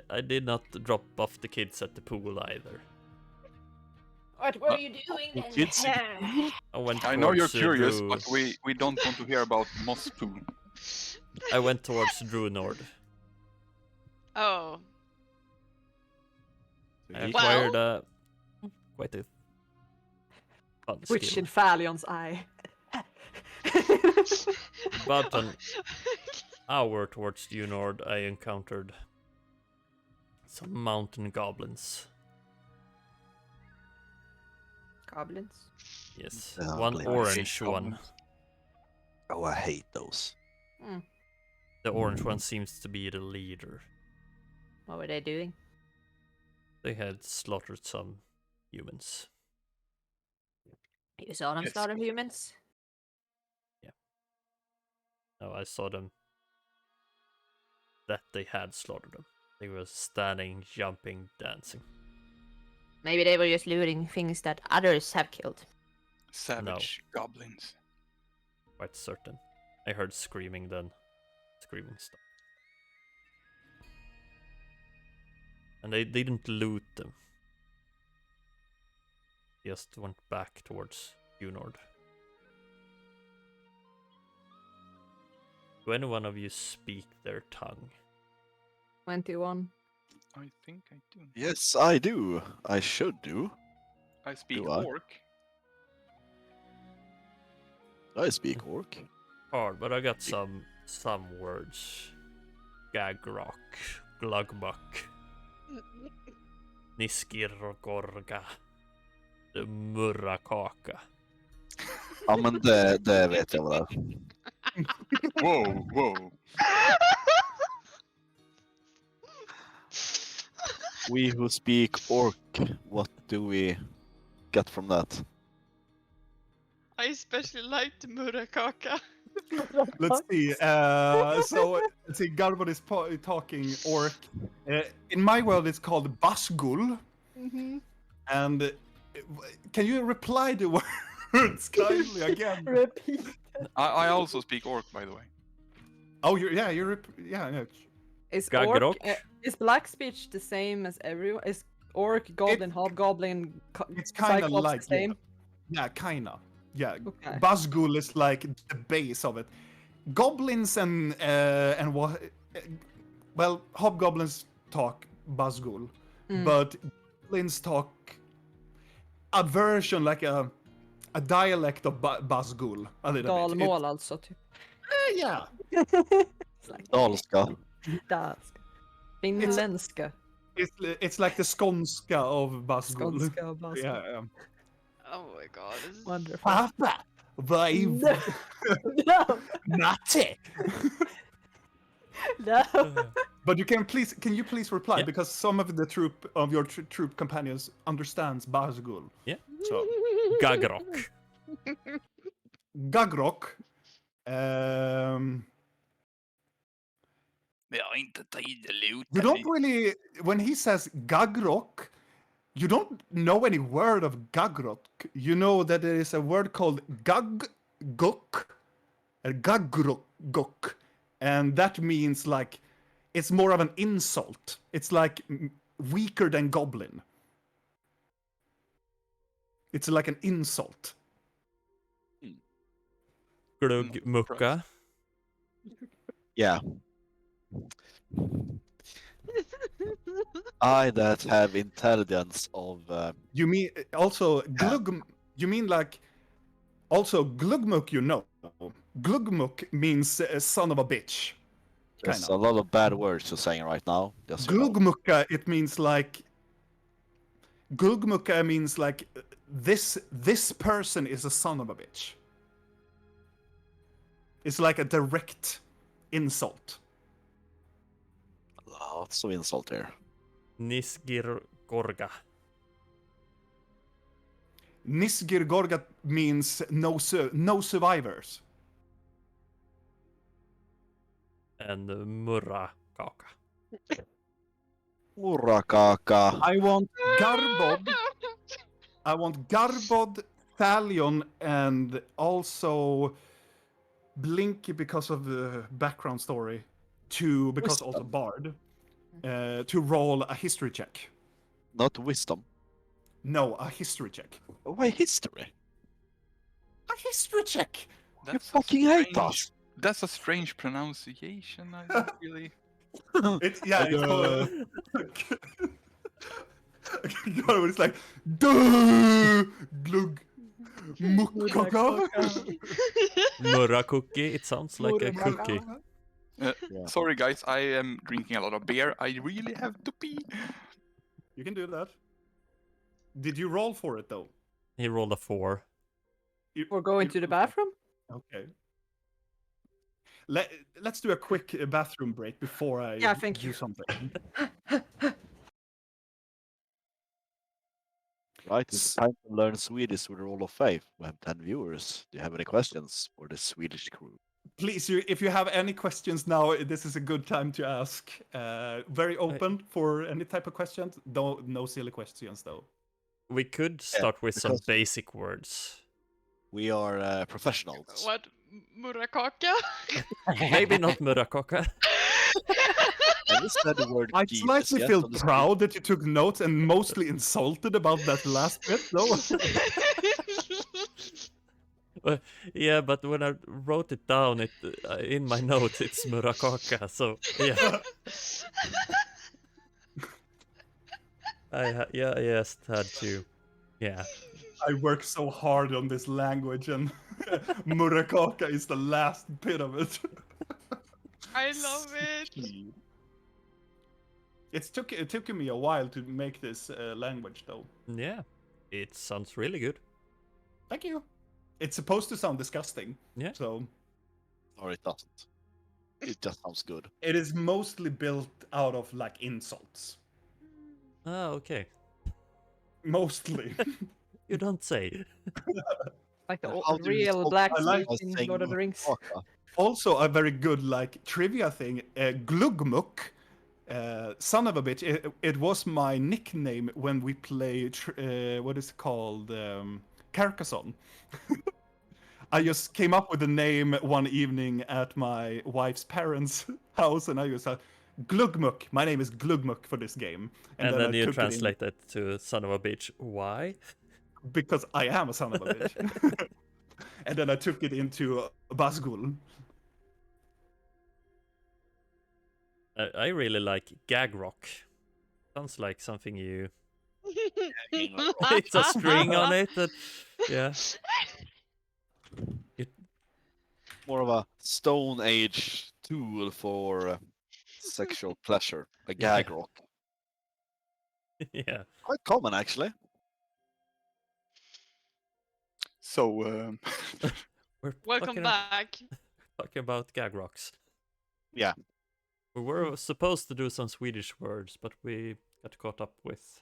C: I did not drop off the kids at the pool either.
D: what were you doing then?
E: kids
C: I went
A: I know you're
C: towards,
A: curious,
C: Drew.
A: but we don't want to hear about moss poo.
C: I went towards Dewnord.
F: Oh.
C: I
E: Well-
C: acquired quite a fun
D: Which
C: skill.
D: in Falion's eye.
C: About an hour towards Dewnord, I encountered some mountain goblins.
D: Goblins.
C: Yes,
E: Oh,
C: one
E: blame
C: orange
A: it.
C: one.
E: Oh, I hate those.
C: The orange one seems to be the leader.
D: What were they doing?
C: They had slaughtered some humans.
D: You saw them
A: Yes.
D: slaughter humans?
C: No, I saw them. That they had slaughtered them. They were standing, jumping, dancing.
D: Maybe they were just looting things that others have killed.
A: Savage goblins.
C: Quite certain. I heard screaming then. Screaming stopped. And they didn't loot them. Just went back towards Dewnord. Do any one of you speak their tongue?
D: 21.
A: I think I do.
E: Yes, I do. I should do.
A: I speak
E: Do I?
A: orc.
E: I speak orc.
C: Hard, but I got some words. Gagrok, Glugbuck, Niskirgorga, the Murrakaka.
E: Ja, men det vet jag vad det är.
A: Whoa, whoa.
E: We who speak orc, what do we get from that?
F: I especially like the murakaka.
B: Let's see. So let's see. Garbod is talking orc. In my world, it's called Basgul. And can you reply the words kindly again?
D: Repeat.
A: I also speak orc, by the way.
B: Oh, yeah. No.
D: Is
C: Gagrok?
D: orc, is black speech the same as everyone? Is orc, goblin, hobgoblin,
B: It's kind of
D: cyclops
B: like
D: the same?
B: Yeah, kinda. Yeah,
D: Okay.
B: Basgul is like the base of it. Goblins and what? Well, hobgoblins talk Basgul, but goblins talk a version like a dialect of Basgul. A little bit.
D: Dalmål alltså, typ.
B: Yeah.
D: It's like
E: Dalska.
D: dansk. Finländska.
B: It's like the skånska of Basgul.
D: Skånska och baska.
B: Yeah.
F: Oh my god. This is...
D: Wonderful.
B: Pappa, vad
D: No. No.
B: Natte?
D: No.
B: But can you please reply
C: Yeah.
B: because some of the your troop companions understands Basgul.
C: Yeah.
B: So
C: Gagrok.
B: Gagrok.
A: Vi har inte tid att luta.
B: You don't really, when he says gagrok, you don't know any word of gagrok. You know that there is a word called gaggok, or gagrok, and that means like, it's more of an insult. It's like weaker than goblin. It's like an insult.
C: Glugmucka.
E: Yeah. I that have intelligence of
B: You mean also glug? You mean like also glugmuk? You know, glugmuk means son of a bitch.
E: there's
B: Kind
E: a
B: of.
E: lot of bad words you're saying right now. Just so you know.
B: Glugmuka, it means like glugmuka means like this person is a son of a bitch. It's like a direct insult.
E: Lots of insult here.
C: Nisgirgorga.
B: Nisgirgorga means no survivors.
C: And Murrakaka.
E: Murakaka.
B: I want Garbod. I want Garbod, Thalion, and also Blink because of the background story. Because also
E: Wisdom.
B: Bard. To roll a history check.
E: Not wisdom.
B: No, a history check.
E: Why history?
B: A history check!
E: You
A: That's a
E: fucking hate
A: strange-
E: us.
A: That's a strange pronunciation. I don't really.
B: It's called. God, it's like duh, glug, mukkaka.
C: Murrakuki. It sounds like a cookie.
E: Yeah.
A: Sorry, guys. I am drinking a lot of beer. I really have to pee.
B: You can do that. Did you roll for it though?
C: He rolled a 4.
D: We're going to the bathroom?
B: Okay. Let's do a quick bathroom break before I
D: Yeah, thank
B: do
D: you.
B: something.
E: Right, it's time to learn Swedish with a roll of faith. We have 10 viewers. Do you have any questions for the Swedish crew?
B: Please, if you have any questions now, this is a good time to ask. Very open for any type of questions. No silly questions though.
C: We could start with some
E: because-
C: basic words.
E: We are professionals.
F: What? Murakaka?
C: Maybe not Murrakaka.
E: Have you said the word
B: I
E: Jesus
B: slightly
E: yet
B: feel
E: on the
B: proud that you took notes and mostly insulted about that last bit, though.
C: Yeah, but when I wrote it down, in my notes it's Murrakaka. So yeah, I just had to. Yeah,
B: I work so hard on this language, and Murakaka is the last bit of it.
F: I love it.
B: It took me a while to make this language, though.
C: yeah, it sounds really good.
B: Thank you. It's supposed to sound disgusting.
C: Yeah.
B: So
E: Or it doesn't. It just sounds good.
B: it is mostly built out of like insults.
C: Ah, okay.
B: Mostly.
C: You don't say.
D: Like the
E: How do you
D: real
E: stop-
D: blacksmith
B: like
D: in
E: saying
D: Lord of the Rings.
E: Murakaka?
B: Also, a very good like trivia thing. Glugmuk, son of a bitch. It was my nickname when we played. What is it called? Carcassonne. I just came up with the name one evening at my wife's parents' house, and I just said, Glugmuk. My name is Glugmuk for this game.
C: And then
B: I
C: you
B: took it in
C: translate it to son of a bitch. Why?
B: because I am a son of a bitch. And then I took it into Basgul.
C: I really like gag rock. Sounds like something you. It's a string on it. Yeah.
E: More of a Stone Age tool for sexual pleasure. A gag rock.
C: Yeah.
E: Quite common, actually.
A: So,
C: We're
F: Welcome
C: talking,
F: back.
C: talking about gag rocks.
E: Yeah.
C: We were supposed to do some Swedish words, but we got caught up with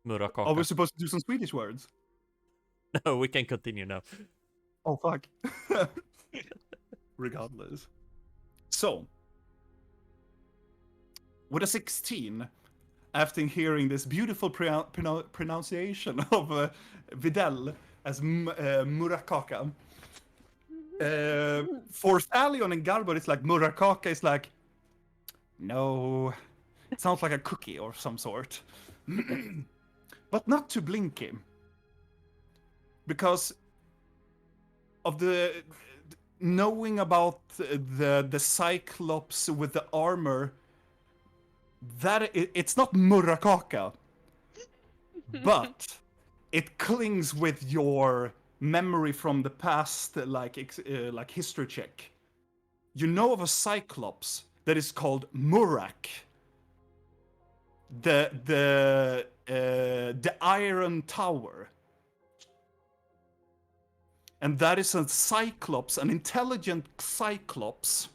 C: Murakaka.
B: Are we supposed to do some Swedish words?
C: No, we can continue now.
B: Oh, fuck. Regardless. So, with a 16, after hearing this beautiful pronunciation of Videl as Murakaka. For Thalion and Garbor, it's like Murakaka is like, no, it sounds like a cookie or some sort. But not to Blinky. Because of the knowing about the Cyclops with the armor, that it's not Murakaka, but it clings with your memory from the past, like history check. You know of a Cyclops that is called Murak, the Iron Tower, and that is a Cyclops, an intelligent Cyclops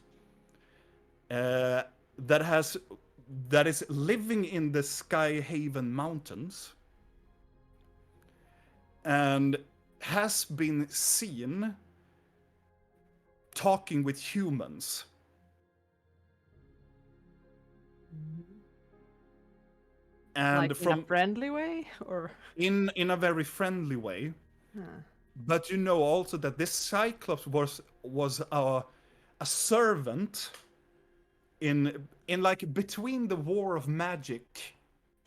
B: that is living in the Skyhaven Mountains and has been seen talking with humans. And
D: like
B: from
D: in a friendly way, or
B: in a very friendly way. But you know also that this Cyclops was a servant in like between the War of Magic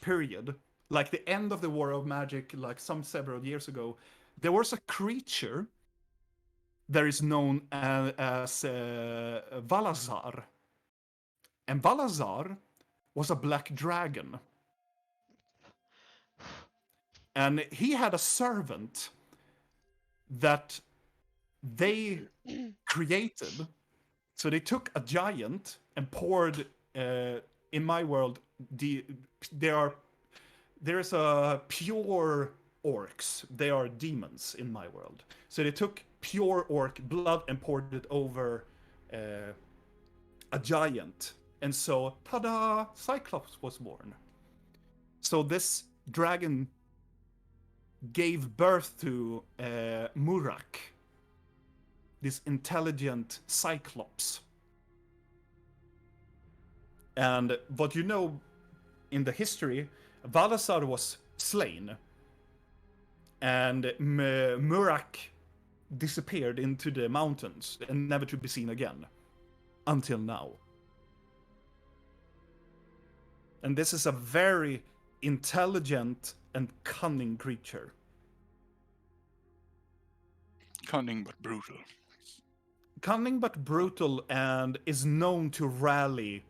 B: period, like the end of the War of Magic, like some several years ago. There was a creature that is known as Valazar, and Valazar was a black dragon, and he had a servant that they created. So they took a giant and poured. In my world, there is a pure orcs. They are demons in my world. So they took pure orc blood and poured it over a giant, and so tada, Cyclops was born. So this dragon gave birth to Murak, this intelligent Cyclops. And what you know in the history, Valazar was slain, and Murak disappeared into the mountains and never to be seen again until now. And this is a very intelligent and cunning creature.
A: Cunning but brutal.
B: Cunning but brutal, and is known to rally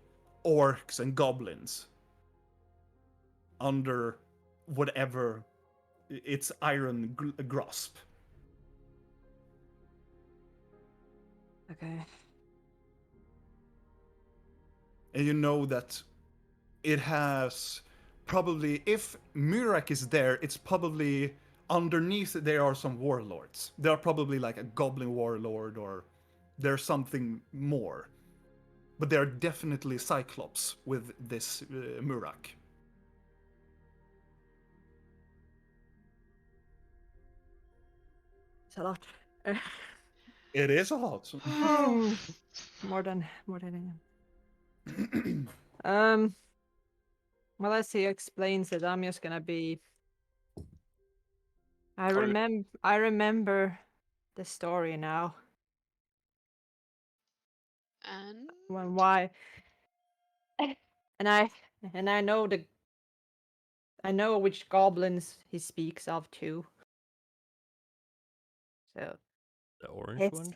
B: orcs and goblins under whatever its iron grasp.
D: okay.
B: And you know that it has probably, if Murak is there, it's probably underneath there are some warlords. There are probably like a goblin warlord, or there's something more. But there are definitely Cyclops with this Murak.
D: It's a lot.
B: It is a lot.
D: more than well, as he explains it, I'm just gonna be. I remember the story now.
F: And
D: When why? And I know I know which goblins he speaks of too. So
C: The orange
D: It's-
C: one?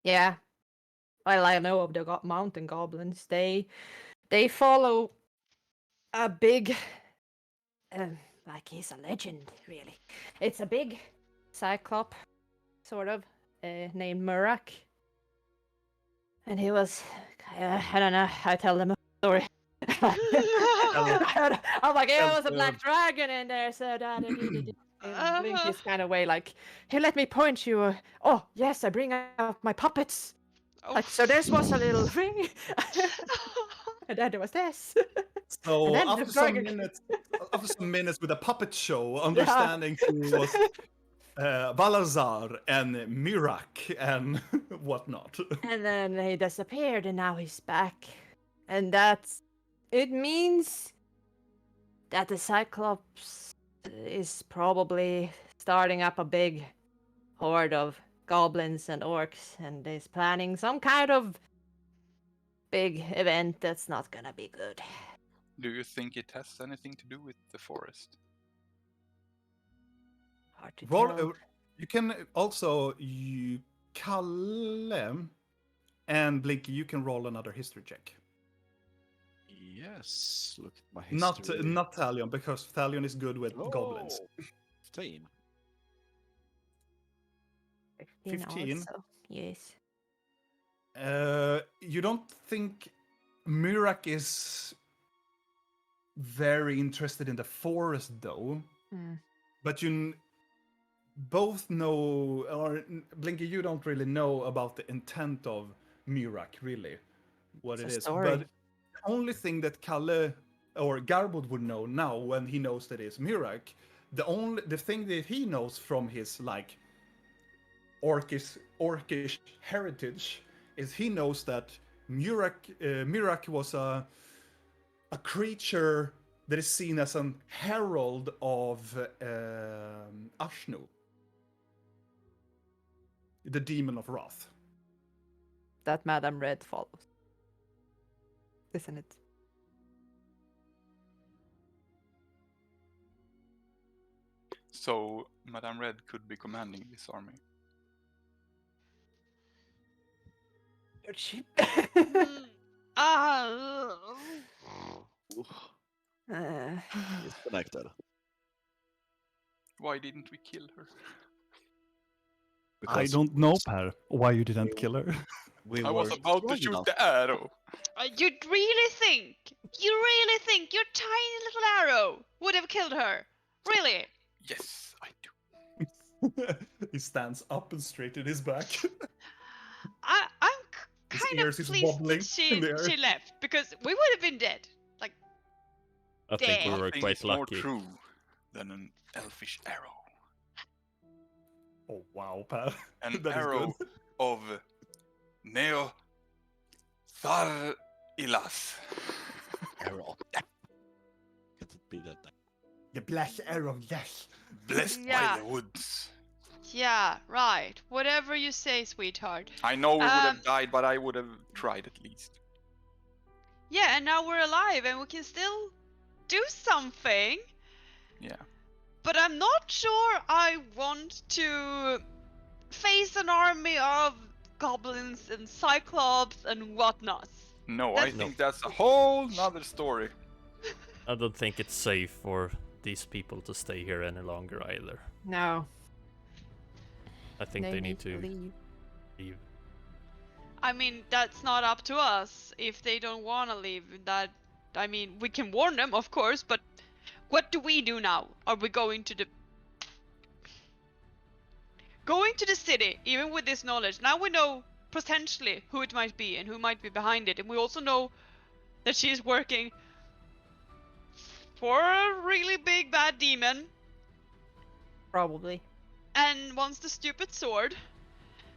D: yeah, well, I know of the mountain goblins. They follow a big, like he's a legend, really. It's a big cyclop, sort of, named Murak. And he was, I don't know, I tell them a story. I'm like, yeah, it was a black dragon in there, so and Blinky's kind of way, like, hey, let me point you. Oh, yes, I bring out my puppets.
F: oh.
D: Like, so this was a little ring. And then there was this.
B: So
D: And then
B: after
D: the
B: some
D: dragon-
B: minutes with a puppet show, understanding who was Valazar and Murak and whatnot.
D: And then he disappeared, and now he's back. And that's It means that the Cyclops is probably starting up a big horde of goblins and orcs and is planning some kind of big event that's not gonna be good.
A: Do you think it has anything to do with the forest?
D: Hard to
B: Roll.
D: tell.
B: You can also Kalle and Blinky. You can roll another history check.
E: Yes. Look at my
B: Not
E: history.
B: not Thalion, because Thalion is good with goblins.
E: Oh, 15.
D: 15
B: 15.
D: also. Yes.
B: You don't think Murak is very interested in the forest, though. But you both know, or Blinky, you don't really know about the intent of Murak, really, what
D: It's
B: it
D: a
B: is.
D: story.
B: But the only thing that Kalle or Garbod would know now, when he knows that it's Murak, the thing that he knows from his like orcish heritage is he knows that Murak was a creature that is seen as an herald of Ashnu, the demon of wrath.
D: That Madame Red follows. Isn't it?
A: So Madame Red could be commanding this army.
F: Mm,
E: Oof,
D: Uh,
E: disconnected.
A: Why didn't we kill her?
B: I
E: Because
B: don't know, Per, why you didn't kill her.
E: we
A: I was
E: were
A: about to
E: strong
A: shoot
E: enough.
A: the arrow.
F: you really think your tiny little arrow would have killed her? Really?
A: Yes, I do.
B: He stands up and straight in his back.
F: I'm
B: His
F: kind
B: ears
F: of
B: is
F: pleased
B: wobbling
F: that
B: in the air.
F: she left, because we would have been dead. Like,
C: I think we
F: Dead.
C: were
A: Nothing
C: quite
A: is more
C: lucky.
A: true than an elfish arrow.
B: Oh wow, Per.
A: An
B: That is
A: arrow
B: good.
A: of Neo Tharilas.
E: Arrow. Can it be that?
B: The black arrow, yes.
A: Blessed
F: Yeah.
A: by the woods.
F: yeah, right. Whatever you say, sweetheart.
A: I know we would
F: Um,
A: have died, but I would have tried at least.
F: Yeah, and now we're alive and we can still do something.
A: Yeah.
F: But I'm not sure I want to face an army of goblins and cyclops and whatnot.
A: No, I
F: That's-
A: think that's a whole nother story.
C: I don't think it's safe for these people to stay here any longer either.
D: no.
C: I think they need to
D: leave.
C: leave.
F: I mean, that's not up to us if they don't want to leave. That, I mean, we can warn them, of course, but what do we do now? Are we going to the city, even with this knowledge? Now we know potentially who it might be and who might be behind it, and we also know that she is working for a really big bad demon
D: Probably.
F: and wants the stupid sword,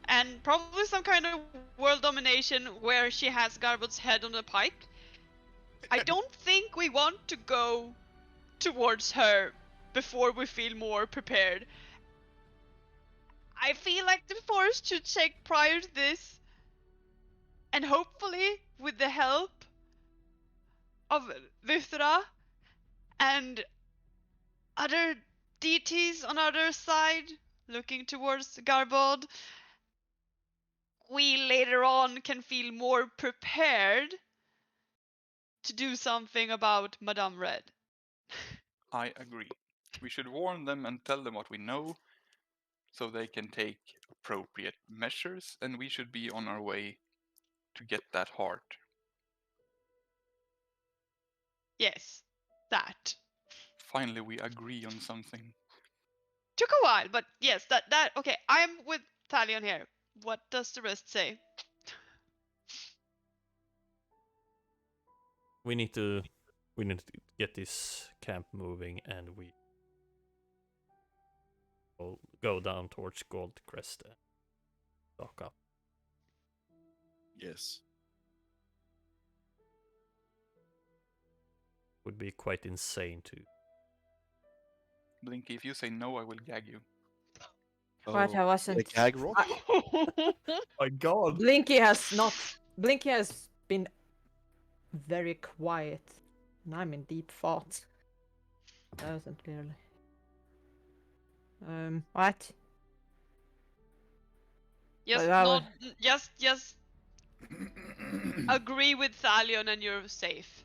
F: and probably some kind of world domination where she has Garbod's head on a pike. I don't think we want to go towards her before we feel more prepared. I feel like the forest should check prior to this, and hopefully with the help of Vithra and other deities on other side looking towards Garbod, we later on can feel more prepared to do something about Madame Red.
A: I agree. We should warn them and tell them what we know so they can take appropriate measures, and we should be on our way to get that heart.
F: Yes, that.
A: Finally, we agree on something.
F: Took a while, but yes, that okay, I'm with Talion here. What does the rest say?
C: We need to get this camp moving, and we will go down towards Goldcrest and stock up.
E: Yes.
C: would be quite insane to.
A: Blinky, if you say no, I will gag you.
D: Right, I
E: Oh,
D: wasn't.
E: a gag rock?
B: My God.
D: Blinky has not. Blinky has been very quiet, and I'm in deep thought. Doesn't clearly. What?
F: Just
D: But I
F: not,
D: wa-
F: just agree with Thalion and you're safe.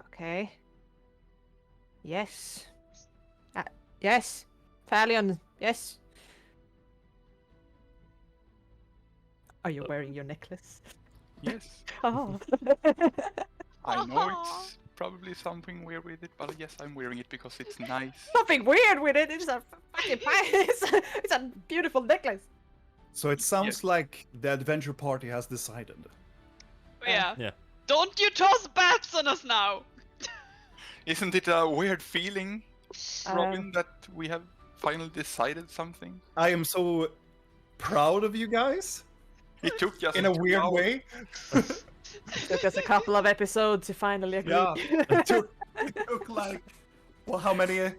D: Okay. Yes. Yes. Thalion, yes. Are you wearing your necklace?
A: Yes,
D: Oh.
A: I know it's probably something weird with it, but yes, I'm wearing it because it's nice.
D: Nothing weird with it. It's a fucking it's a beautiful necklace.
B: So it sounds like the adventure party has decided.
F: Yeah.
C: Yeah.
F: Don't you toss bats on us now!
A: Isn't it a weird feeling, Robin, that we have finally decided something?
B: I am so proud of you guys
A: It took us
B: in a
A: 2
B: weird
A: hours.
B: way.
D: Took us a couple of episodes to finally agree.
B: Yeah, it took like, well, how many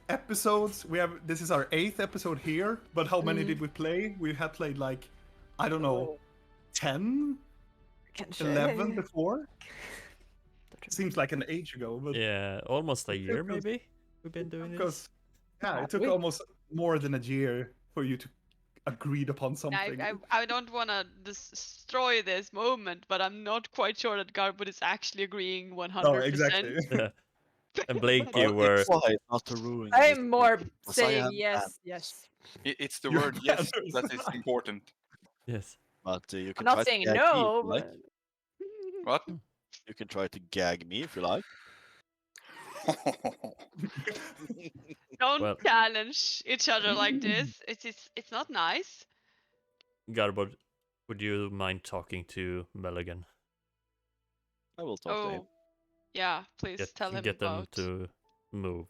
B: episodes? We have. This is our 8th episode here, but how many did we play? We had played like, I don't know, 10,
D: Kanske.
B: 11 before. Seems like an age ago, but
C: Yeah, almost a year
B: Because-
C: maybe. We've been doing this.
B: because yeah,
D: Have
B: it took
D: we?
B: almost more than a year for you to agreed upon something.
F: I don't want to destroy this moment, but I'm not quite sure that Garwood is actually agreeing 100%.
B: No, exactly.
C: Yeah. And Blake,
E: Well,
C: you were.
E: it's why not to ruin this
D: I'm more
E: because I
D: saying
E: am
D: yes,
E: banned.
D: yes.
A: It's the
B: You're
A: word yes
B: banners.
A: that is important.
C: Yes.
E: But you
D: I'm
E: can
D: not
E: try to
D: saying
E: gag me if
D: no.
E: you like.
A: What?
E: You can try to gag me if you like.
F: Don't
C: Well-
F: challenge each other like this. It's not nice.
C: Garbod, would you mind talking to Melligan?
E: I will talk to him.
F: Oh, yeah. Please tell him
C: Get them
F: about.
C: to move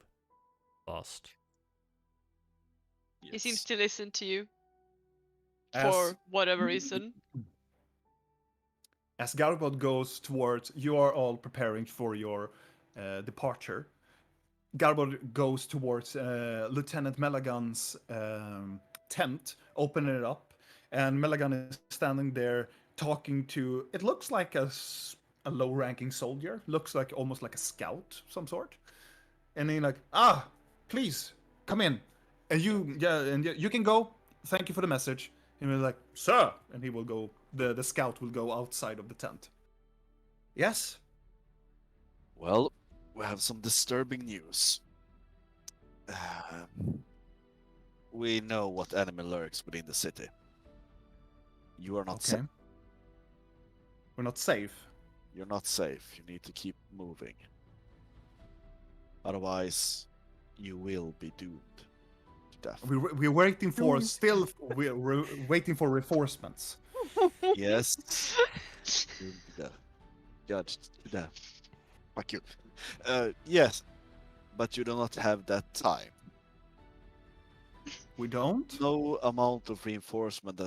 C: fast.
F: He seems
E: Yes.
F: to listen to you
B: As-
F: for whatever reason.
B: As Garbod goes towards, you are all preparing for your departure. Garbod goes towards Lieutenant Melagan's tent, opening it up, and Melagan is standing there talking to. It looks like a low-ranking soldier. Looks like almost like a scout, some sort. And he's like, please come in, and you can go. Thank you for the message. And he's like, sir, and he will go. The scout will go outside of the tent. Yes.
E: Well, we have some disturbing news. We know what enemy lurks within the city. You are not
B: Okay.
E: safe.
B: We're not safe.
E: You're not safe. You need to keep moving. Otherwise, you will be doomed to death.
B: We're waiting for we're waiting for reinforcements.
E: Yes. Doomed to death. Judged to death. Fuck you. Yes, but you do not have that time.
B: We don't.
E: No amount of reinforcement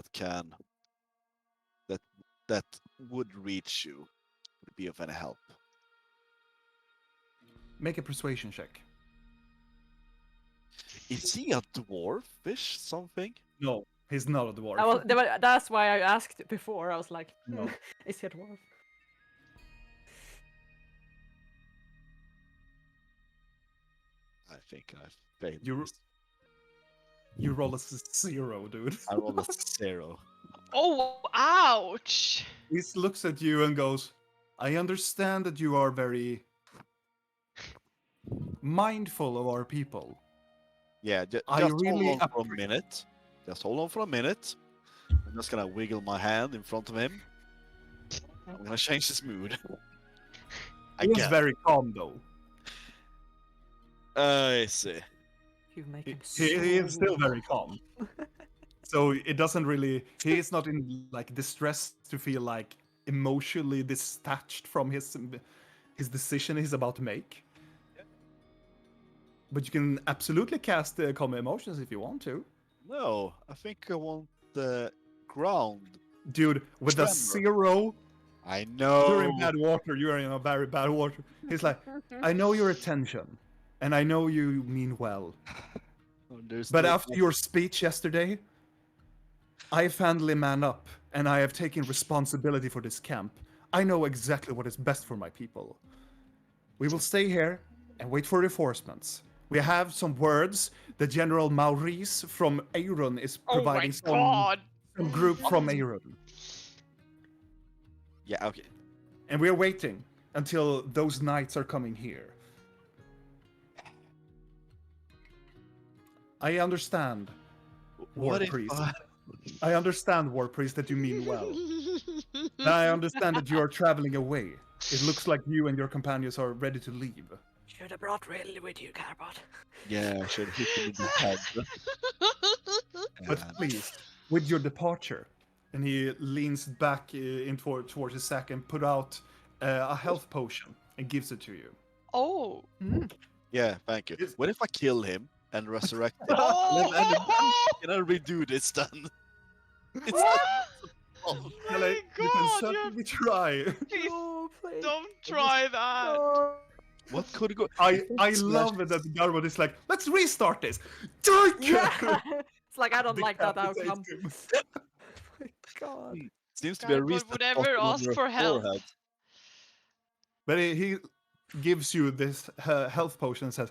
E: that would reach you would be of any help.
B: Make a persuasion check.
E: Is he a dwarfish something?
B: No, he's not a dwarf.
D: That's why I asked before. I was like,
B: No.
D: is he a dwarf?
E: I think I failed.
B: You-
E: this.
B: You roll a 0, dude.
E: I rolled a 0.
F: Oh, ouch!
B: He looks at you and goes, I understand that you are very mindful of our people.
E: Yeah,
B: I
E: just
B: really
E: hold on for a minute. Just hold on for a minute. I'm just gonna wiggle my hand in front of him. I'm gonna change his mood.
B: He is
E: Again.
B: very calm, though.
E: I see.
D: You make
B: He,
D: him
B: he is still
D: so-
B: very calm. So it doesn't really. He is not in like distress to feel like emotionally detached from his decision he's about to make. But you can absolutely cast calm emotions if you want to,
E: No, I think I want the ground.
B: dude. With a
E: Tremor.
B: 0,
E: I know.
B: you're in bad water. You are in a very bad water. He's like, I know your attention, and I know you mean well. But after your speech yesterday, I finally man up, and I have taken responsibility for this camp. I know exactly what is best for my people. We will stay here and wait for reinforcements. We have some words. The General Maurice from Aeron is
F: Oh my
B: providing
F: god!
B: some group from Aeron.
E: Yeah, okay.
B: And we're waiting until those knights are coming here. I understand, War
E: What if
B: Priest.
E: I...
B: I understand, War Priest, that you mean well. And I understand that you are traveling away. It looks like you and your companions are ready to leave.
D: Should have brought Rill with you, Carbot.
E: Yeah, I should hit him in the head.
B: But
E: And-
B: please, with your departure, and he leans back towards his sack and put out a health potion and gives it to you.
F: Oh.
E: Yeah, thank you.
B: It's-
E: What if I kill him and resurrect him?
F: Oh!
E: Can I redo this then? It's
F: What?
E: not
F: Oh
B: Well,
F: my
B: you can
F: god!
B: certainly try.
F: Please
D: No, please.
F: don't try that.
E: What could go?
B: I love it that Garbo is like, let's restart this.
D: Yeah. It's like I don't like that
B: Decapitates
D: outcome.
B: him.
D: My God.
E: Seems to be a
F: Carbot
E: reason.
F: would ever ask for help.
B: But he gives you this health potion and says,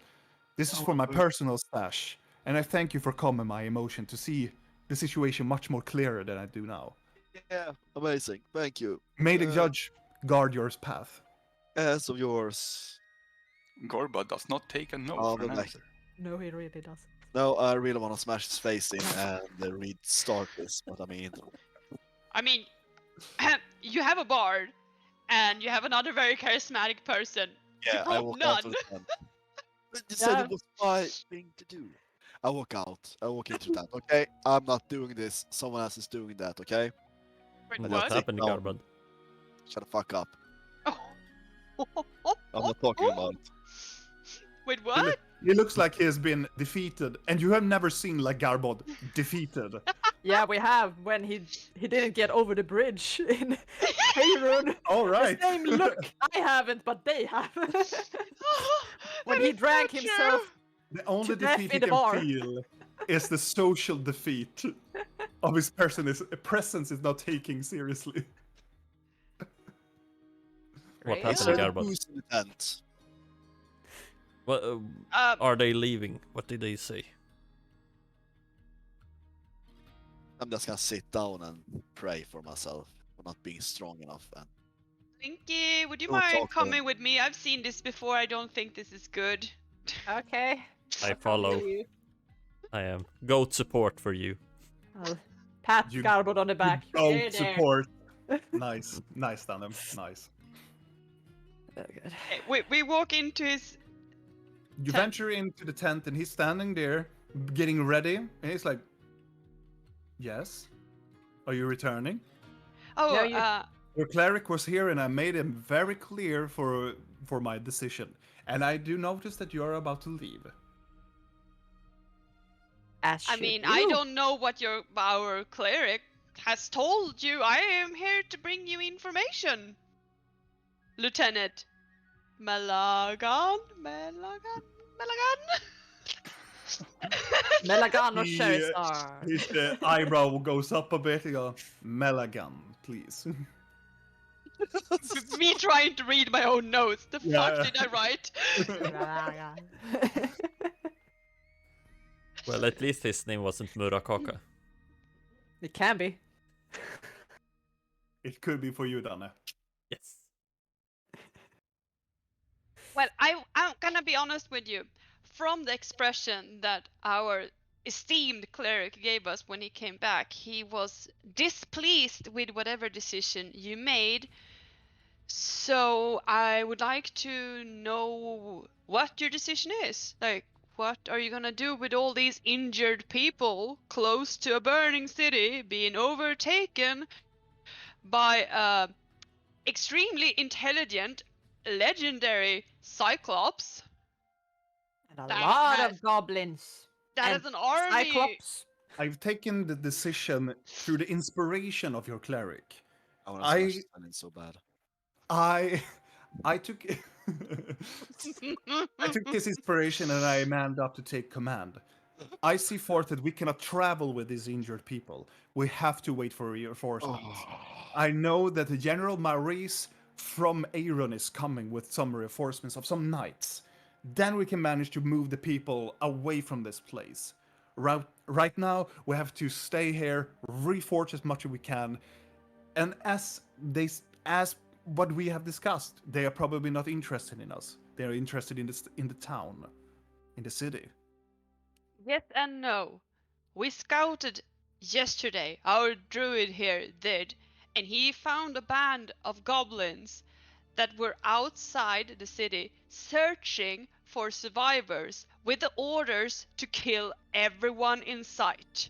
B: this is for my personal stash. And I thank you for calming my emotion to see the situation much more clearer than I do now.
E: Yeah, amazing. Thank you.
B: May the judge guard your path.
E: As of yours.
A: Gorba does not take a no
E: Oh,
A: for an
E: but like-
A: answer.
D: No, he really does.
E: No, I really want to smash his face in and restart this, but I mean,
F: You have a bard, and you have another very charismatic person.
E: yeah, I
F: brought
E: walk
F: none.
E: out of the tent. But you said
D: Yeah.
E: it was my thing to do. I walk out. I walk into that. Okay, I'm not doing this. Someone else is doing that. Okay,
F: Wait,
E: What
C: What
F: what?
C: happened,
E: No.
C: Garbod?
E: shut the fuck up.
F: Oh.
E: I'm not talking about it.
F: Wait, what?
B: He looks like he has been defeated, and you have never seen Lagarbod defeated.
D: Yeah, we have when he didn't get over the bridge in Heyrun.
B: All right.
D: The same look. I haven't, but they have. When
F: That
D: he
F: is so
D: drank
F: true.
D: himself.
B: The only
D: death
B: defeat he
D: in the
B: can
D: bar.
B: feel is the social defeat of his presence is not taken seriously.
C: What
D: Really?
C: happened,
E: So
C: Garbod?
E: who's in the tent?
C: What are they leaving? What did they say?
E: I'm just gonna sit down and pray for myself for not being strong enough. And
F: Linky, would you
E: Don't
F: mind
E: talk to
F: coming
E: him.
F: with me? I've seen this before. I don't think this is good.
D: Okay.
C: I follow. I am goat support for you.
D: I'll pat
B: You-
D: Garbod on the back.
B: Oh,
D: There, there.
B: support. Nice, nice, Dunham. Nice.
D: Very good.
F: Okay, we walk into his.
B: You
F: Tent.
B: venture into the tent, and he's standing there, getting ready, and he's like, "Yes, are you returning?"
F: Oh,
D: No, you-
B: Your cleric was here, and I made him very clear for my decision. And I do notice that you are about to leave.
D: As
F: I
D: should
F: mean,
D: you.
F: I don't know what our cleric has told you. I am here to bring you information, Lieutenant Melagan.
D: Melagan or
B: He,
D: Sheristar.
B: His eyebrow goes up a bit. He goes, "Melagan, please."
F: Me trying to read my own notes. The
B: Yeah.
F: fuck did I write?
C: Well, at least his name wasn't Murakaka.
D: It can be.
B: It could be for you, Danne.
C: Yes.
F: Well, I'm gonna be honest with you. From the expression that our esteemed cleric gave us when he came back, he was displeased with whatever decision you made. So I would like to know what your decision is. Like, what are you gonna do with all these injured people close to a burning city being overtaken by a extremely intelligent, legendary Cyclops?
D: And a
F: That
D: lot
F: has-
D: of goblins.
F: That
D: And
F: is an army.
D: Cyclops.
B: I've taken the decision through the inspiration of your cleric.
E: I want to
B: I-
E: smash this tent in so bad.
B: I took I took this inspiration and I manned up to take command. I see forth that we cannot travel with these injured people. We have to wait for reinforcements. I know that the General Maurice from Aeron is coming with some reinforcements of some knights. Then we can manage to move the people away from this place. Right now, we have to stay here, reforge as much as we can, and as what we have discussed, they are probably not interested in us. They are interested in the town, in the city.
F: Yes and no. We scouted yesterday, our druid here did, and he found a band of goblins that were outside the city searching for survivors with the orders to kill everyone in sight.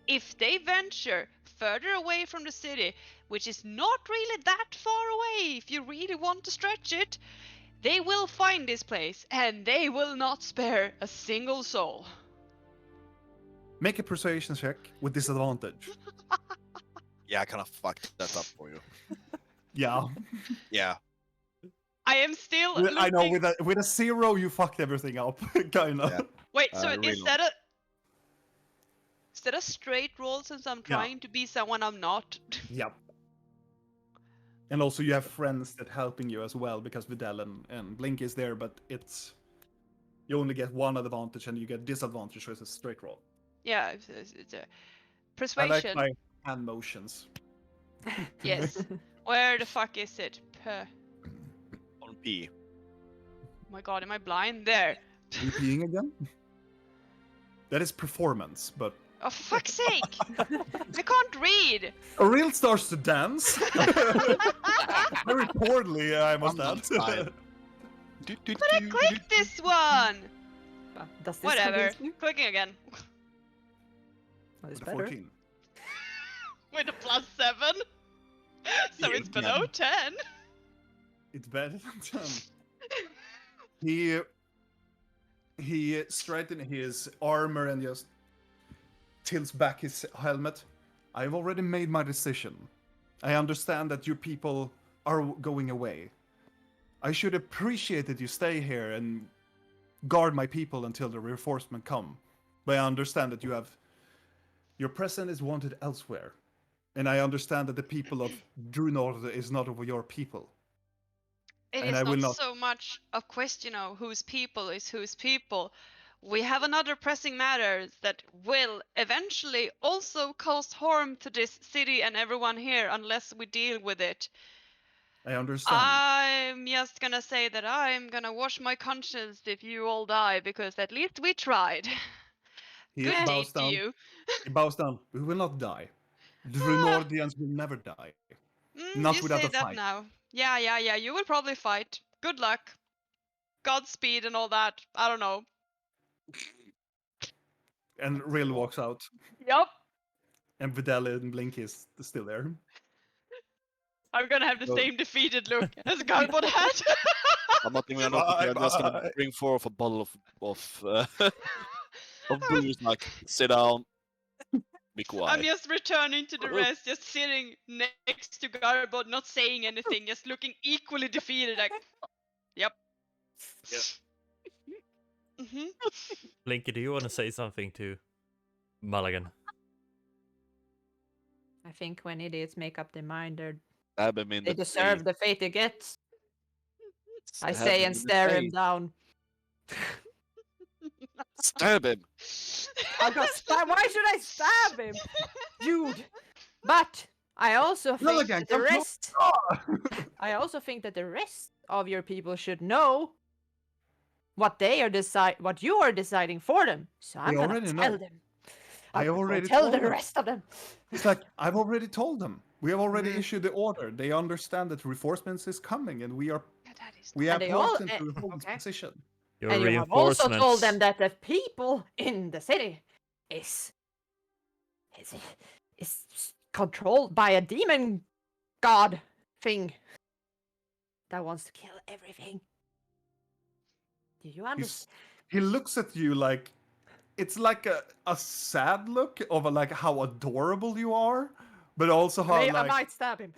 F: If they venture further away from the city, which is not really that far away if you really want to stretch it, they will find this place and they will not spare a single soul.
B: Make a persuasion check with disadvantage.
E: Yeah, I kind of fucked that up for you.
B: Yeah.
E: Yeah.
F: I am still looking...
B: I know, with a 0, you fucked everything up, kind of.
E: Yeah.
F: Wait, so
E: really
F: is that a straight roll since I'm
B: Yeah.
F: trying to be someone I'm not?
B: Yep. And also you have friends that helping you as well, because Videl and Blink is there, but you only get one advantage and you get disadvantage with a straight roll.
F: Yeah, it's a
B: I
F: persuasion.
B: like my hand motions.
F: Yes. Where the fuck is it?
E: On P.
F: Oh my god, am I blind? There.
B: Are you peeing again? That is performance, but
F: Oh, for fuck's sake! I can't read!
B: Auril starts to dance. Very poorly, I must
E: I'm
B: add.
E: fine.
F: But I clicked this one!
D: Does this
F: Whatever.
D: convince you?
F: Clicking again.
D: Oh, it's
B: With a
D: better.
B: 14.
F: With a +7. So
B: You
F: it's below 10.
B: It's better than 10. He straightened his armor and just tilts back his helmet. I've already made my decision. I understand that your people are going away. I should appreciate that you stay here and guard my people until the reinforcement come. But I understand that your presence is wanted elsewhere. And I understand that the people of Dewnord is not of your people.
F: It
B: And
F: is
B: I will
F: not
B: not-
F: so much a question of whose people is whose people. We have another pressing matter that will eventually also cause harm to this city and everyone here unless we deal with it.
B: I understand.
F: I'm just gonna say that I'm gonna wash my conscience if you all die, because at least we tried.
B: He
F: Good day
B: bows
F: to
B: down.
F: you.
B: He bows down. We will not die. The Runordians will never die. Not
F: You
B: without
F: say
B: a
F: that
B: fight.
F: now. Yeah, you will probably fight. Good luck. Godspeed and all that. I don't know.
B: And Rill walks out.
F: Yup.
B: And Videl and Blink is still there.
F: I'm gonna have the
B: Well-
F: same defeated look as Garbot had.
E: I'm not even gonna. I'm just gonna
B: Bye.
E: bring forth a bottle of booze. Like, sit down, be quiet.
F: I'm just returning to the rest, just sitting next to Garbot, not saying anything, just looking equally defeated. Like, yep.
E: Yeah.
F: Mm-hmm.
C: Blinky, do you want to say something to Mulligan?
D: I think when idiots make up their mind,
E: Stab him in
D: they
E: the
D: deserve
E: face.
D: the fate they get. I
E: Stab
D: say
E: him
D: and
E: in the
D: stare him
E: face.
D: down.
E: Stab him.
D: I'm gonna stab. Why should I stab him, dude? But I also think
B: Mulligan,
D: that the
B: come close.
D: rest. I also think that the rest of your people should know what they are what you are deciding for them. So I'm
B: They
D: gonna
B: already
D: tell
B: know.
D: them.
B: I
D: I'm gonna
B: already
D: tell
B: told
D: the
B: them.
D: rest of them.
B: It's like, I've already told them. We have already
D: Mm.
B: issued the order. They understand that reinforcements is coming, and we
F: Yeah, that is
B: have
D: they all-
B: plotted to hold
D: okay.
B: this position.
C: Your
D: And you have also
C: reinforcements.
D: told them that the people in the city is controlled by a demon god thing that wants to kill everything. Do you understand?
B: He looks at you like it's like a sad look of like how adorable you are, but also how
D: I
B: like
D: might stab him.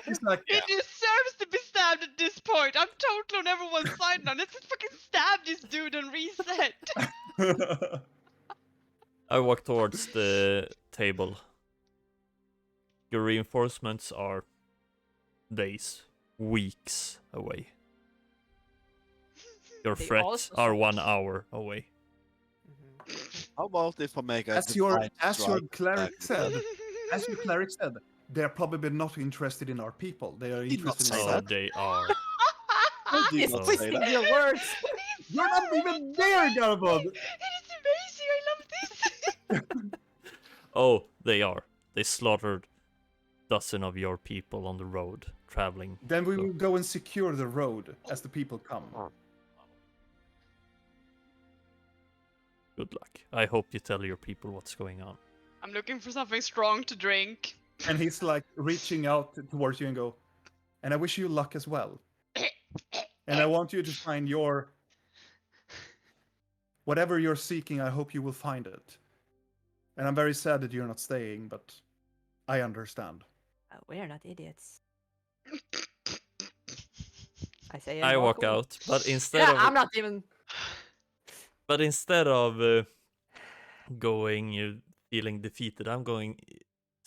B: he's like,
F: It deserves to be stabbed at this point. I'm totally on everyone's side now. Let's just fucking stab this dude and reset.
C: I walk towards the table. Your reinforcements are days, weeks away. Your
D: They
C: threats
D: also
C: are
D: said-
C: 1 hour away.
E: How about if I make a
B: as your
E: divine strike
B: cleric
E: attack?
B: said, they're probably not interested in our people. They are
E: Did not
B: interested in
E: say
C: Oh,
B: us.
E: that.
C: they are.
E: I did
D: He's
E: not say
D: twisting
E: that.
D: your words.
B: You're not even there, Garbod.
F: It is amazing. I love this.
C: Oh, they are. They slaughtered dozen of your people on the road traveling.
B: Then we
C: So-
B: will go and secure the road as the people come.
C: Good luck. I hope you tell your people what's going on.
F: I'm looking for something strong to drink.
B: And he's like reaching out towards you and go, and I wish you luck as well. And I want you to find your whatever you're seeking, I hope you will find it. And I'm very sad that you're not staying, but I understand.
D: We're not idiots. I say.
C: I
D: and
C: walk
D: away.
C: out, but instead
D: Yeah,
C: of
D: I'm not even.
C: going feeling defeated, I'm going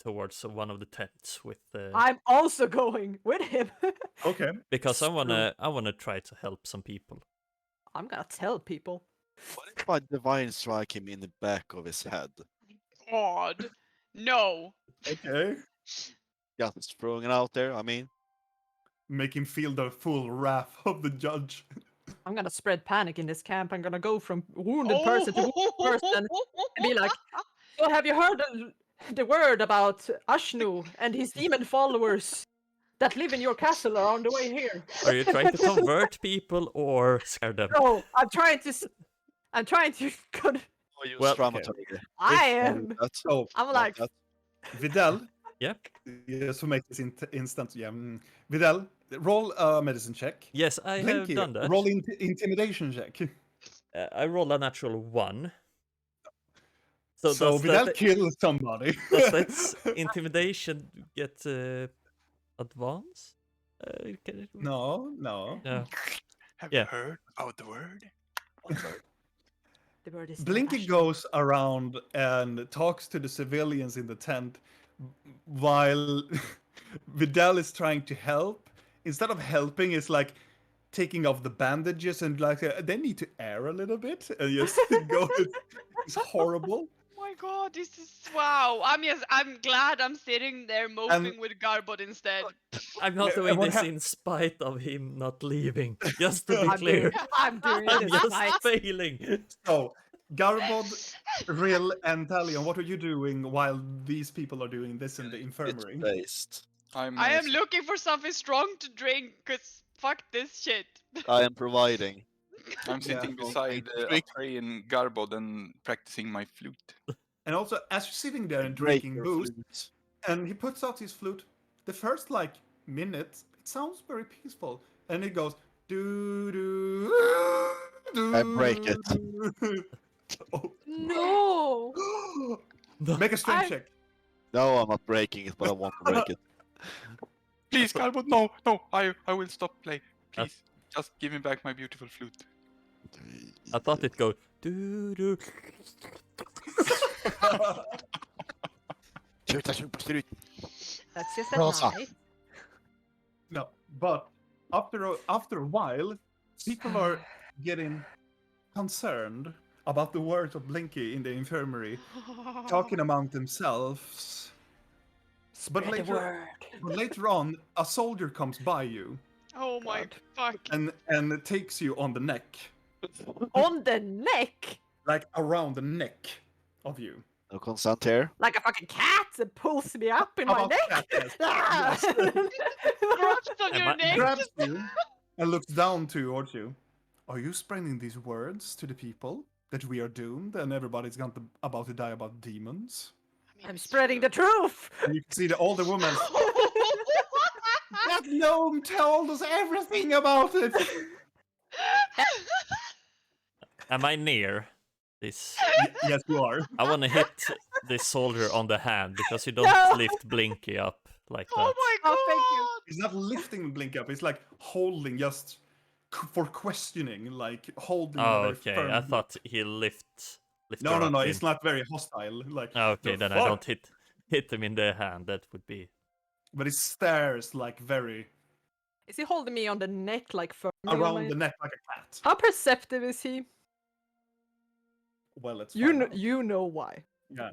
C: towards one of the tents with
D: I'm also going with him.
B: Okay.
C: because I wanna try to help some people.
D: I'm gonna tell people.
E: What if I divine strike him in the back of his head?
F: God. No.
B: Okay.
E: Just throwing it out there. I mean,
B: Make him feel the full wrath of the judge.
D: I'm gonna spread panic in this camp. I'm gonna go from wounded person to wounded person and be like, "So have you heard the word about Ashnu and his demon followers that live in your castle are on the way here?"
C: Are you trying to convert people or scare them?
D: No, I'm trying to.
E: or use
C: Well, okay.
E: dramaturgy.
D: I am.
E: That's
B: So,
D: I'm like,
B: Vidal,
C: Yeah.
B: yes, to make this instant, yeah. Vidal, roll a medicine check.
C: Yes, I have
B: Blinky,
C: done that.
B: roll intimidation check.
C: I roll a natural 1. So,
B: So
C: does
B: Vidal
C: that,
B: kills somebody.
C: does that intimidation get advance?
B: No.
C: Yeah.
A: Have
C: Yeah.
A: you heard about the word?
D: the word is. not
B: Blinky
D: Ashnu.
B: goes around and talks to the civilians in the tent while Vidal is trying to help. Instead of helping, it's like taking off the bandages and like they need to air a little bit and just go. It's horrible.
F: Oh my god, this is wow. I'm glad I'm sitting there moping with Garbot instead.
C: I'm not
B: Yeah,
C: doing
B: and what
C: this
B: hap-
C: in spite of him not leaving. Just to be
D: I'm
C: clear,
D: doing, I'm doing
C: I'm
D: this.
C: just
D: Right.
C: failing.
B: So, Garbod, Rill, and Talion, what are you doing while these people are doing this in the infirmary?
E: based.
F: I am looking for something strong to drink, cause fuck this shit.
E: I am providing.
A: I'm sitting
B: Yeah.
A: beside
E: Drink.
A: Atreyu and Garbod and practicing my flute.
B: And also, as you're sitting there and
E: Break
B: drinking
E: your
B: booze,
E: flute.
B: and he puts out his flute, the first like minute, it sounds very peaceful, and it goes do do do.
E: I break it.
B: Oh.
D: No.
B: Make a strength
D: I-
B: check.
E: No, I'm not breaking it, but I want to break it.
A: Please, Garbod, no, I will stop play. Please, just give me back my beautiful flute.
C: I thought it'd go doo doo.
D: That's just
E: Rosa.
D: at night.
B: No, but after a while, people are getting concerned about the words of Blinky in the infirmary, talking among themselves. But
D: Spread the word.
B: later on, a soldier comes by you
F: Oh my fuck.
B: and takes you on the neck,
D: On the neck,
B: like around the neck of you.
E: No consent here.
D: like a fucking cat, and pulls me up in
B: How
D: my
B: about
D: neck.
B: that?
D: Ah!
F: Grabs on
C: Am
F: your
C: I-
F: neck.
B: Grabs you and looks down towards you. Are you spreading these words to the people that we are doomed and everybody's about to die about demons?
D: I'm spreading the truth.
B: And you can see the older woman. That gnome told us everything about it.
C: Am I near this?
B: Yes, you are.
C: I want to hit this soldier on the hand because you don't
D: No!
C: lift Blinky up like that.
F: Oh my god!
D: Oh, thank you.
B: He's not lifting Blink up. He's like holding just for questioning, like holding in a
C: Oh,
B: very
C: okay.
B: firm
C: I
B: grip.
C: thought he lift
B: No,
C: her
B: no,
C: up
B: no.
C: in-
B: It's not very hostile. Like
C: Oh, okay,
B: the
C: then I
B: fuck?
C: don't hit him in the hand. That would be.
B: But he stares like very
D: Is he holding me on the neck like firmly? on
B: around
D: my-
B: the neck like a cat.
D: How perceptive is he?
B: Well, let's
D: You
B: find
D: know,
B: out.
D: you know why.
B: Yeah.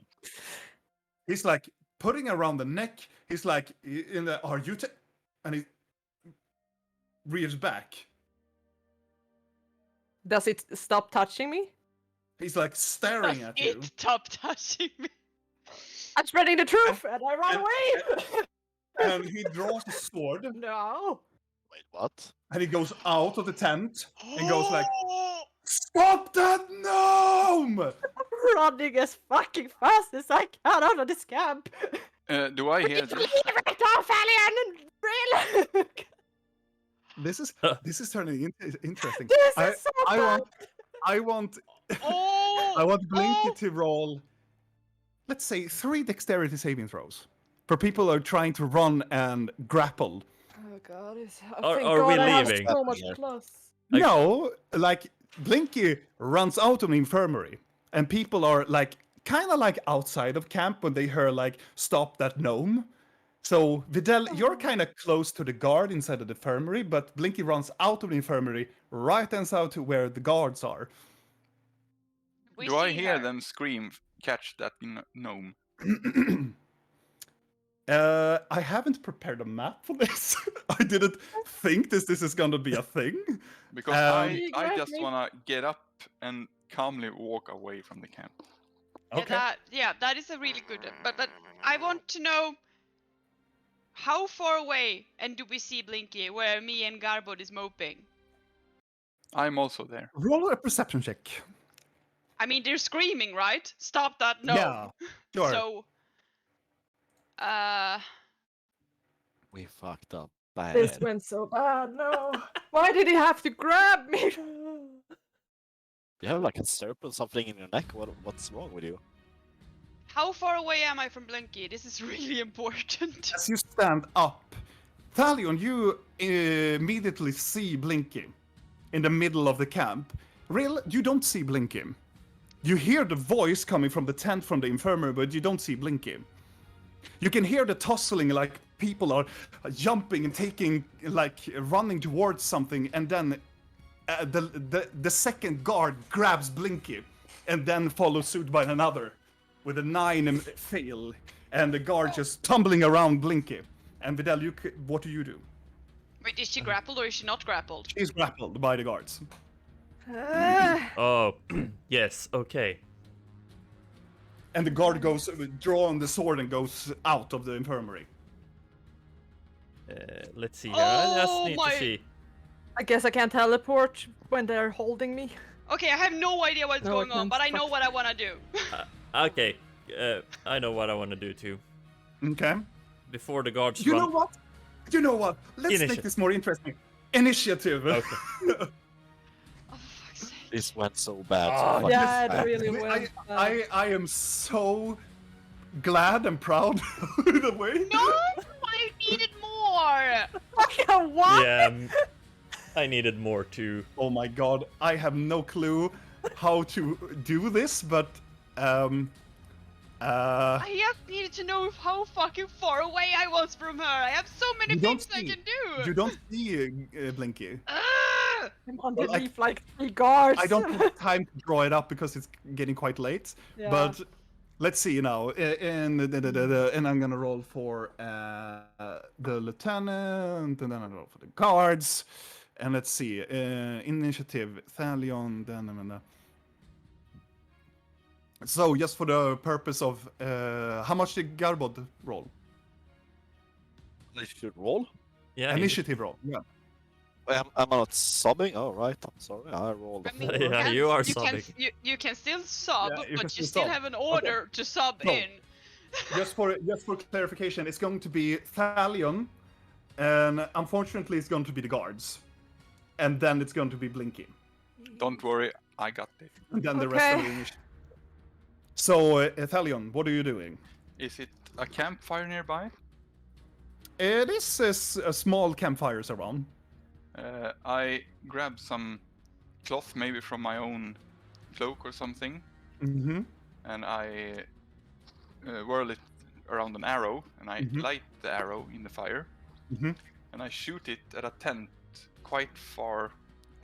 B: He's like putting around the neck. He's like in the are you and he rears back.
D: Does it stop touching me?
B: He's like staring
F: Does
B: at you.
F: it stop touching me?
D: I'm spreading the truth, and I run
B: and-
D: away.
B: And he draws a sword
D: No.
E: Wait, what?
B: and he goes out of the tent and goes like,
F: Oh!
B: "Stop that gnome!"
D: Running as fucking fast as I can out of this camp.
A: Do I hear them?
D: Leave it off, Alien and Brill.
B: This is turning interesting.
D: This
B: I,
D: is so
B: I
D: bad.
B: want I want
F: Oh!
B: I want Blinky
F: Oh!
B: to roll, let's say, 3 dexterity saving throws for people who are trying to run and grapple.
D: Oh god,
C: Are we
D: I have
C: leaving?
D: so much
E: Yeah.
D: plus.
C: Like-
B: No, like Blinky runs out of the infirmary, and people are like kind of like outside of camp when they hear like "Stop that gnome." So Videl, you're kind of close to the guard inside of the infirmary, but Blinky runs out of the infirmary right and south to where the guards are.
F: We
A: Do I
F: see
A: hear
F: her.
A: them scream, "Catch that gnome"?
B: I haven't prepared a map for this. I didn't think this is going to be a thing.
A: Because
D: You
A: I
D: got
A: just
D: me.
A: wanna get up and calmly walk away from the camp.
F: That is a really good. But I want to know how far away and do we see Blinky where me and Garbod is moping?
A: I'm also there.
B: Roll a perception check.
F: I mean, they're screaming, right? Stop that! No.
B: Yeah, sure.
F: So,
E: We fucked up bad.
D: This went so bad. No. Why did he have to grab me?
E: You have like a serpent something in your neck. What's wrong with you?
F: how far away am I from Blinky? This is really important.
B: As you stand up, Thalion, you immediately see Blinky in the middle of the camp. Real, you don't see Blinky. You hear the voice coming from the tent from the infirmary, but you don't see Blinky. You can hear the tussling, like people are jumping and taking, like running towards something, and then the second guard grabs Blinky, and then follows suit by another with a 9 and fail, and the guard just tumbling around Blinky. And Vidal, what do you do?
F: Wait, is she grappled or is she not grappled?
B: She's grappled by the guards.
C: Oh, yes. Okay.
B: And the guard goes, drawing the sword and goes out of the infirmary.
C: Let's see here. I just
F: Oh
C: need
F: my-
C: to see.
D: I guess I can't teleport when they're holding me.
F: Okay, I have no idea what's
D: No, I
F: going on,
D: can't.
F: but I know what I want to do.
C: Okay. I know what I want to do too.
B: Okay.
C: Before the guards
B: You
C: run.
B: know what? You know what? Let's make
C: Initiative.
B: this more interesting. Initiative.
C: Okay.
F: Oh, for fuck's sake.
E: This went so bad.
C: Oh,
E: so fucking
D: Yeah, it
E: bad.
D: really went.
B: I am so glad and proud in a way.
F: No, I needed more.
D: What?
C: Yeah, I needed more too.
B: Oh my god, I have no clue how to do this, but
F: I just needed to know how fucking far away I was from her. I have so many
B: You don't
F: things I
B: see-
F: can do.
B: you don't see
F: Ugh!
B: Blinky.
D: I'm underneath like 3 guards.
B: I don't have time to draw it up because it's getting quite late.
D: Yeah.
B: But let's see now, and I'm gonna roll for the lieutenant, and then I roll for the guards, and let's see, initiative, Thalion, then. So just for the purpose of, how much did Garbod roll?
E: I should roll.
C: Yeah.
B: Initiative roll. Yeah.
E: Am I not sobbing? Oh, right. I'm sorry. I rolled.
F: I mean,
C: Yeah,
F: can-
C: you are
F: Can,
C: sobbing.
F: you can still sub,
B: Yeah, you can
F: but you
B: still
F: still
B: sob.
F: have an order to sub
B: No.
F: in.
B: Just for clarification, it's going to be Thalion, and unfortunately, it's going to be the guards, and then it's going to be Blinky,
A: Don't worry, I got this.
B: and then the rest of the
D: Okay.
B: initiative. So, Ethelion, what are you doing?
A: Is it a campfire nearby?
B: This is a small campfires around.
A: I grab some cloth, maybe from my own cloak or something,
B: Mm-hmm.
A: and I whirl it around an arrow, and I
B: Mhm.
A: light the arrow in the fire,
B: Mhm.
A: and I shoot it at a tent quite far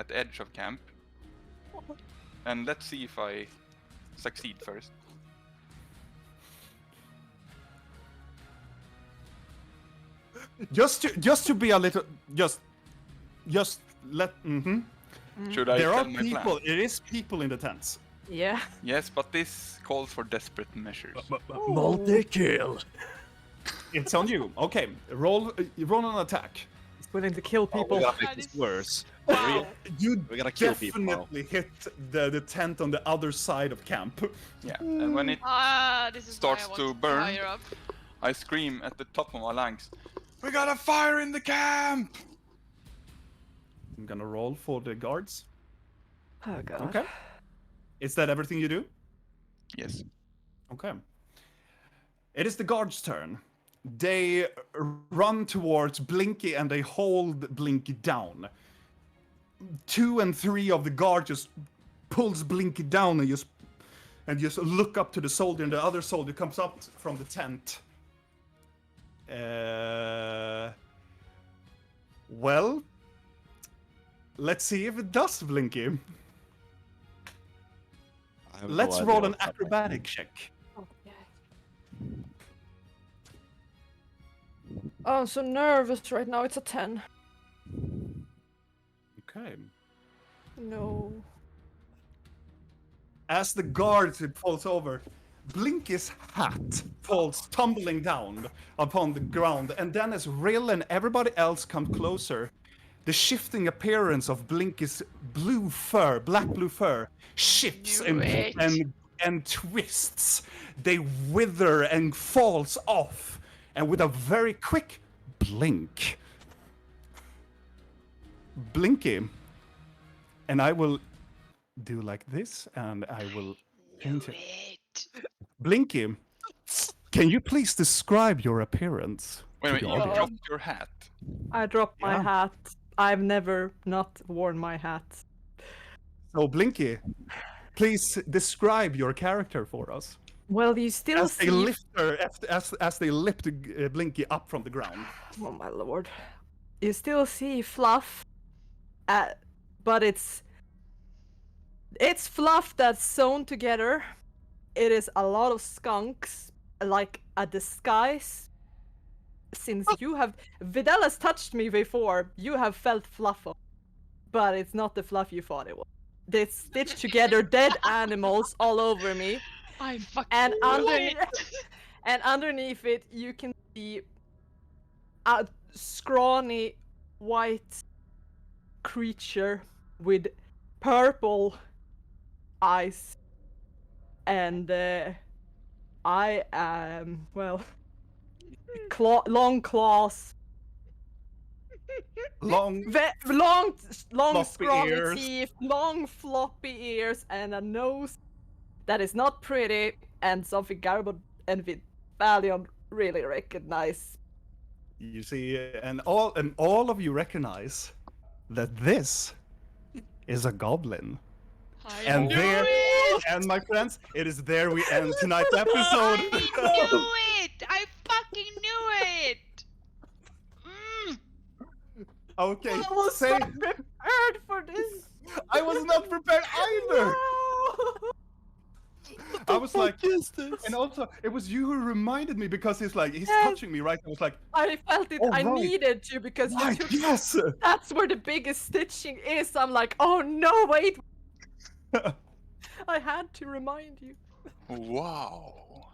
A: at the edge of camp. And let's see if I succeed first.
B: Just to be a little, just let. Mm-hmm.
A: Should I
B: There
A: tell
B: are
A: my
B: people.
A: plan?
B: It is people in the tents.
D: Yeah.
A: Yes, but this calls for desperate measures.
C: Multi-kill.
B: It's on you. Okay, roll an attack.
D: He's willing to kill people.
E: we gotta
F: That
E: make this
F: is-
E: worse.
F: Wow.
B: You
E: We gotta kill people now.
B: definitely hit the tent on the other side of camp.
A: Yeah, and when it
F: This is
A: Starts
F: why I
A: to
F: want
A: burn.
F: Fire up.
A: I scream at the top of my lungs, "We got a fire in the camp!"
B: I'm gonna roll for the guards.
D: Oh god.
B: Okay. Is that everything you do?
A: Yes.
B: Okay. It is the guards' turn. They run towards Blinky and they hold Blinky down. 2 and 3 of the guards just pulls Blinky down and just look up to the soldier, and the other soldier comes up from the tent. Well, let's see if it does, Blinky.
E: I have no
B: Let's
E: idea
B: roll an
E: what's happening.
B: acrobatic check.
D: Oh, I'm so nervous right now. It's a 10.
B: Okay.
D: No.
B: As the guard falls over, Blinky's hat falls tumbling down upon the ground, and then as Rill and everybody else come closer, the shifting appearance of Blinky's black blue fur, shifts
F: Knew it.
B: and twists. They wither and falls off, and with a very quick blink, Blinky, and I will do like this, and I will paint it.
F: Wait.
B: Blinky, can you please describe your appearance?
A: Wait,
B: to
A: wait,
B: the
A: you
B: audience?
A: dropped your hat.
D: I dropped my
B: Yeah.
D: hat. I've never not worn my hat.
B: So, Blinky, please describe your character for us.
D: Well, you still
B: As they
D: see.
B: lift her, as they lift Blinky up from the ground.
D: Oh my lord. You still see fluff, but it's fluff that's sewn together. It is a lot of skunks, like a disguise. Since you have, Vidal has touched me before, you have felt fluff on, but it's not the fluff you thought it was. They stitched together dead animals all over me,
F: I fucking
D: and
F: knew
D: underneath,
F: it.
D: and underneath it, you can see a scrawny white creature with purple eyes, and I am, well, long claws,
B: Long,
D: long
B: Floppy
D: scrawny
B: ears.
D: teeth, long floppy ears, and a nose that is not pretty, and something Garbo and Valion really recognize.
B: you see, and all of you recognize that this is a goblin.
F: I
B: And
F: knew
B: there,
F: it.
B: and my friends, it is there we end tonight's episode.
F: I knew it. I fucking knew it. Mm.
B: Okay,
D: I was
B: say
D: not prepared for this.
B: I was not prepared either.
D: No!
B: I was like,
E: is this?
B: and also it was you who reminded me, because he's
D: Yes.
B: touching me, right? I was like,
D: I felt it.
B: Oh,
D: I
B: right.
D: needed to, because you
B: right,
D: took.
B: yes.
D: That's where the biggest stitching is. I'm like, oh no, wait. I had to remind you.
A: Wow.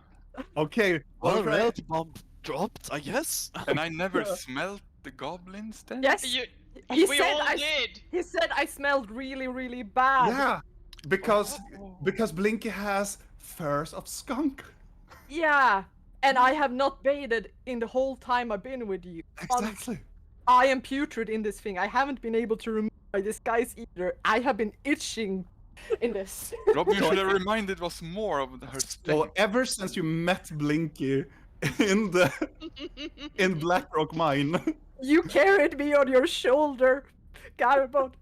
B: Okay,
E: Well,
B: all right.
E: reality bomb dropped, I guess.
A: And I never smelled the goblins then?
D: Yes,
F: You,
D: he
F: we
D: said
F: all
D: I.
F: did.
D: He said I smelled really, really bad.
B: Yeah, because Blinky has furs of skunk.
D: Yeah, and I have not bathed in the whole time I've been with you.
B: Exactly.
D: I am putrid in this thing. I haven't been able to remove my disguise either. I have been itching in this.
A: Robin should have reminded us more of her
B: So
A: strength.
B: ever since you met Blinky in the in Blackrock Mine,
D: You carried me on your shoulder, Carbon.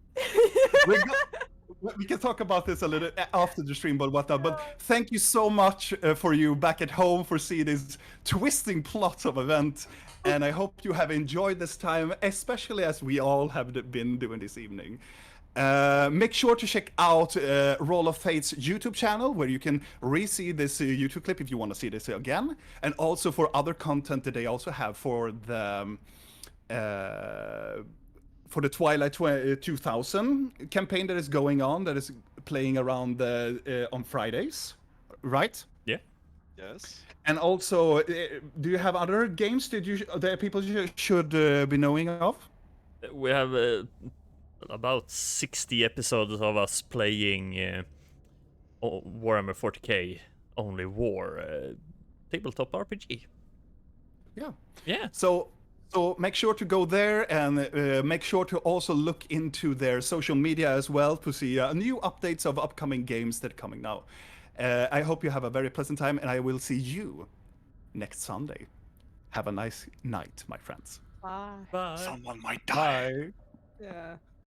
B: we can talk about this a little after the stream, but whatnot. But thank you so much for you back at home for seeing this twisting plot of event, and I hope you have enjoyed this time, especially as we all have been doing this evening. Make sure to check out Roll of Fate's YouTube channel, where you can re-see this YouTube clip if you want to see this again, and also for other content that they also have for the Twilight 2000 campaign that is going on, that is playing around on Fridays, right?
C: Yeah.
E: Yes.
B: And also, do you have other games that people should be knowing of?
C: We have about 60 episodes of us playing Warhammer 40k, Only War, tabletop RPG.
B: Yeah.
C: Yeah.
B: So make sure to go there, and make sure to also look into their social media as well to see new updates of upcoming games that are coming now. I hope you have a very pleasant time, and I will see you next Sunday. Have a nice night, my friends.
D: Bye.
C: Bye.
A: Someone might die.
B: Bye.
D: Yeah.